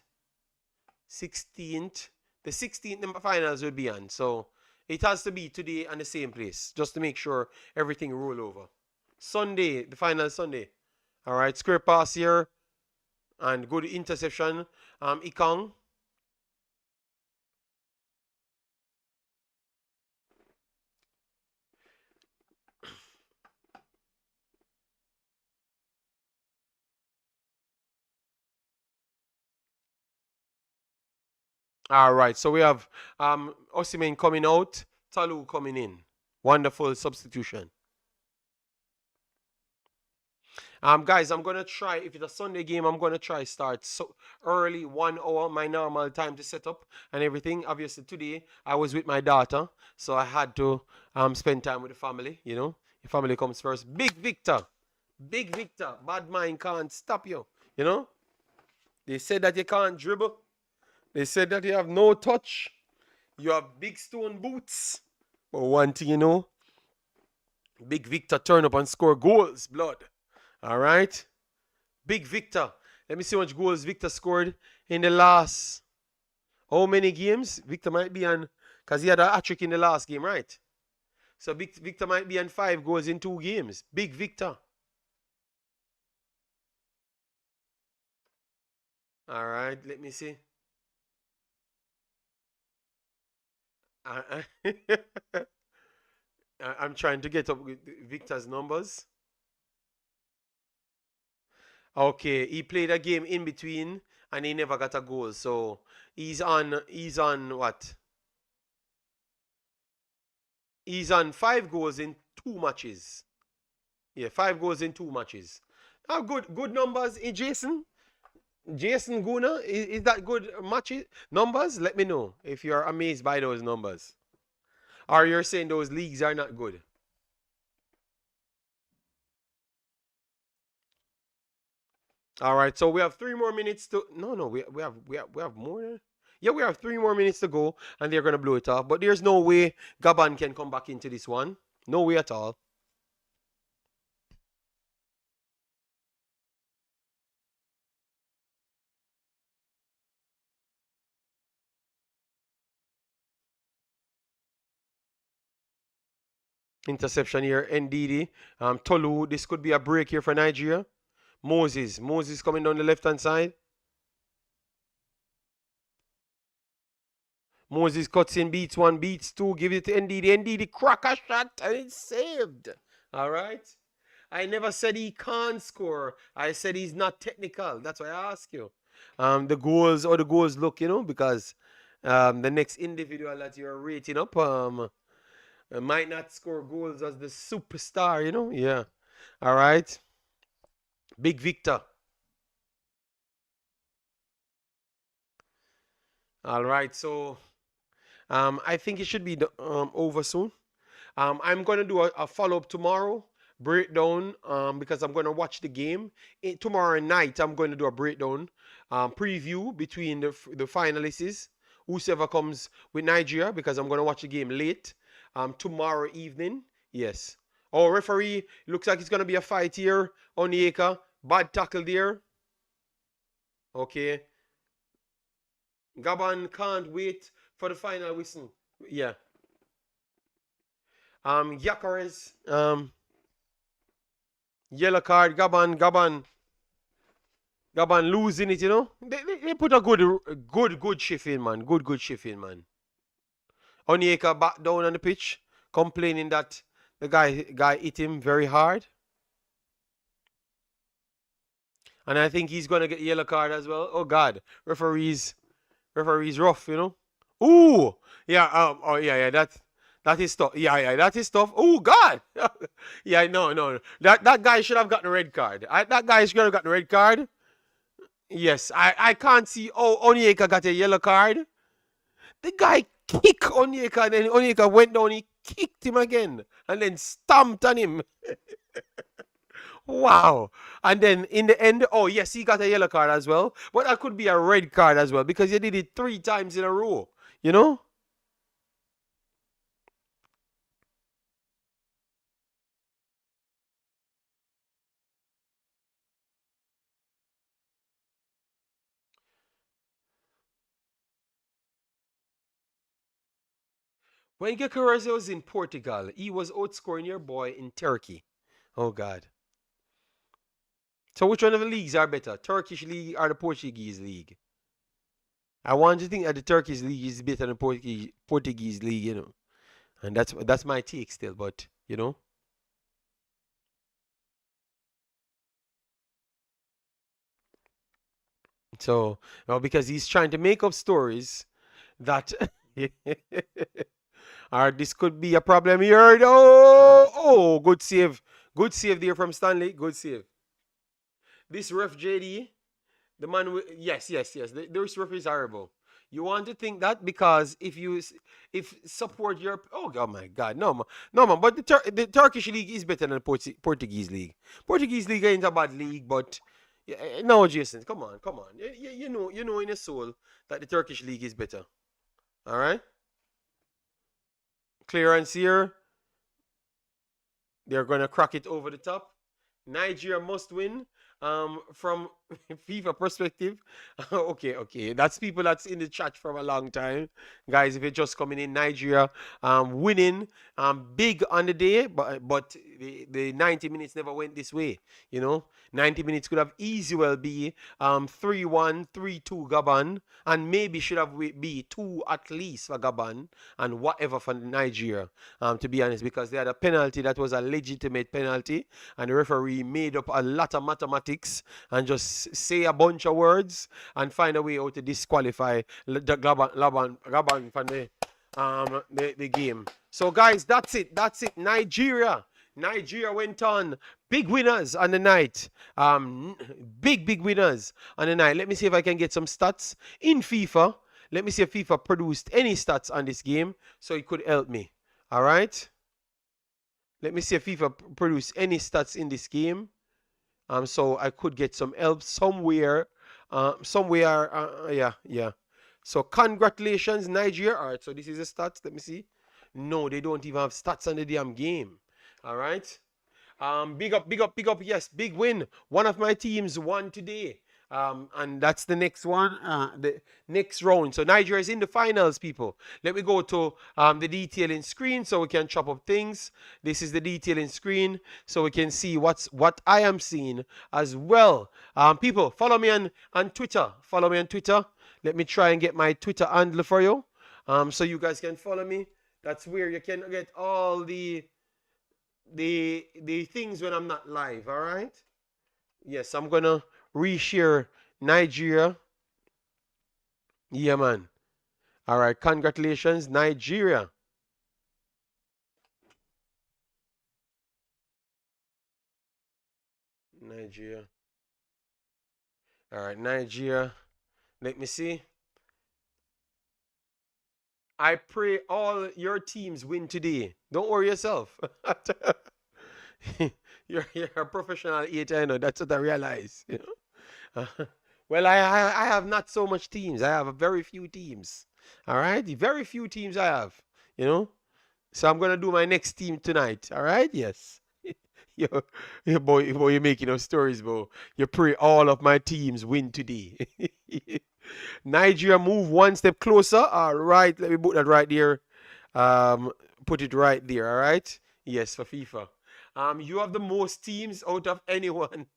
16th. The 16th the finals will be on. So it has to be today and the same place just to make sure everything roll over. Sunday, the final Sunday. All right, square pass here and good interception. Ikong. All right, so we have Osimhen coming out, Talu coming in. Wonderful substitution. Guys, I'm gonna try. If it's a Sunday game, I'm gonna try start so early, 1 hour, my normal time to set up and everything. Obviously, today I was with my daughter, so I had to spend time with the family. You know, the family comes first. Big Victor, bad mind can't stop you. You know, they said that you can't dribble. They said that you have no touch. You have big stone boots. But one thing you know, Big Victor turn up and score goals, blood. All right. Big Victor. Let me see how much goals Victor scored in the last. How many games? Victor might be on. Because he had a hat trick in the last game, right? So Victor might be on 5 goals in 2 games. Big Victor. All right. Let me see. I, I'm trying to get up Victor's numbers. Okay, he played a game in between and he never got a goal. So he's on what? He's on 5 goals in 2 matches. Yeah, 5 goals in 2 matches. Good numbers, Jason. Jason Guna, is that good matches numbers? Let me know if you're amazed by those numbers. Or you're saying those leagues are not good. All right, so we have 3 more minutes to. No, we have more. Yeah, we have 3 more minutes to go, and they're gonna blow it off. But there's no way Gabon can come back into this one. No way at all. Interception here, NDD. Tolu, this could be a break here for Nigeria. Moses coming down the left hand side. Moses cuts in, beats 1, beats 2, give it to NDD. NDD crack a shot and it's saved. All right. I never said he can't score. I said he's not technical. That's why I ask you. The goals look, because the next individual that you're rating up might not score goals as the superstar. Yeah. All right. Big Victor. All right. So I think it should be over soon. I'm going to do a follow up tomorrow breakdown because I'm going to watch the game. Tomorrow night, I'm going to do a breakdown preview between the finalists, whoever comes with Nigeria, because I'm going to watch the game late tomorrow evening. Yes. Oh, referee, looks like it's going to be a fight here. Onyeka, bad tackle there. Okay. Gabon can't wait for the final whistle. Yeah. Gyökeres, yellow card. Gabon losing it. You know, they put a good shift in, man. Good shift in, man. Onyeka back down on the pitch, complaining that the guy hit him very hard, and I think he's gonna get a yellow card as well. Oh God, referees rough, you know. Ooh, yeah, oh yeah, that is tough. Yeah, that is tough. Oh God, yeah, no, that guy should have gotten a red card. That guy should have gotten a red card. Yes, I can't see. Oh, Onyeka got a yellow card. The guy kicked Onyeka, and then Onyeka went down. He kicked him again, and then stamped on him. Wow. And then in the end, oh yes, he got a yellow card as well. But that could be a red card as well because he did it 3 times in a row. You know? When Gyökeres was in Portugal, he was outscoring your boy in Turkey. Oh God. So which one of the leagues are better? Turkish league or the Portuguese league? I want to think that the Turkish league is better than the Portuguese league, you know. And that's my take still, but you know. So, well, because he's trying to make up stories that or this could be a problem here. Oh, good save. Good save there from Stanley. Good save. This ref JD, the man with, yes. This ref is horrible. You want to think that because if support your oh my god no man, but the Turkish league is better than the Portuguese league. Portuguese league ain't a bad league, but no, Jason, come on. You know in your soul that the Turkish league is better. All right, clearance here. They're gonna crack it over the top. Nigeria must win. From FIFA perspective, okay, that's people that's in the chat from a long time, guys. If you're just coming in, Nigeria, winning, big on the day, but the 90 minutes never went this way. You know, 90 minutes could have easy well be 3-1, 3-2 Gabon, and maybe should have be two at least for Gabon and whatever for Nigeria. To be honest, because they had a penalty that was a legitimate penalty, and the referee made up a lot of mathematics and just say a bunch of words and find a way how to disqualify the Gabon from the game. So guys, that's it. Nigeria went on big winners on the night. Big winners on the night. Let me see if I can get some stats in FIFA. Let me see if FIFA produced any stats on this game so it could help me. All right. Let me see if FIFA produced any stats in this game. So I could get some help somewhere. Yeah. So congratulations, Nigeria. All right. So this is the stats. Let me see. No, they don't even have stats on the damn game. All right. Big up. Yes, big win. One of my teams won today. And that's the next one, the next round. So Nigeria is in the finals, people. Let me go to the detailing screen so we can chop up things. This is the detailing screen so we can see what I am seeing as well. People, follow me on Twitter. Follow me on Twitter. Let me try and get my Twitter handle for you, so you guys can follow me. That's where you can get all the things when I'm not live. All right. Yes, I'm gonna reshare Nigeria. Yeah, man. All right. Congratulations, Nigeria. Nigeria. All right, Nigeria. Let me see. I pray all your teams win today. Don't worry yourself. You're a professional eater, I know. That's what I realize. You know? Well, I have not so much teams. I have very few teams. All right, very few teams I have. You know, so I'm gonna do my next team tonight. All right, yes. Boy, you're making up stories, bro. You pray all of my teams win today. Nigeria move one step closer. All right, let me put that right there. Um, put it right there. All right. Yes, for FIFA. You have the most teams out of anyone.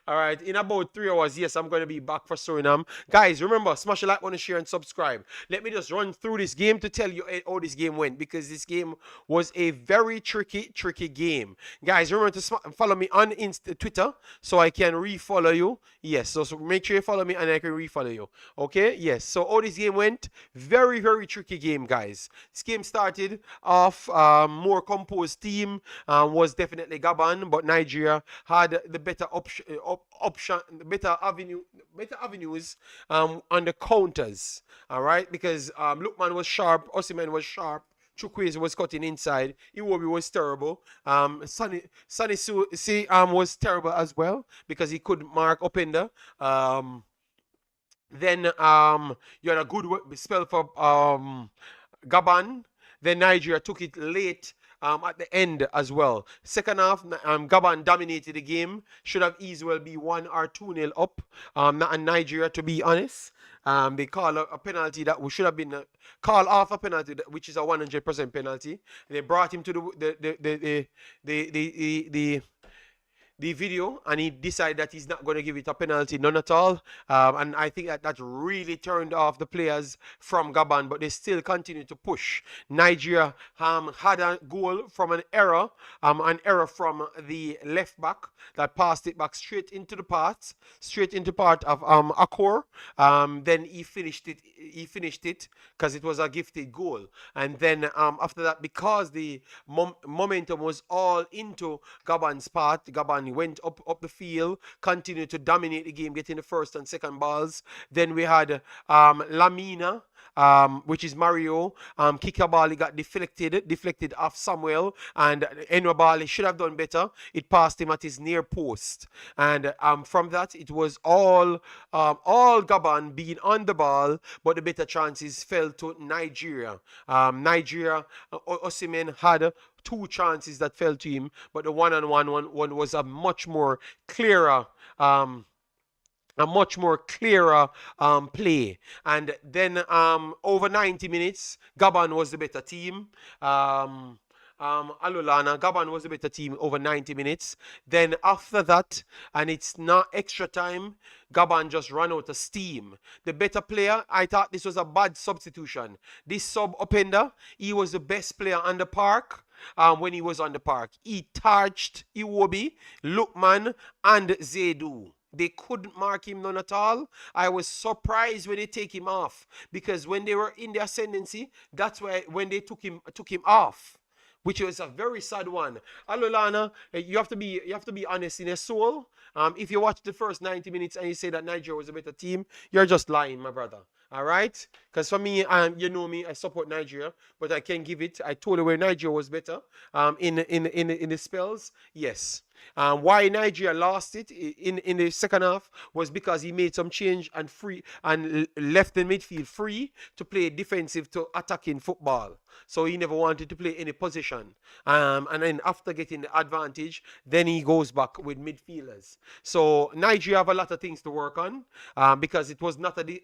All right, in about 3 hours, yes, I'm going to be back for Suriname. Guys, remember, smash a like button, share, and subscribe. Let me just run through this game to tell you how this game went because this game was a very tricky game. Guys, remember to follow me on Twitter so I can refollow you. Yes, so make sure you follow me and I can refollow you. Okay, yes, so how this game went, very tricky game, guys. This game started off more composed team, was definitely Gabon, but Nigeria had the better option, better avenues on the counters. All right, because Lookman was sharp, Osimhen was sharp. Chukwueze was cutting inside. Iwobi was terrible. Sunny was terrible as well because he couldn't mark Openda. Then you had a good spell for Gabon. Then Nigeria took it late at the end as well. Second half, Gabon dominated the game. Should have easily be 1 or 2-0 up. Not in Nigeria, to be honest. They call a penalty that should have been call off a penalty, which is a 100% penalty. They brought him to the video and he decided that he's not going to give it a penalty, none at all. And I think that really turned off the players from Gabon, but they still continue to push. Nigeria had a goal from an error from the left back that passed it back straight into part of Akor. Then he finished it because it was a gifted goal. And then after that, because the momentum was all into Gabon's part, Gabon went up the field, continued to dominate the game, getting the first and second balls. Then we had Lamina, which is Mario. Kikabali got deflected off Samuel, and Enwabali should have done better. It passed him at his near post, and from that it was all Gabon being on the ball, but the better chances fell to Nigeria. Osimhen had 2 chances that fell to him, but the one-on-one one was a much more clearer play. And then over 90 minutes, Gabon was the better team. Alolana, Gabon was the better team over 90 minutes. Then after that, and it's not extra time, Gabon just ran out of steam. The better player, I thought this was a bad substitution. This Openda, he was the best player on the park. When he was on the park, he touched Iwobi, Lookman, and Zedu. They couldn't mark him none at all. I was surprised when they take him off because when they were in the ascendancy, that's why when they took him off, which was a very sad one. Alolana, you have to be honest in your soul. If you watch the first 90 minutes and you say that Nigeria was a better team, you're just lying, my brother. All right, because for me, you know me, I support Nigeria, but I can give it. I told you where Nigeria was better. In the spells, yes. Why Nigeria lost it in the second half was because he made some change and left the midfield free to play defensive to attacking football. So he never wanted to play any position. And then after getting the advantage, then he goes back with midfielders. So Nigeria have a lot of things to work on because it was not an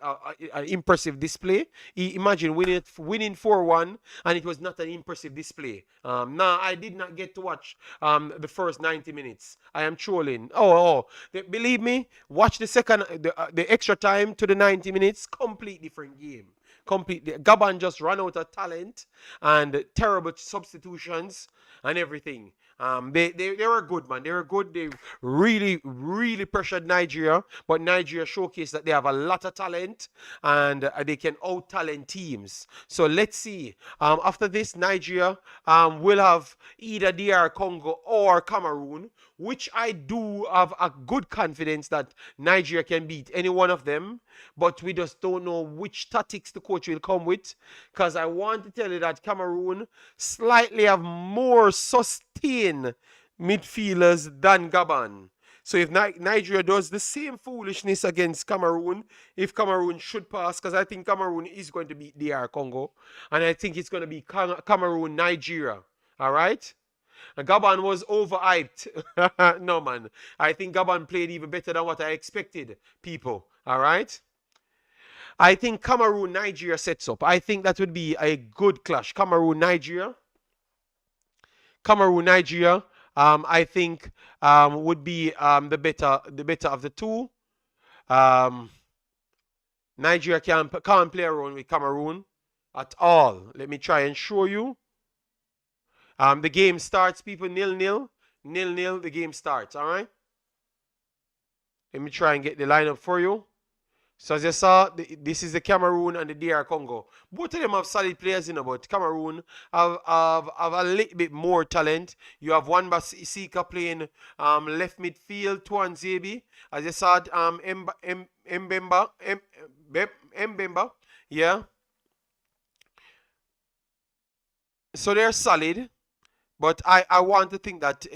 impressive display. Imagine winning 4-1 and it was not an impressive display. Now, I did not get to watch the first 90 minutes. I am trolling. Believe me, watch the extra time to the 90 minutes. Complete different game. Gabon just ran out of talent and terrible substitutions and everything. They were good, man. They were good. They really pressured Nigeria, but Nigeria showcased that they have a lot of talent and they can out-talent teams. So let's see. After this, Nigeria will have either DR Congo or Cameroon, which I do have a good confidence that Nigeria can beat any one of them, but we just don't know which tactics the coach will come with, because I want to tell you that Cameroon slightly have more sustained midfielders than Gabon. So if Nigeria does the same foolishness against Cameroon, if Cameroon should pass, because I think Cameroon is going to beat DR Congo, and I think it's going to be Cameroon-Nigeria, all right? Gabon was overhyped. No, man. I think Gabon played even better than what I expected, people. All right? I think Cameroon, Nigeria sets up. I think that would be a good clash. Cameroon, Nigeria. Cameroon, Nigeria. I think would be the better of the two. Um, Nigeria can't play around with Cameroon at all. Let me try and show you. The game starts, people, 0-0. 0-0, the game starts, all right? Let me try and get the lineup for you. So as you saw, this is the Cameroon and the DR Congo. Both of them have solid players, but Cameroon have a little bit more talent. You have Wamba Sika playing left midfield, Tuan Zebi. As you saw, Mbemba, yeah. So they're solid, but I want to think that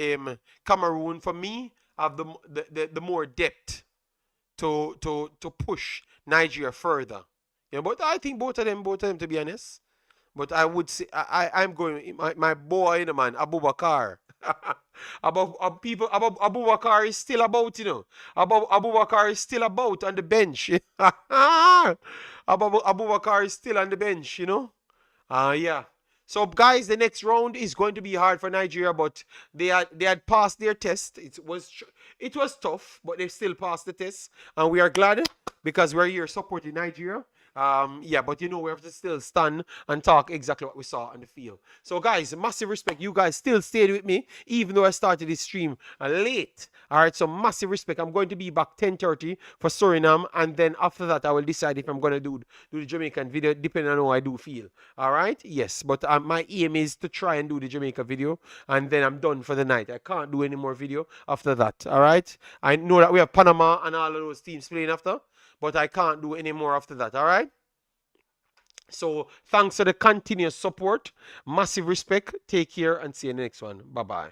Cameroon, for me, have the more depth to push Nigeria further. But I think both of them, to be honest. But I would say I'm going my boy, man, Abubakar. Abubakar is still about. Abubakar is still about on the bench. Abubakar is still on the bench. Yeah. So guys, the next round is going to be hard for Nigeria, but they had passed their test. It was tough, but they still passed the test, and we are glad because we're here supporting Nigeria. Yeah, but we have to still stand and talk exactly what we saw on the field. So guys, massive respect. You guys still stayed with me, even though I started this stream late. All right, so massive respect. I'm going to be back 10:30 for Suriname, and then after that, I will decide if I'm going to do the Jamaican video, depending on how I do feel. All right, yes, but my aim is to try and do the Jamaica video, and then I'm done for the night. I can't do any more video after that. All right, I know that we have Panama and all of those teams playing after, but I can't do any more after that. All right. So thanks for the continuous support. Massive respect. Take care and see you in the next one. Bye bye.